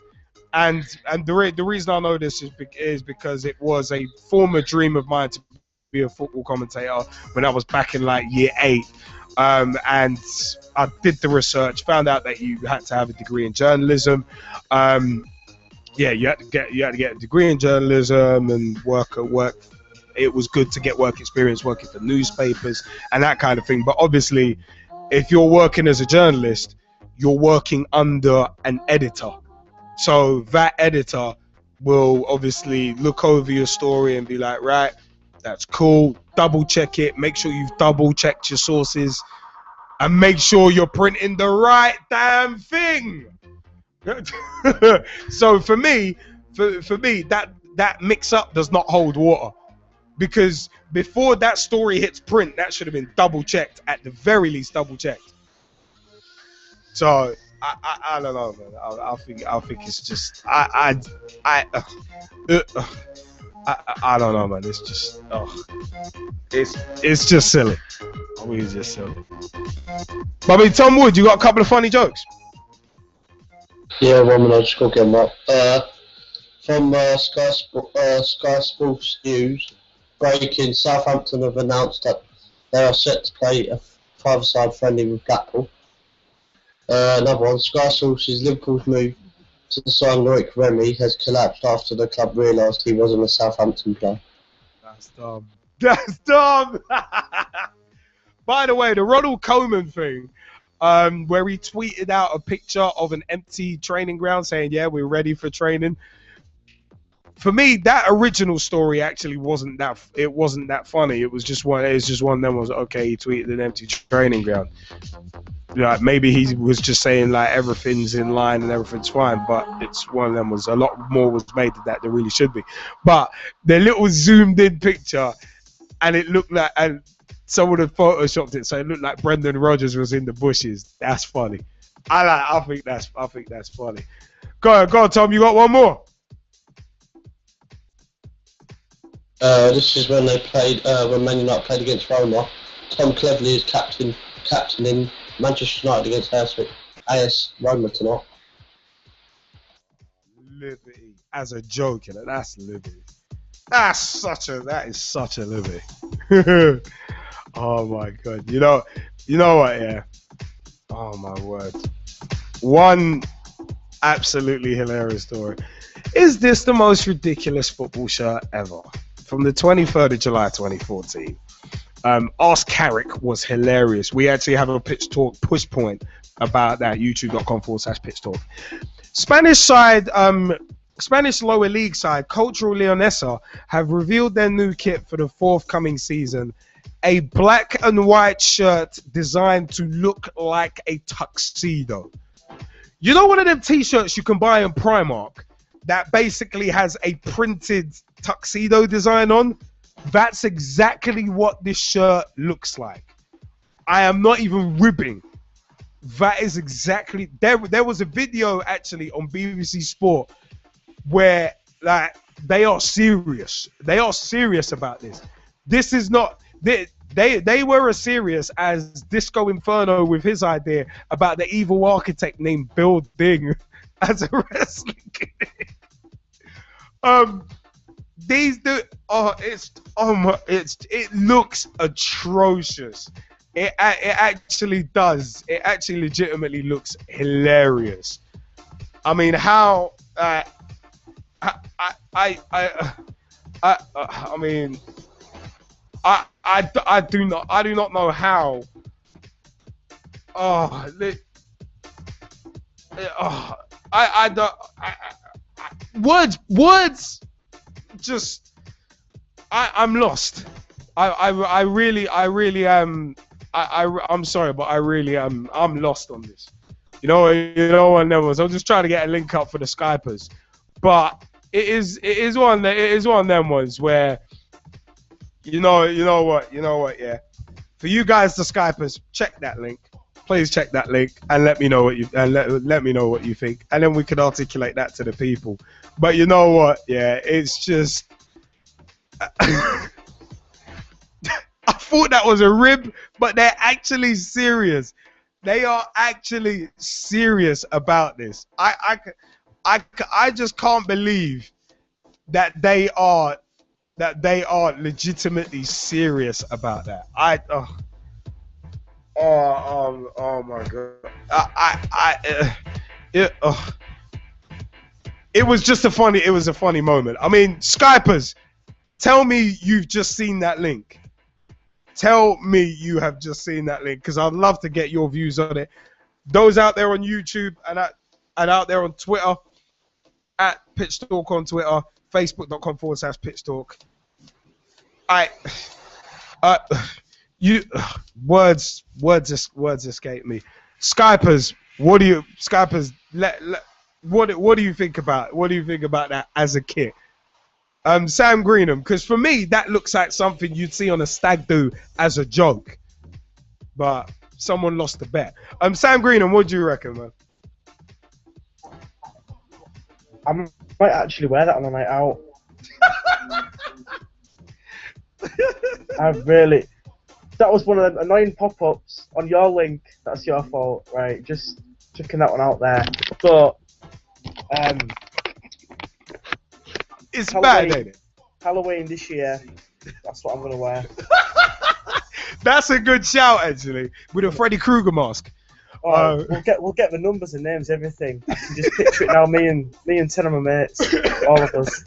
and the reason I know this is because it was a former dream of mine to be a football commentator when I was back in like year 8, and I did the research, found out that you had to have a degree in journalism. Yeah, you had to get a degree in journalism and work. It was good to get work experience working for newspapers and that kind of thing. But obviously, if you're working as a journalist, you're working under an editor. So that editor will obviously look over your story and be like, right, that's cool, double check it, make sure you've double checked your sources, and make sure you're printing the right damn thing. So for me, that mix up does not hold water. Because before that story hits print, that should have been double checked, at the very least double checked. So I don't know, man. I think it's just I don't know, man. It's just it's just silly. I mean, it's just silly. But I mean, Tom Wood, you got a couple of funny jokes. Yeah, one minute, I'll just go get them up. From Sky Sports News, breaking, Southampton have announced that they are set to play a five-a-side friendly with Blackpool. Another one, Sky Sources, Liverpool's move to sign Loic Remy has collapsed after the club realised he wasn't a Southampton player. That's dumb. That's dumb. By the way, the Ronald Koeman thing, where he tweeted out a picture of an empty training ground saying, yeah, we're ready for training. For me, that original story actually wasn't that funny. It was just one of them was, okay, he tweeted an empty training ground. Like, maybe he was just saying like everything's in line and everything's fine, but it's one of them was a lot more was made of that there really should be. But the little zoomed in picture, and it looked like, and someone had photoshopped it, so it looked like Brendan Rodgers was in the bushes. That's funny. I think that's funny. Go on, Tom. You got one more? This is when they played when Man United played against Roma. Tom Cleverley is captaining Manchester United against AS Roma tonight. Liberty as a joke, you know, that's liberty. That is such a liberty. Oh my god. You know what, yeah. Oh my word. One absolutely hilarious story. Is this the most ridiculous football shirt ever? From the 23rd of July 2014. Ask Carrick was hilarious. We actually have a Pitch Talk push point about that, youtube.com/Pitch Talk. Spanish lower league side, Cultural Leonesa, have revealed their new kit for the forthcoming season. A black and white shirt designed to look like a tuxedo. You know one of them t-shirts you can buy in Primark that basically has a printed tuxedo design on? That's exactly what this shirt looks like. I am not even ribbing. That is exactly... There was a video actually on BBC Sport where like they are serious. They are serious about this. This is not... They were as serious as Disco Inferno with his idea about the evil architect named Bill Ding as a wrestling gimmick. It looks atrocious. It actually does. It actually legitimately looks hilarious. I mean, how I do not know how. Words. Just, I'm lost. I really am. I'm sorry, but I really am. I'm lost on this. You know, one of them was. I'm just trying to get a link up for the Skypers, but it is one of them ones where, you know what, yeah. For you guys, the Skypers, check that link. Please check that link and let me know what you let me know what you think, and then we can articulate that to the people. But you know what? Yeah, it's just. I thought that was a rib, but they're actually serious. They are actually serious about this. I just can't believe that they are legitimately serious about that. Oh my god. It was just a funny moment. I mean, Skypers, tell me you've just seen that link. Tell me you have just seen that link, because I'd love to get your views on it. Those out there on YouTube and out there on Twitter, at Pitch Talk on Twitter, facebook.com/Pitch Talk. Words escape me. Skypers, what do you think about that as a kit? Sam Greenham, because for me that looks like something you'd see on a stag do as a joke, but someone lost the bet. Sam Greenham, what do you reckon, man? I might actually wear that on a night out. That was one of the annoying pop-ups on your link. That's your fault, right? Just checking that one out there. But it's bad, ain't it? Halloween this year, That's what I'm gonna wear. That's a good shout, actually, with a Freddy Krueger mask. Oh, we'll get the numbers and names, everything. I can just picture it now. Me and 10 of my mates, all of us.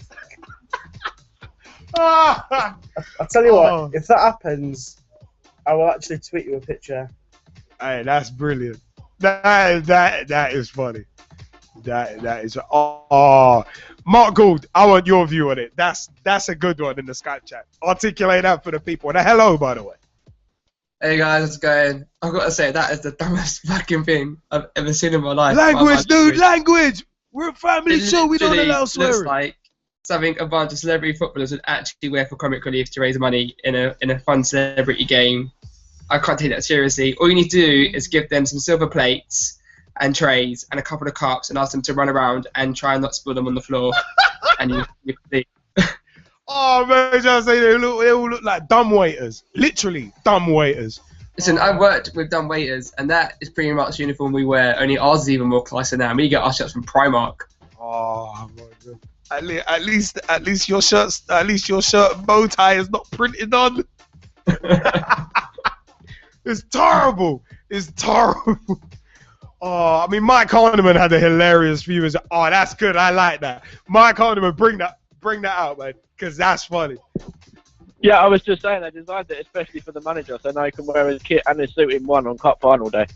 I tell you what, if that happens, I will actually tweet you a picture. Hey, that's brilliant. That is funny. That is. Mark Gould, I want your view on it. That's a good one in the Skype chat. Articulate that for the people. And a hello, by the way. Hey guys, how's it going? I've got to say, that is the dumbest fucking thing I've ever seen in my life. Language, dude, language! We're a family show, we don't allow swearing. Looks like something a bunch of celebrity footballers would actually wear for comic relief to raise money in a fun celebrity game. I can't take that seriously. All you need to do is give them some silver plates and trays and a couple of cups and ask them to run around and try and not spill them on the floor. And you complete. Oh man, just say they all look like dumb waiters. Literally, dumb waiters. Listen, I've worked with dumb waiters, and that is pretty much the uniform we wear. Only ours is even more classy now. We get our shirts from Primark. Oh my god. At least your shirt bow tie is not printed on. It's terrible. It's terrible. Oh, I mean, Mike Hardiman had a hilarious view. Oh, that's good. I like that. Mike Hardiman, bring that out, man, because that's funny. Yeah, I was just saying they designed it especially for the manager, so now he can wear his kit and his suit in one on Cup Final day.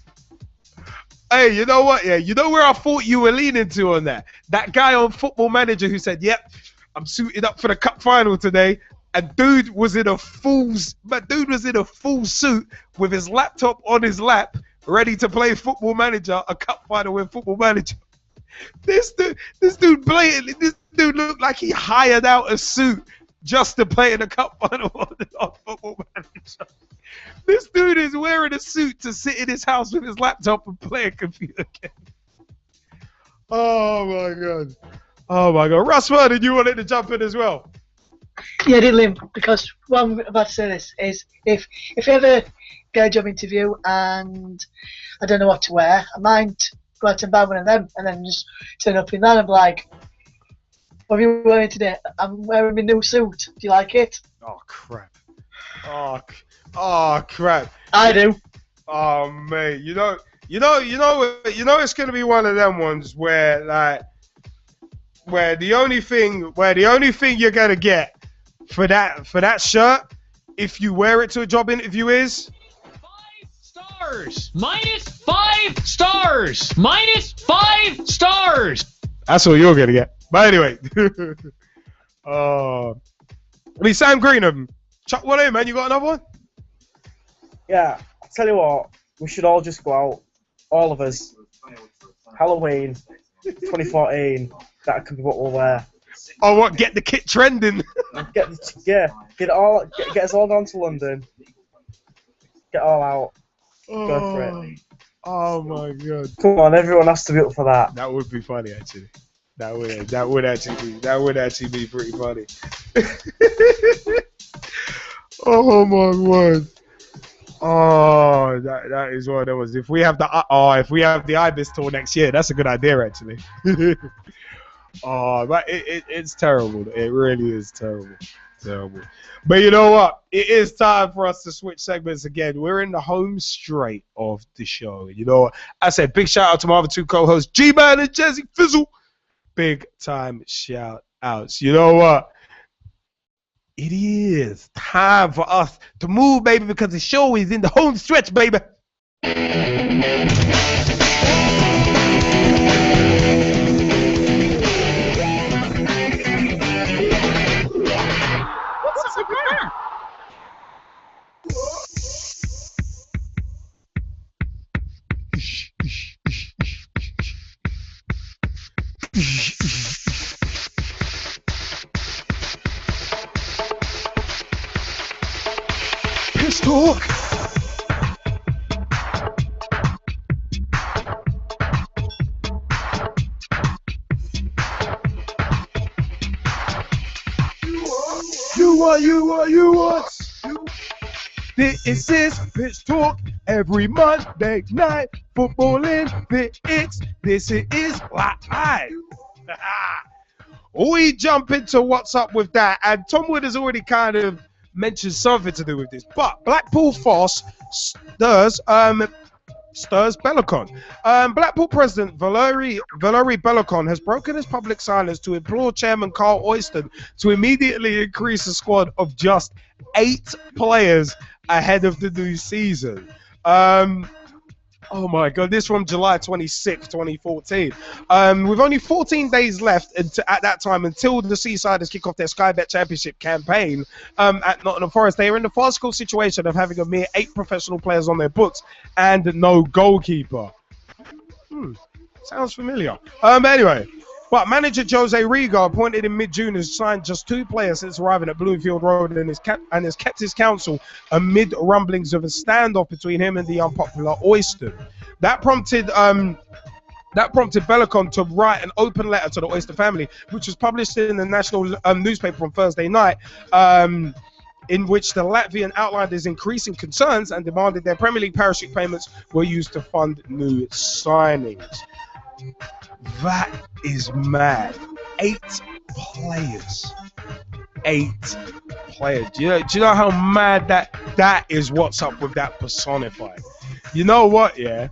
Hey, you know what? Yeah, you know where I thought you were leaning to on that? That guy on Football Manager who said, "Yep, I'm suited up for the Cup Final today," and dude was in a full suit with his laptop on his lap, ready to play Football Manager, a Cup Final with Football Manager. This dude looked like he hired out a suit just to play in a Cup Final on Football Manager. This dude is wearing a suit to sit in his house with his laptop and play a computer game. Oh my god. Oh my god. Russ Vernon, you wanted to jump in as well? Yeah, I did, Liam, because what I'm about to say this is if you ever get a job interview and I don't know what to wear, I might go out and buy one of them and then just turn up in that and be like, "What are you wearing today?" "I'm wearing my new suit. Do you like it?" Oh crap. Oh crap. I do. Oh mate, you know it's gonna be one of them ones where the only thing you're gonna get for that shirt if you wear it to a job interview is stars. -5 stars. -5 stars. That's all you're gonna get. But anyway, I mean, Sam Greenham, chuck one in, man. You got another one? Yeah, I'll tell you what, we should all just go out, all of us. Halloween 2014, that could be what we'll wear. Oh, what? Get the kit trending. Get us all down to London. Get all out. Go for it. Oh my god. Come on, everyone has to be up for that. That would be funny, actually. That would actually be pretty funny. Oh my word. Oh, that is one of those. If we have the Ibis tour next year, that's a good idea, actually. But it's terrible. It really is terrible. But you know what? It is time for us to switch segments again. We're in the home straight of the show. You know what? I said big shout out to my other two co-hosts, G-Man and Jesse Fizzle. Big time shout outs. You know what? It is time for us to move, baby, because the show is in the home stretch, baby. What's up with that? Piss talk. You what? This is Pitch Talk every Monday night. Football in the X. This is live. We jump into what's up with that, and Tom Wood has already kind of mentioned something to do with this. But Blackpool Foss stirs Bellicon. Blackpool president Valerie Bellicon has broken his public silence to implore chairman Carl Oyston to immediately increase the squad of just 8 players ahead of the new season. Oh my God, this from July 26, 2014. With only 14 days left at that time until the Seasiders kick off their Sky Bet Championship campaign at Nottingham Forest, they are in the farcical situation of having a mere 8 professional players on their books and no goalkeeper. Sounds familiar. Anyway, but manager Jose Riga, appointed in mid-June, has signed just 2 players since arriving at Bloomfield Road and has kept his counsel amid rumblings of a standoff between him and the unpopular Oyston. That prompted Bellicon to write an open letter to the Oyston family, which was published in the national newspaper on Thursday night, in which the Latvian outlined his increasing concerns and demanded their Premier League parachute payments were used to fund new signings. That is mad. 8 players. 8 players. Do you know how mad that is? What's up with that personified? You know what, yeah?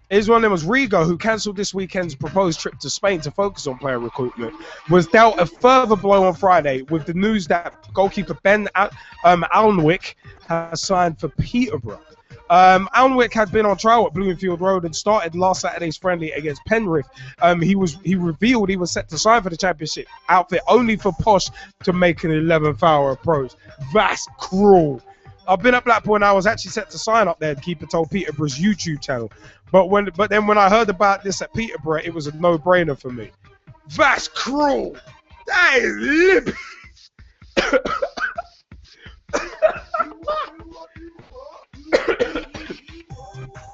Here's one of them. Was Rigo, who cancelled this weekend's proposed trip to Spain to focus on player recruitment, was dealt a further blow on Friday with the news that goalkeeper Ben Alnwick has signed for Peterborough. Alnwick had been on trial at Bloomfield Road and started last Saturday's friendly against Penrith. He revealed he was set to sign for the championship outfit only for Posh to make an 11th hour approach. That's cruel. I've been at Blackpool and I was actually set to sign up there, the keeper told Peterborough's YouTube channel. But then when I heard about this at Peterborough, it was a no-brainer for me. That's cruel. That is libby.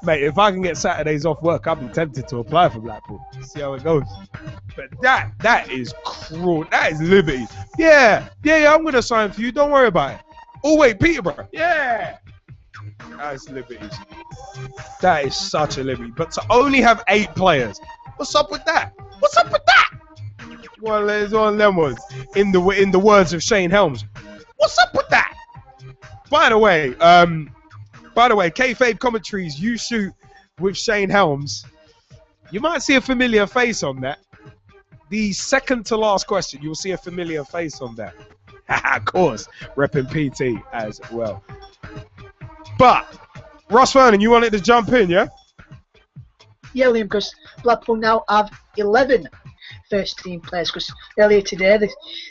Mate, if I can get Saturdays off work, I'll be tempted to apply for Blackpool. See how it goes. But that is cruel. That is liberty. Yeah, I'm going to sign for you. Don't worry about it. Oh, wait, Peterborough. Yeah. That's liberties. That is such a liberty. But to only have 8 players, what's up with that? What's up with that? Well, there's one of them ones. In the words of Shane Helms. What's up with that? By the way, kayfabe commentaries, you shoot with Shane Helms. You might see a familiar face on that. The second to last question, you'll see a familiar face on that. Of course, repping PT as well. But, Ross Vernon, you wanted to jump in, yeah? Yeah, Liam, because Blackpool now have 11 first-team players, because earlier today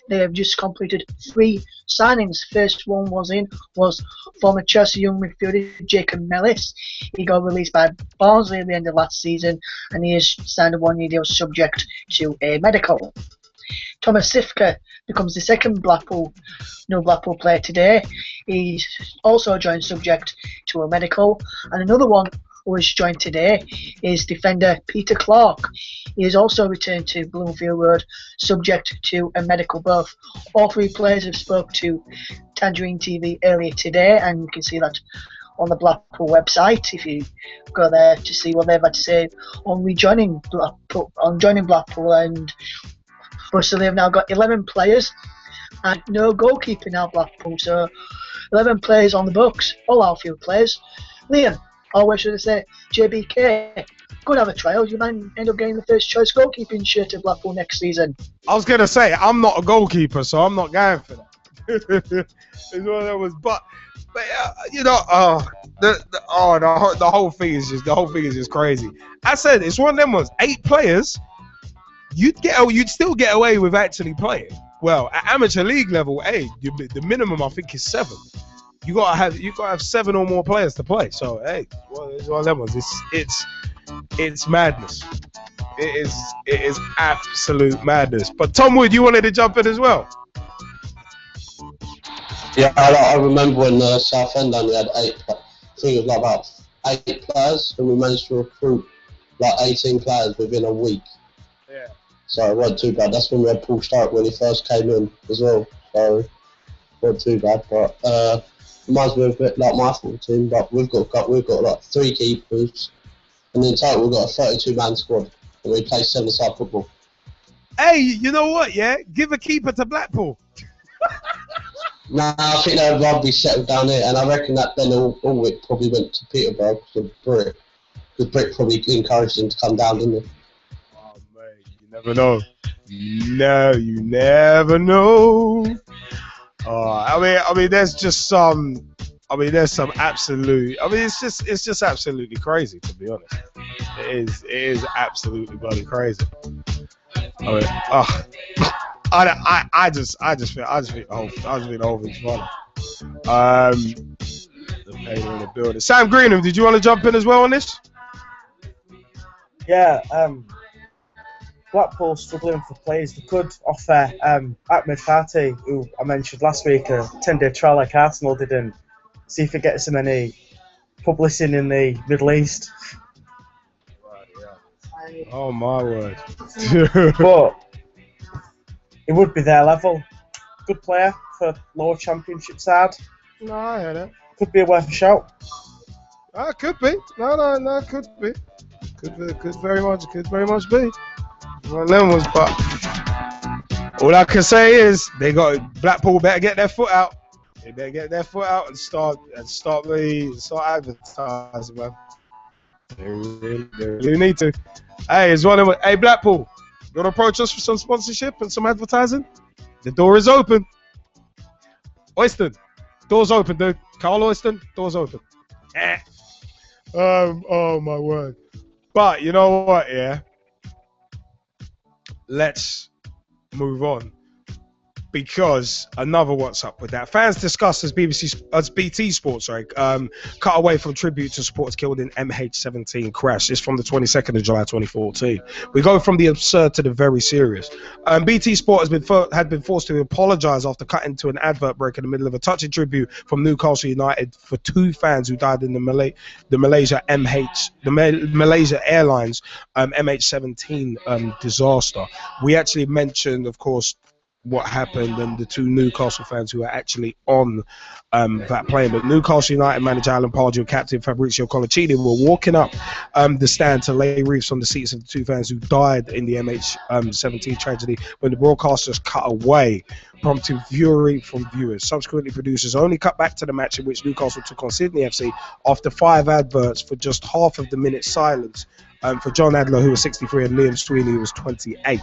they have just completed 3 signings. First one was former Chelsea young midfielder Jacob Mellis. He got released by Barnsley at the end of last season, and he has signed a 1-year deal subject to a medical. Thomas Sifka becomes the second Blackpool player today. He's also joined subject to a medical. And another one who has joined today is defender Peter Clark. He has also returned to Bloomfield Road subject to a medical. Both all 3 players have spoke to Tangerine TV earlier today, and you can see that on the Blackpool website if you go there to see what they've had to say on joining Blackpool. And so they've now got 11 players and no goalkeeper now, Blackpool. So 11 players on the books, all outfield players. Liam, or should I say JBK, could have a trial. You might end up getting the first choice goalkeeping shirt at Blackpool next season. I was going to say, I'm not a goalkeeper, so I'm not going for that. It's one of those, but you know, the whole thing is just crazy. I said it's one of them ones. 8 players. You'd still get away with actually playing. Well, at amateur league level, the minimum I think is 7. You gotta have 7 or more players to play. So it's one of them ones. It's madness. It is absolute madness. But Tom Wood, you wanted to jump in as well. Yeah, I remember when Southend only had 8. I think it was like about 8 players, and we managed to recruit like 18 players within a week. Yeah. So it wasn't too bad. That's when we had Paul Stark when he first came in as well. So it wasn't too bad. But reminds me of a bit like my full team. But we've got like 3 keepers, and in total we've got a 32-man squad, and we play 7-a-side football. Hey, you know what? Yeah, give a keeper to Blackpool. Nah, I think they'd rather be settled down here, and I reckon that Ben Ulrich probably went to Peterborough because of Brick. Because Brick probably encouraged him to come down, didn't he? You never know. No, you never know. I mean, there's just some. I mean, there's some absolute. I mean, it's just absolutely crazy, to be honest. It is absolutely bloody crazy. I mean, I just think the whole thing's funny. The painter in the building. Sam Greenham, did you want to jump in as well on this? Yeah, Blackpool struggling for players. They could offer Ahmed Fatih, who I mentioned last week, a 10-day trial like Arsenal did, and see if it gets him any publicity in the Middle East. Oh my word! But it would be their level. Good player for lower championship side. No, I hear that. Could be worth a shout. Could be. No, could be. Could very much be. One of them was, but all I can say is Blackpool better get their foot out. They better get their foot out and start advertising, man. They really need to. Hey, hey Blackpool, you want to approach us for some sponsorship and some advertising? The door is open. Oyston, door's open, dude. Carl Oyston, door's open. Oh my word. But you know what, yeah? Let's move on. Because another what's up with that. Fans discussed as BT Sports, cut away from tribute to supporters killed in MH17 crash. It's from the 22nd of July 2014. We go from the absurd to the very serious. BT Sport had been forced to apologise after cutting to an advert break in the middle of a touching tribute from Newcastle United for two fans who died in the Malaysia Airlines MH17 disaster. We actually mentioned, of course, what happened and the two Newcastle fans who were actually on that plane. But Newcastle United manager Alan Pardew and captain Fabrizio Colacini were walking up the stand to lay wreaths on the seats of the two fans who died in the MH17 tragedy when the broadcasters cut away, prompting fury from viewers. Subsequently, producers only cut back to the match in which Newcastle took on Sydney FC after 5 adverts for just half of the minute silence for John Adler, who was 63, and Liam Sweeney, who was 28.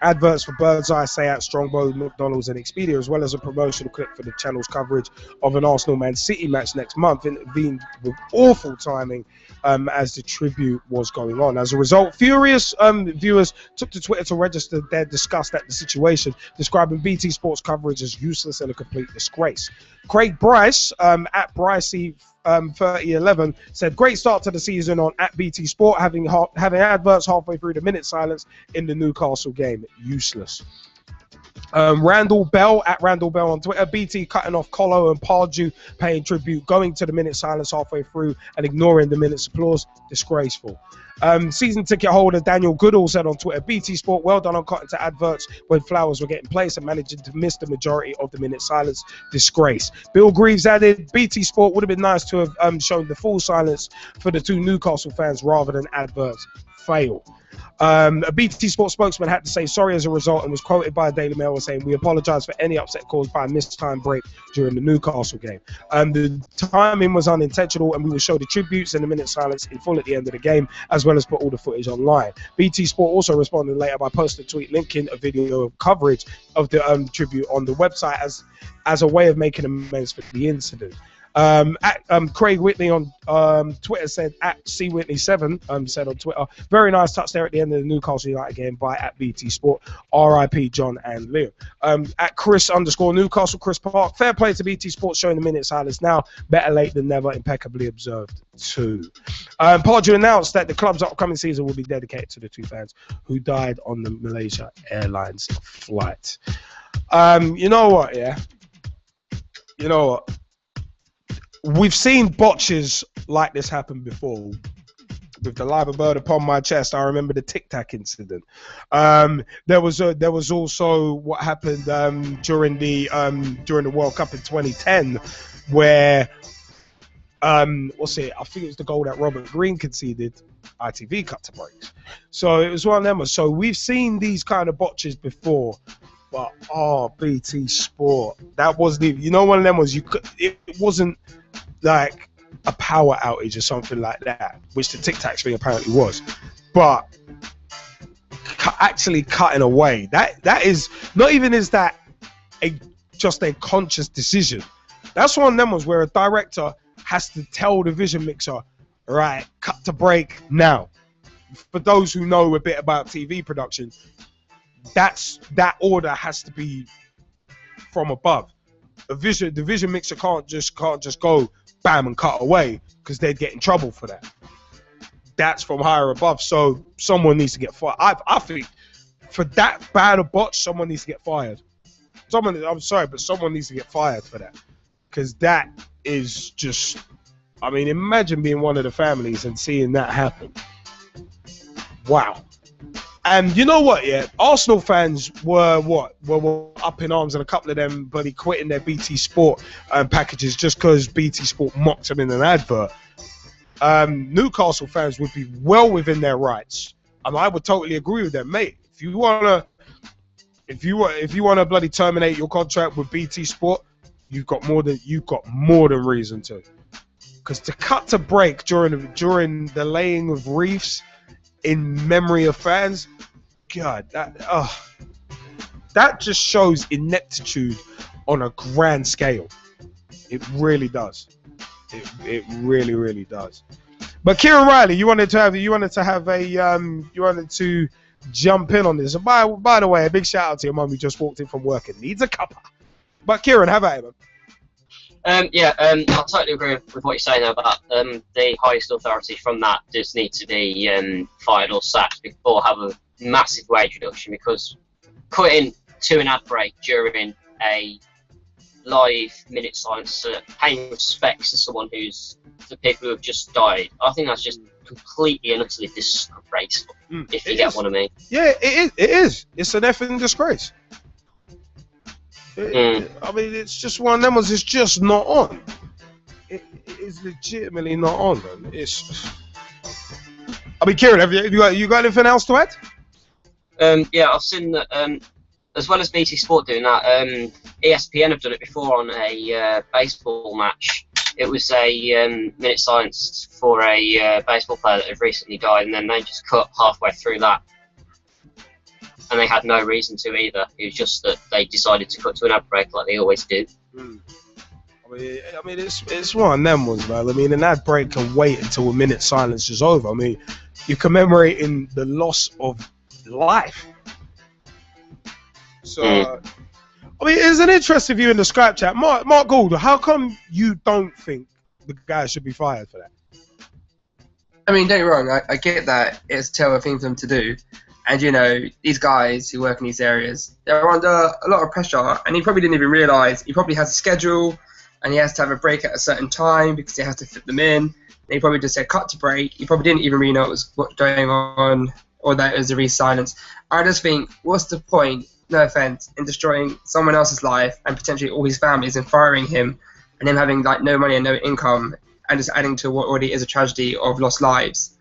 Adverts for Birdseye, Sayat, Strongbow, McDonald's and Expedia, as well as a promotional clip for the channel's coverage of an Arsenal-Man City match next month, intervened with awful timing as the tribute was going on. As a result, furious viewers took to Twitter to register their disgust at the situation, describing BT Sports coverage as useless and a complete disgrace. Craig Bryce, at Brycey 3011, said, great start to the season on at BT Sport, having adverts halfway through the minute silence in the Newcastle game. Useless. Randall Bell, at Randall Bell on Twitter, BT cutting off Colo and Pardew paying tribute, going to the minute silence halfway through and ignoring the minute's applause. Disgraceful. Season ticket holder Daniel Goodall said on Twitter, BT Sport, well done on cutting to adverts when flowers were getting placed and managing to miss the majority of the minute silence. Disgrace. Bill Greaves added, BT Sport would have been nice to have shown the full silence for the two Newcastle fans rather than adverts. Fail. A BT Sports spokesman had to say sorry as a result and was quoted by the Daily Mail as saying, we apologise for any upset caused by a missed time break during the Newcastle game. The timing was unintentional and we will show the tributes and the minute silence in full at the end of the game, as well as put all the footage online. BT Sport also responded later by posting a tweet linking a video of coverage of the tribute on the website as a way of making amends for the incident. Craig Whitney on Twitter said, at CWhitney7 said on Twitter, very nice touch there at the end of the Newcastle United game by at BT Sport, RIP John and Liam. At Chris_Newcastle, Chris Park, fair play to BT Sport showing the minute silence now, better late than never, impeccably observed too. Pardew announced that the club's upcoming season will be dedicated to the two fans who died on the Malaysia Airlines flight. You know what, yeah? You know what? We've seen botches like this happen before. With the live bird upon my chest, I remember the Tic Tac incident. There was also what happened during the World Cup in 2010, where I think it was the goal that Robert Green conceded. ITV cut to breaks. So it was one of them. So we've seen these kind of botches before. But BT Sport, that wasn't even, you know, one of them was it wasn't like a power outage or something like that, which the Tic Tacs thing apparently was. But actually cutting away, that is not even is that just a conscious decision. That's one of them ones where a director has to tell the vision mixer, right, cut to break now. For those who know a bit about TV production, that order has to be from above. The vision mixer can't just go bam and cut away, because they'd get in trouble for that. That's from higher above. So someone needs to get fired. I think for that bad a botch, someone needs to get fired. I'm sorry, but someone needs to get fired for that, because that is just, I mean, imagine being one of the families and seeing that happen. Wow. And you know what, yeah, Arsenal fans were up in arms, and a couple of them bloody quitting their BT Sport packages just because BT Sport mocked them in an advert. Newcastle fans would be well within their rights, and I would totally agree with them, mate. If you wanna bloody terminate your contract with BT Sport, you've got more than reason to. Because to cut to break during the laying of wreaths in memory of fans, God, that just shows ineptitude on a grand scale. It really does. It really, really does. But Kieran Riley, you wanted to jump in on this. And by the way, a big shout out to your mum who just walked in from work and needs a cuppa. But Kieran, have at it, man. I totally agree with what you're saying about the highest authority from that does need to be fired or sacked or have a massive wage reduction, because cutting to an ad break during a live minute silence, paying respects to someone the people who have just died, I think that's just completely and utterly disgraceful, if you get what I mean. Yeah, it is. It's an effing disgrace. I mean, it's just one of them ones. It's just not on. It is legitimately not on, man. I mean, Kieran, have you got anything else to add? I've seen that. As well as BT Sport doing that, ESPN have done it before on a baseball match. It was a minute silence for a baseball player that had recently died, and then they just cut halfway through that. And they had no reason to either. It was just that they decided to cut to an ad break like they always do. I mean, it's one of them ones, man. I mean, an ad break can wait until a minute silence is over. I mean, you're commemorating the loss of life. So, I mean, it's an interesting view in the Skype chat. Mark Gould, how come you don't think the guy should be fired for that? I mean, don't get me wrong. I get that it's a terrible thing for them to do. And, you know, these guys who work in these areas, they're under a lot of pressure. And he probably didn't even realise. He probably has a schedule, and he has to have a break at a certain time because he has to fit them in. And he probably just said cut to break. He probably didn't even really know what's going on, or that it was a re-silence. I just think, what's the point, no offence, in destroying someone else's life and potentially all his families and firing him, and him having like no money and no income, and just adding to what already is a tragedy of lost lives?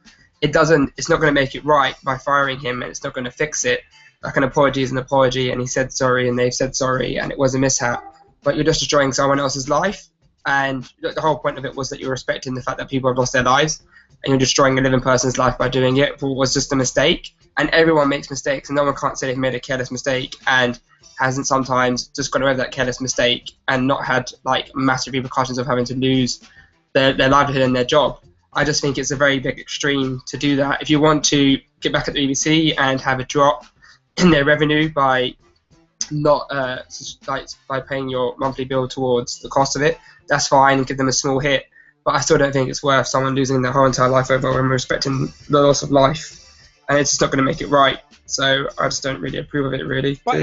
It's not going to make it right by firing him, and it's not going to fix it. Like, an apology is an apology, and he said sorry, and they've said sorry, and it was a mishap. But you're just destroying someone else's life, and the whole point of it was that you're respecting the fact that people have lost their lives, and you're destroying a living person's life by doing it. It was just a mistake, and everyone makes mistakes, and no one can't say they've made a careless mistake and hasn't sometimes just gone over that careless mistake and not had like massive repercussions of having to lose their livelihood and their job. I just think it's a very big extreme to do that. If you want to get back at the BBC and have a drop in their revenue by not by paying your monthly bill towards the cost of it, that's fine, and give them a small hit. But I still don't think it's worth someone losing their whole entire life over and respecting the loss of life, and it's just not going to make it right. So I just don't really approve of it, really. But it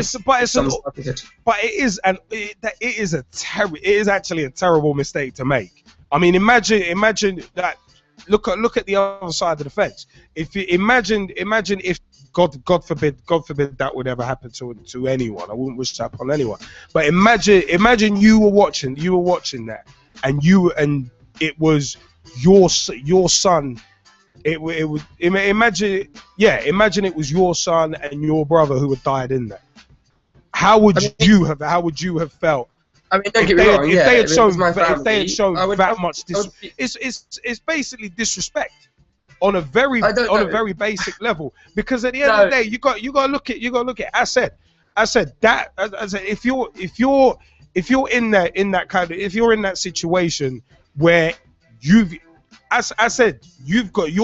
is actually a terrible mistake to make. I mean, imagine that. Look at the other side of the fence. If you imagine if God forbid that would ever happen to anyone. I wouldn't wish that upon anyone. But imagine you were watching that, and it was your son. Imagine it was your son and your brother who had died in that. how would you have felt? I mean, don't get me wrong. If Yeah, they had shown I would- that much, it's basically disrespect on a very basic level. Because at the end of the day, you got to look at. I said that. I said if you're in that situation where you're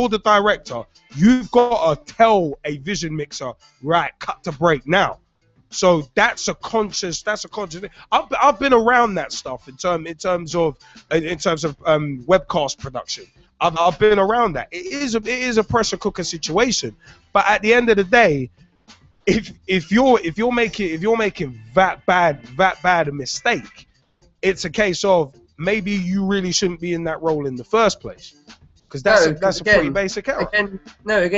the director, you've got to tell a vision mixer, right, cut to break now. So that's a conscious thing. I've been around that stuff in terms of webcast production. I've been around that. It is a pressure cooker situation. But at the end of the day, if you're making that bad a mistake, it's a case of maybe you really shouldn't be in that role in the first place. Because that's a pretty basic error. Again,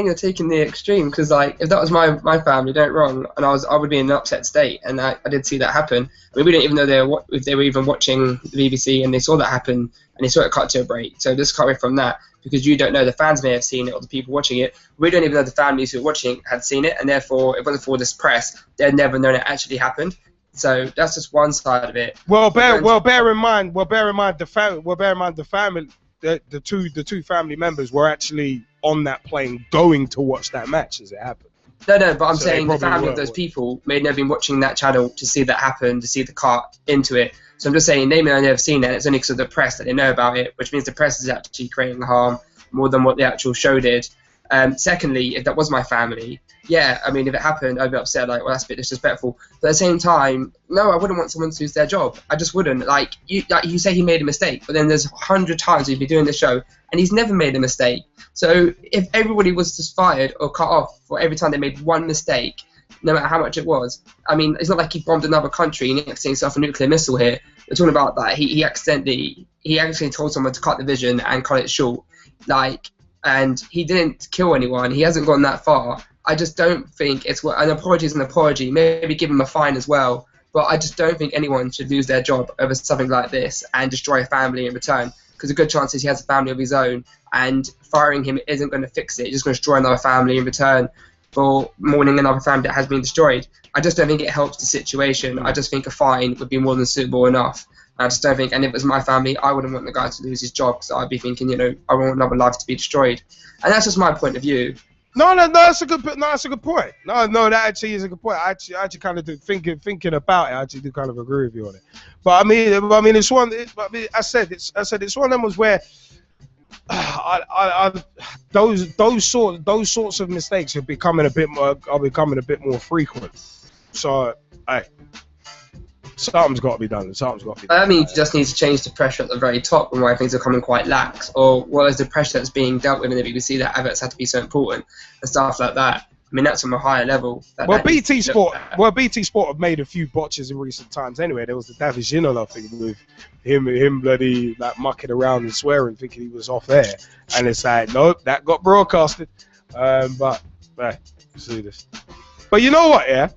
you're taking the extreme. Because like, if that was my family, don't wrong, and I would be in an upset state, and I did see that happen. I mean, we don't even know if they were even watching the BBC and they saw that happen and they saw it cut to a break. So this cut away from that, because you don't know, the fans may have seen it or the people watching it. We don't even know the families who were watching it had seen it, and therefore, if it wasn't for this press, they'd never known it actually happened. So that's just one side of it. Well, bear in mind the family. The two family members were actually on that plane going to watch that match as it happened. No, but I'm saying the family of those people may never been watching that channel to see that happen, to see the cut into it. So I'm just saying they may have never seen that. It's only because of the press that they know about it, which means the press is actually creating harm more than what the actual show did. Secondly, if that was my family, yeah, I mean, if it happened, I'd be upset, like, well, that's a bit disrespectful. But at the same time, no, I wouldn't want someone to lose their job. I just wouldn't. Like you say he made a mistake, but then there's 100 times he'd be doing the show, and he's never made a mistake. So if everybody was just fired or cut off for every time they made one mistake, no matter how much it was, I mean, it's not like he bombed another country and he accidentally himself a nuclear missile here. We're talking about that. He accidentally told someone to cut the vision and cut it short. Like, and he didn't kill anyone. He hasn't gone that far. I just don't think it's an apology is an apology. Maybe give him a fine as well. But I just don't think anyone should lose their job over something like this and destroy a family in return. Because a good chance is he has a family of his own, and firing him isn't going to fix it. It's just going to destroy another family in return for mourning another family that has been destroyed. I just don't think it helps the situation. I just think a fine would be more than suitable enough. I just don't think, and if it was my family, I wouldn't want the guy to lose his job, because I'd be thinking, I want another life to be destroyed. And that's just my point of view. No, that's a good point. No, that actually is a good point. I actually kind of do thinking about it. I actually do kind of agree with you on it. But I mean, it's one. I said it's one of them was where those sorts of mistakes are becoming a bit more frequent. So, something's got to be done. I mean, you just need to change the pressure at the very top and why things are coming quite lax, or what is the pressure that's being dealt with in the BBC that adverts have to be so important and stuff like that. I mean, that's from a higher level. BT Sport have made a few botches in recent times. Anyway, there was the David Ginola thing with him bloody like mucking around and swearing, thinking he was off air, and it's like, nope, that got broadcasted. But see this. But you know what? Yeah,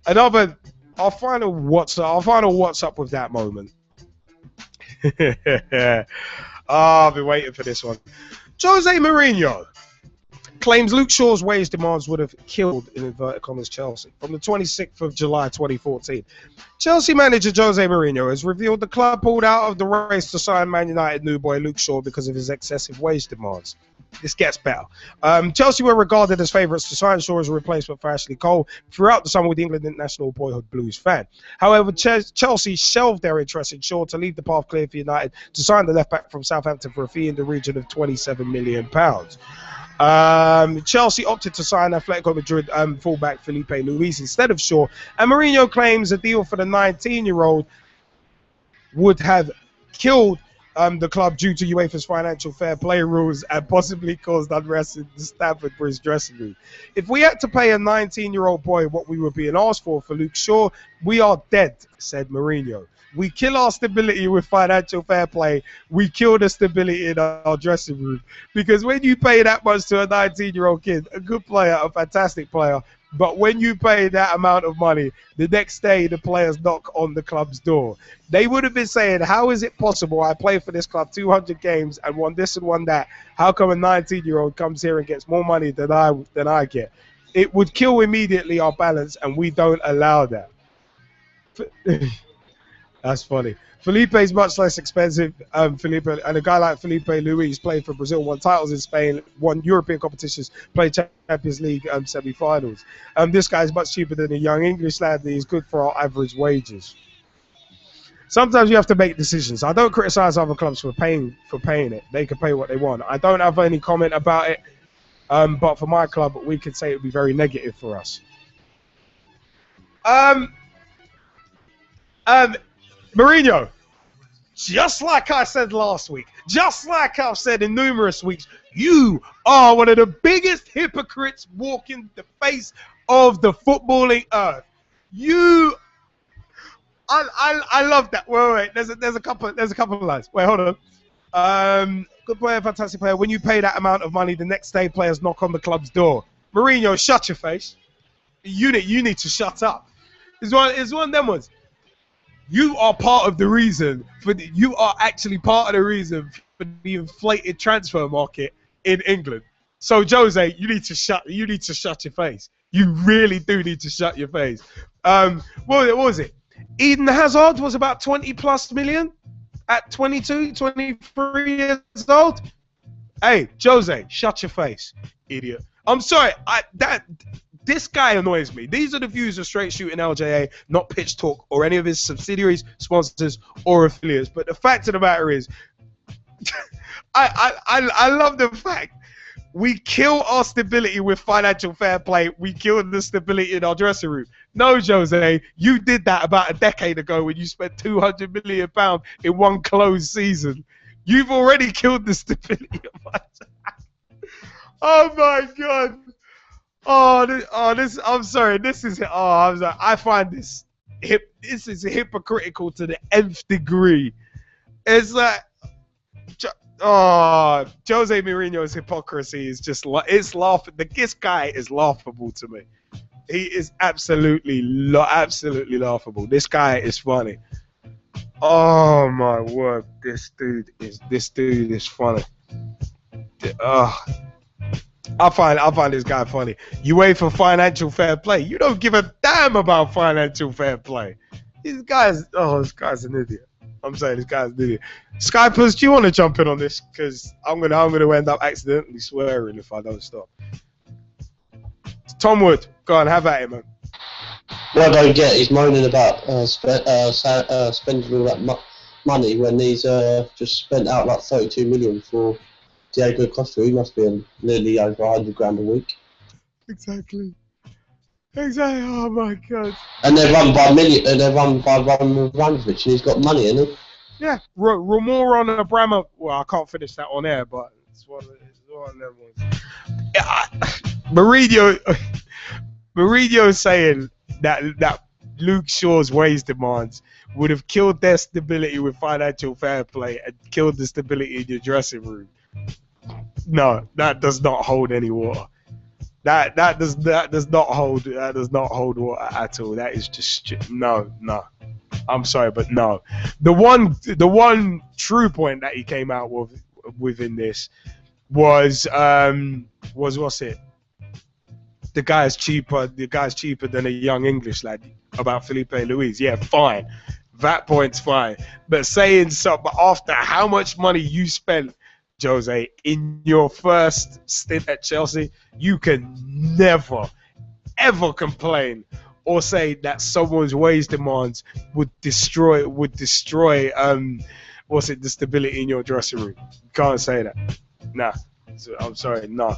I'll find out what's up with that moment. I've been waiting for this one. Jose Mourinho claims Luke Shaw's wage demands would have killed, in inverted commas, Chelsea. From the 26th of July 2014, Chelsea manager Jose Mourinho has revealed the club pulled out of the race to sign Man United new boy Luke Shaw because of his excessive wage demands. This gets better. Chelsea were regarded as favourites to sign Shaw as a replacement for Ashley Cole throughout the summer with the England international boyhood Blues fan. However, Chelsea shelved their interest in Shaw to leave the path clear for United to sign the left-back from Southampton for a fee in the region of £27 million. Chelsea opted to sign Atletico Madrid fullback Felipe Luis instead of Shaw, and Mourinho claims a deal for the 19-year-old would have killed the club due to UEFA's financial fair play rules and possibly caused unrest in the Stamford Bridge dressing room. If we had to pay a 19-year-old boy what we were being asked for Luke Shaw, we are dead, said Mourinho. We kill our stability with financial fair play. We kill the stability in our dressing room. Because when you pay that much to a 19-year-old kid, a good player, a fantastic player, but when you pay that amount of money, the next day the players knock on the club's door. They would have been saying, how is it possible I play for this club 200 games and won this and won that? How come a 19-year-old comes here and gets more money than I get? It would kill immediately our balance, and we don't allow that. That's funny. Felipe's much less expensive. Felipe and a guy like Felipe Luis played for Brazil, won titles in Spain, won European competitions, played Champions League semi-finals. This guy's much cheaper than a young English lad. He's good for our average wages. Sometimes you have to make decisions. I don't criticize other clubs for paying it. They can pay what they want. I don't have any comment about it. But for my club, we could say it would be very negative for us. Mourinho, just like I said last week, just like I've said in numerous weeks, you are one of the biggest hypocrites walking the face of the footballing earth. I love that. Wait. There's a couple of lines. Wait, hold on. Good player, fantastic player. When you pay that amount of money, the next day players knock on the club's door. Mourinho, shut your face. You need to shut up. It's one of them ones. You are part of the reason you are actually part of the reason for the inflated transfer market in England. So Jose, you need to shut your face. You really do need to shut your face. What was it? Eden Hazard was about 20+ million at 22, 23 years old. Hey, Jose, shut your face, idiot. I'm sorry. This guy annoys me. These are the views of Straight Shooting LJA, not Pitch Talk or any of his subsidiaries, sponsors, or affiliates. But the fact of the matter is, I love the fact we kill our stability with financial fair play. We killed the stability in our dressing room. No, Jose, you did that about a decade ago when you spent £200 million in one closed season. You've already killed the stability of our. Oh my God. I'm sorry. This is. I find this is hypocritical to the nth degree. It's like, Jose Mourinho's hypocrisy is just it's laughing. This guy is laughable to me. He is absolutely laughable. This guy is funny. Oh my word, this dude is funny. I find this guy funny. You wait for financial fair play. You don't give a damn about financial fair play. This guy's an idiot. I'm saying this guy's an idiot. Skypers, do you want to jump in on this? Because I'm gonna end up accidentally swearing if I don't stop. Tom Wood, go on, have at it, man. What I don't get is moaning about spending all that money when he's just spent out like 32 million for Diego Costa. He must be nearly over 100 grand a week. Exactly. Oh my God. And they're run by Roman Abramovich, and he's got money in it. Yeah, Romoran Abramovich. Well, I can't finish that on air, but it's one of them ones. Mourinho saying that Luke Shaw's wage demands would have killed their stability with financial fair play and killed the stability in your dressing room. No, that does not hold any water. That does not hold water at all. That is just no. I'm sorry, but no. The one true point that he came out within this was what's it? The guy's cheaper than a young English lad. About Felipe Luis. Yeah, fine. That point's fine. But saying something after how much money you spent, Jose, in your first stint at Chelsea, you can never, ever complain or say that someone's wage demands would destroy the stability in your dressing room. You can't say that. Nah. I'm sorry, nah.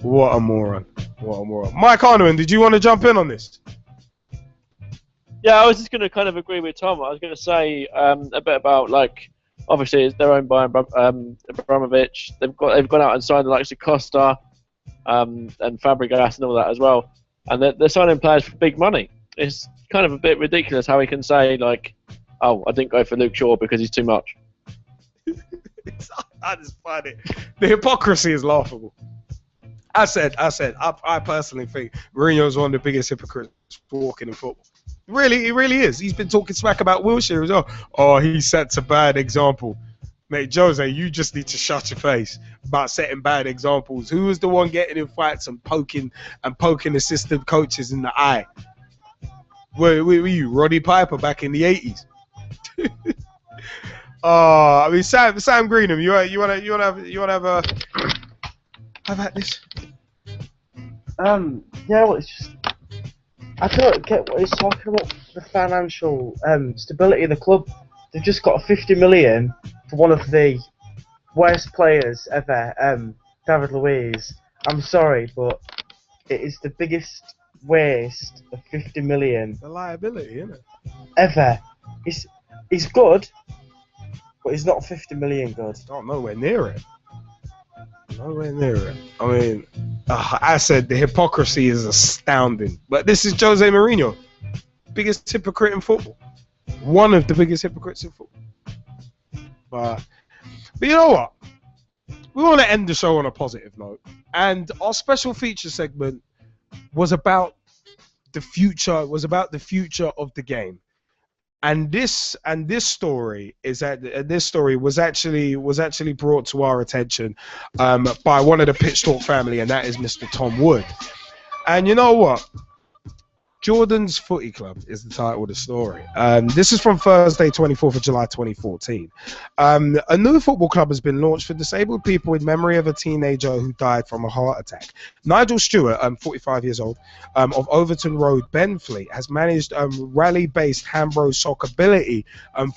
What a moron. Mike Arnowen, did you want to jump in on this? Yeah, I was just going to kind of agree with Tom. I was going to say a bit about, like, obviously they're owned by Abramovich. They've gone out and signed the likes of Costa and Fabregas and all that as well. And they're signing players for big money. It's kind of a bit ridiculous how he can say, like, oh, I didn't go for Luke Shaw because he's too much. That is funny. The hypocrisy is laughable. I personally think Mourinho's one of the biggest hypocrites walking in football. Really, he really is. He's been talking smack about Wilshere as well. Oh, he sets a bad example. Mate, Jose, you just need to shut your face about setting bad examples. Who was the one getting in fights and poking assistant coaches in the eye? Were you Roddy Piper back in the 80s? I mean, Sam Greenham, you wanna have at this? Yeah, well, it's just I don't get what he's talking about. The financial stability of the club. They've just got 50 million for one of the worst players ever, David Luiz. I'm sorry, but it is the biggest waste of 50 million. The liability, isn't it? Ever. He's good, but he's not 50 million good. Oh, nowhere near it. Nowhere near it. I mean, I said the hypocrisy is astounding. But this is Jose Mourinho, biggest hypocrite in football. One of the biggest hypocrites in football. But you know what? We want to end the show on a positive note. And our special feature segment was about the future. Was about the future of the game. And this story is that this story was actually brought to our attention by one of the Pitch Talk family, and that is Mr. Tom Wood. And you know what? Jordan's Footy Club is the title of the story. This is from Thursday, 24th of July, 2014. A new football club has been launched for disabled people in memory of a teenager who died from a heart attack. Nigel Stewart, 45 years old, of Overton Road, Benfleet, has managed Raleigh-based Hambro Sockability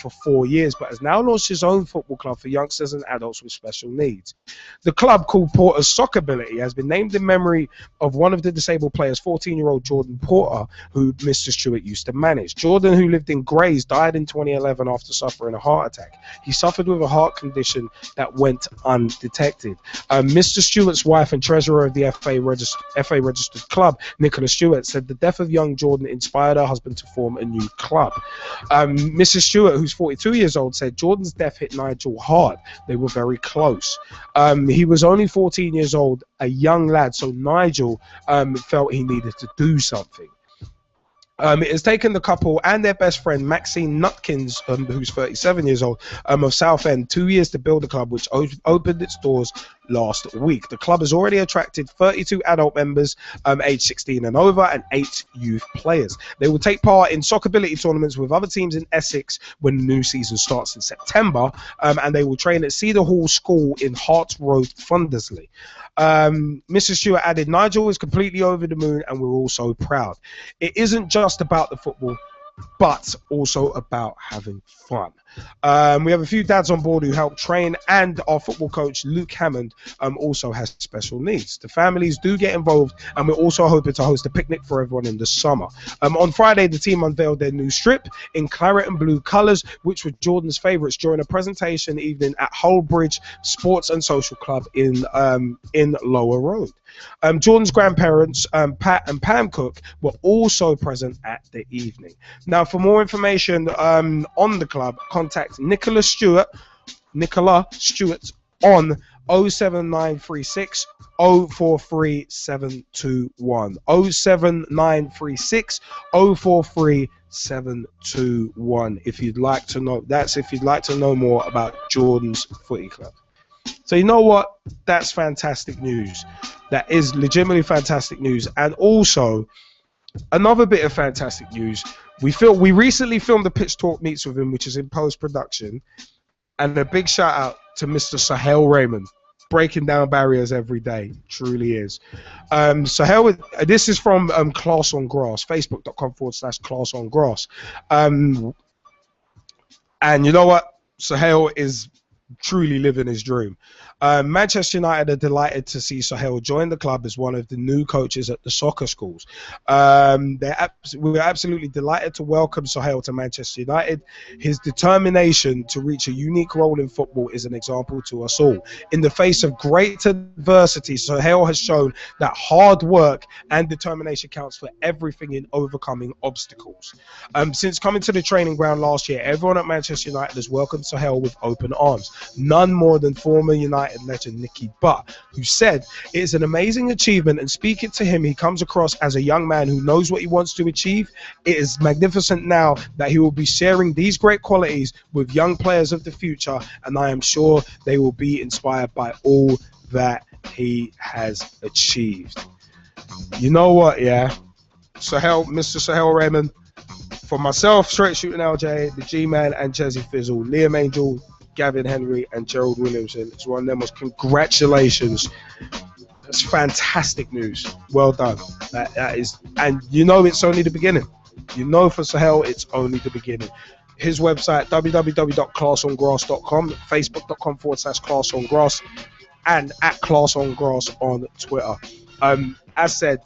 for 4 years, but has now launched his own football club for youngsters and adults with special needs. The club, called Porter's Sockability, has been named in memory of one of the disabled players, 14-year-old Jordan Porter, who Mr. Stewart used to manage. Jordan, who lived in Grays, died in 2011 after suffering a heart attack. He suffered with a heart condition that went undetected. Mr. Stewart's wife and treasurer of the FA registered club, Nicola Stewart, said the death of young Jordan inspired her husband to form a new club. Mrs. Stewart, who's 42 years old, said Jordan's death hit Nigel hard. They were very close. He was only 14 years old, a young lad, so Nigel felt he needed to do something. It has taken the couple and their best friend, Maxine Nutkins, who's 37 years old, of Southend, 2 years to build the club, which opened its doors last week. The club has already attracted 32 adult members, aged 16 and over, and 8 youth players. They will take part in Sockability tournaments with other teams in Essex when the new season starts in September, and they will train at Cedar Hall School in Hart Road, Fundersley. Mrs. Stewart added, Nigel is completely over the moon and we're all so proud. It isn't just about the football, but also about having fun. We have a few dads on board who help train, and our football coach, Luke Hammond, also has special needs. The families do get involved, and we're also hoping to host a picnic for everyone in the summer. On Friday, the team unveiled their new strip in claret and blue colours, which were Jordan's favourites, during a presentation evening at Hullbridge Sports and Social Club in Lower Road. Jordan's grandparents, Pat and Pam Cook, were also present at the evening. Now, for more information on the club, contact Nicola Stewart on 07936 043 721. 07936 043 721. If you'd like to know, if you'd like to know more about Jordan's Footy Club. So you know what? That's fantastic news. That is legitimately fantastic news. And also, another bit of fantastic news. We recently filmed the Pitch Talk Meets with him, which is in post-production. And a big shout out to Mr. Sahel Raymond, breaking down barriers every day. Truly is. Sahel, this is from Class on Grass, facebook.com/Class on Grass. And you know what? Sahel is truly living his dream. Manchester United are delighted to see Sahel join the club as one of the new coaches at the soccer schools. We're absolutely delighted to welcome Sahel to Manchester United. His determination to reach a unique role in football is an example to us all. In the face of great adversity, Sahel has shown that hard work and determination counts for everything in overcoming obstacles. Since coming to the training ground last year, everyone at Manchester United has welcomed Sahel with open arms. None more than former United legend Nicky Butt, who said it is an amazing achievement, and speaking to him, he comes across as a young man who knows what he wants to achieve. It is magnificent now that he will be sharing these great qualities with young players of the future, and I am sure they will be inspired by all that he has achieved. You know what, yeah? Sahel, Mr. Sahel Raymond, For myself, Straight Shooting LJ, the G-Man and Jezzy Fizzle, Liam Angel, Gavin Henry and Gerald Williamson. It's one of them. Congratulations. That's fantastic news. Well done. That is, and you know it's only the beginning. You know for Sahel it's only the beginning. His website, www.classongrass.com, facebook.com/classongrass, and @classongrass on Twitter. As said,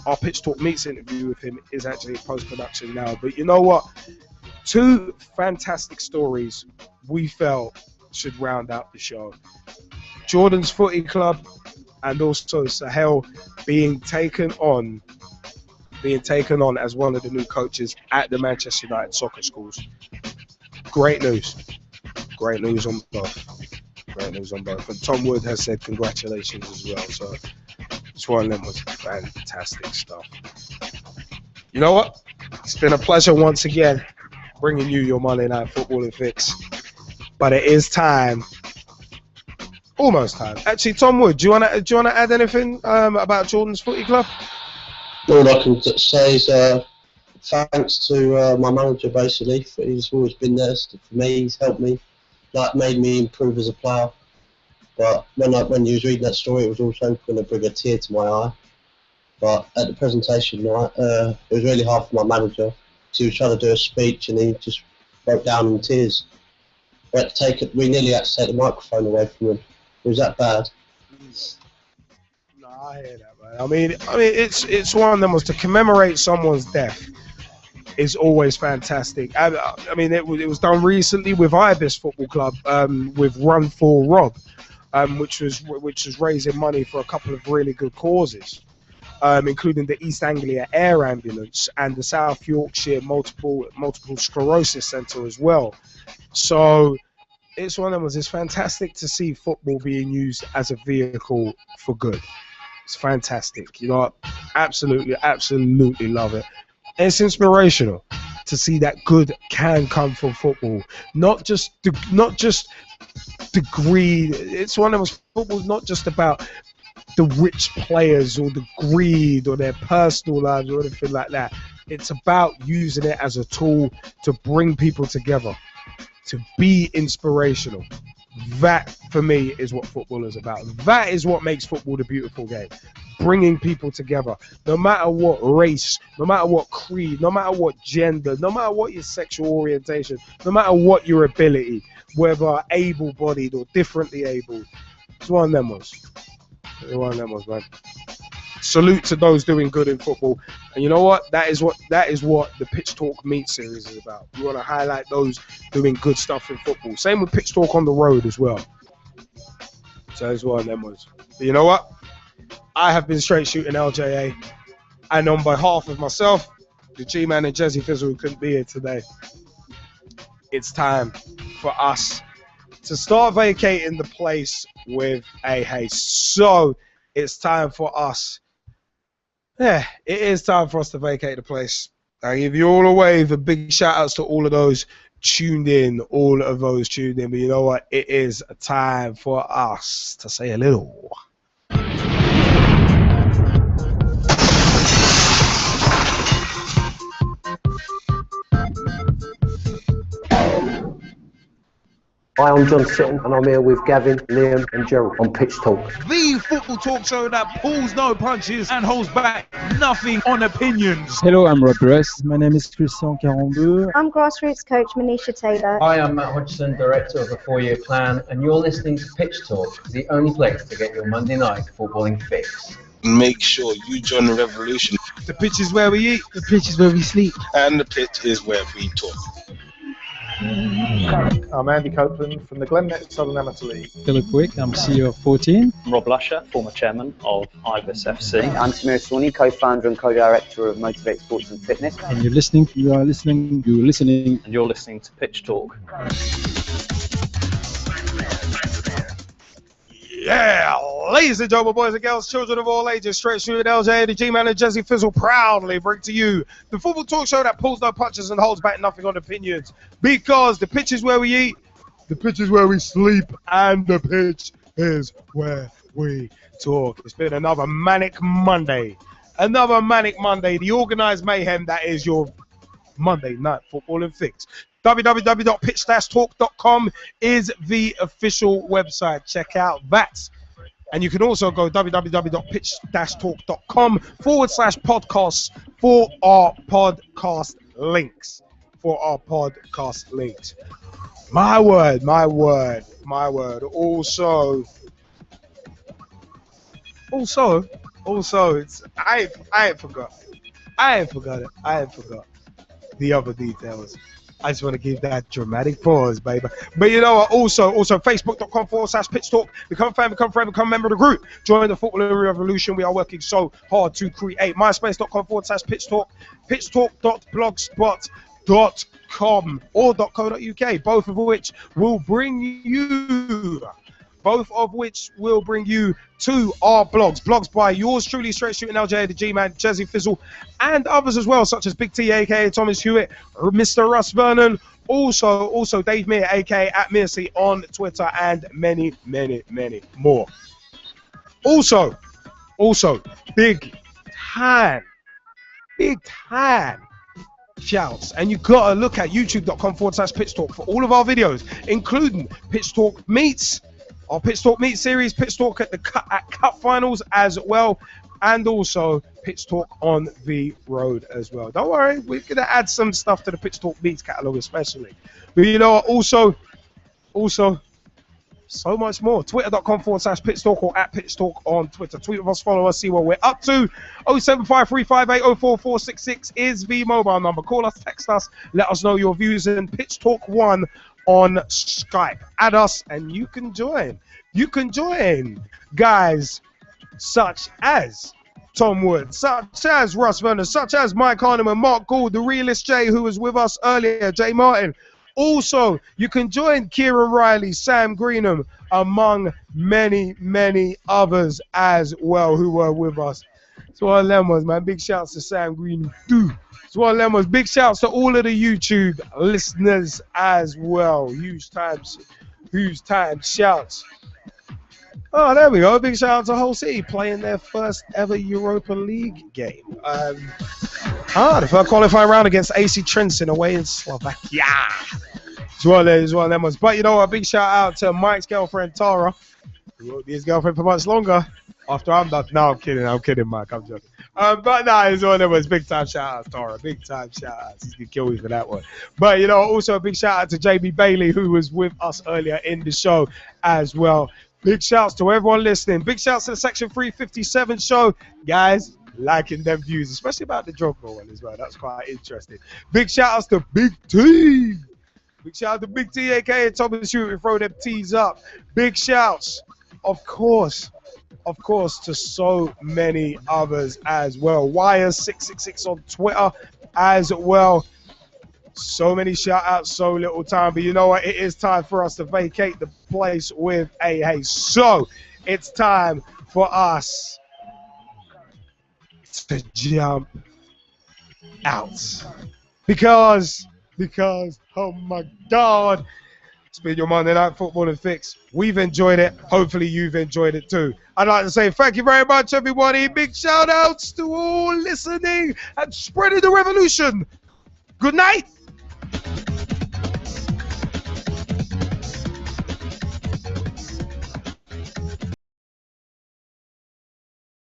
our Pitch Talk Meets interview with him is actually in post-production now. But you know what? 2 fantastic stories we felt should round out the show. Jordan's Footy Club and also Sahel being taken on as one of the new coaches at the Manchester United soccer schools. Great news. Great news on both. Great news on both. And Tom Wood has said congratulations as well. So it's one of them was fantastic stuff. You know what? It's been a pleasure once again bringing you your Monday Night Footballing Fix. But it is time. Almost time. Actually, Tom Wood, do you wanna add anything about Jordan's Footy Club? All I can say is thanks to my manager, basically. He's always been there for me. He's helped me, made me improve as a player. But when you was reading that story, it was also going to bring a tear to my eye. But at the presentation night, it was really hard for my manager. He was trying to do a speech and he just broke down in tears. We nearly had to take the microphone away from him. It was that bad. No, I hear that, man. I mean, it's one of them was to commemorate someone's death is always fantastic. I mean, it was done recently with Ibis Football Club with Run for Rob, which was raising money for a couple of really good causes. Including the East Anglia Air Ambulance and the South Yorkshire Multiple Sclerosis Centre as well. So it's one of them. It's fantastic to see football being used as a vehicle for good. It's fantastic. You know, absolutely love it. And it's inspirational to see that good can come from football, not just the greed. It's one of those. Football's not just about the rich players or the greed or their personal lives or anything like that. It's about using it as a tool to bring people together, to be inspirational. That, for me, is what football is about. That is what makes football the beautiful game. Bringing people together. No matter what race, no matter what creed, no matter what gender, no matter what your sexual orientation, no matter what your ability, whether able-bodied or differently able. It's one of them ones. One of them ones, man. Salute to those doing good in football. And you know what? That is what the Pitch Talk Meet series is about. We want to highlight those doing good stuff in football. Same with Pitch Talk on the road as well. So it's one of them ones. But you know what? I have been Straight Shooting LJA. And on behalf of myself, the G-Man and Jezzy Fizzle who couldn't be here today, it's time for us to start vacating the place with a haste. So it's time for us. Yeah, it is time for us to vacate the place. I give you all a wave, a big shout outs to all of those tuned in, But you know what? It is time for us to say a little. Hi, I'm John Sitton, and I'm here with Gavin, Liam, and Gerald on Pitch Talk. The football talk show that pulls no punches and holds back nothing on opinions. Hello, I'm Rob Dress. My name is Christian Carambeu. I'm grassroots coach Manisha Taylor. Hi, I'm Matt Hodgson, director of the 4-year plan, and you're listening to Pitch Talk, the only place to get your Monday night footballing fix. Make sure you join the revolution. The pitch is where we eat. The pitch is where we sleep. And the pitch is where we talk. I'm Andy Copeland from the Glennet Southern Amateur League. Philip Wick, I'm CEO of 14. Rob Lusher, former chairman of Ibis FC. I'm Samir Swanee, co-founder and co-director of Motivate Sports and Fitness. And you're listening, and you're listening to Pitch Talk. Yeah, ladies and gentlemen, boys and girls, children of all ages, Straight Shooting LJ, the G-Man and Jezzy Fizzle proudly bring to you the football talk show that pulls no punches and holds back nothing on opinions. Because the pitch is where we eat, the pitch is where we sleep, and the pitch is where we talk. It's been another manic Monday. The organised mayhem that is your Monday Night Footballing Fix. www.pitch-talk.com is the official website. Check out that. And you can also go www.pitch-talk.com/podcasts for our podcast links. My word. Also, it's I ain't forgot the other details. I just want to give that dramatic pause, baby. But you know what? Also, facebook.com/pitchtalk. Become a fan, become a friend, become a member of the group. Join the footballing revolution. We are working so hard to create. myspace.com/pitchtalk. pitchtalk.blogspot.com or .co.uk. Both of which will bring you to our blogs by yours truly, Straight Shooting LJ, the G-Man, Jazzy Fizzle, and others as well, such as Big T, aka Thomas Hewitt, Mr. Russ Vernon, also Dave Mear, aka @Mearcy on Twitter, and many more. Also, big time shouts, and you gotta look at youtube.com/pitchtalk for all of our videos, including Pitch Talk Meets, our Pitch Talk Meet series, Pitch Talk at Cup finals as well, and also Pitch Talk on the road as well. Don't worry, we're gonna add some stuff to the Pitch Talk Meets catalog especially. But you know, also so much more. Twitter.com/pitchtalk or @pitchtalk on Twitter. Tweet with us, follow us, see what we're up to. 07535804466 is the mobile number. Call us, text us, let us know your views, and Pitch Talk 1 on Skype. Add us and you can join. Guys such as Tom Wood, such as Russ Vernon, such as Mike Harneman, Mark Gould, the Realist Jay, who was with us earlier, Jay Martin. Also, you can join Kieran Riley, Sam Greenham, among many others as well who were with us. It's one of them ones, man. Big shouts to Sam Greenham too. It's one of them ones. Big shouts to all of the YouTube listeners as well. Huge time shouts. Oh, there we go. Big shout out to Hull City playing their first ever Europa League game. The first qualifying round against AC Trenčín away in Slovakia. It's one of them ones. But you know what? A big shout out to Mike's girlfriend Tara, who won't be his girlfriend for much longer after I'm done. No, I'm kidding, Mike. I'm joking. But no, it's one of them ones. Big time shout out, Tara. Big time shout out. He's gonna kill me for that one. But you know, also a big shout out to JB Bailey, who was with us earlier in the show as well. Big shouts to everyone listening. Big shouts to the Section 357 show. Guys, liking them views, especially about the Drogba one as well. That's quite interesting. Big shout outs to Big T. Big shout out to Big T, aka Thomas Hewitt, throw them T's up. Big shouts, of course, to so many others as well. Wires666 on Twitter as well. So many shout outs, so little time. But you know what? It is time for us to vacate the place with a haste. So it's time for us to jump out. Because, oh my God, it's been your Monday Night Footballing Fix. We've enjoyed it. Hopefully you've enjoyed it too. I'd like to say thank you very much, everybody. Big shout outs to all listening and spreading the revolution. Good night.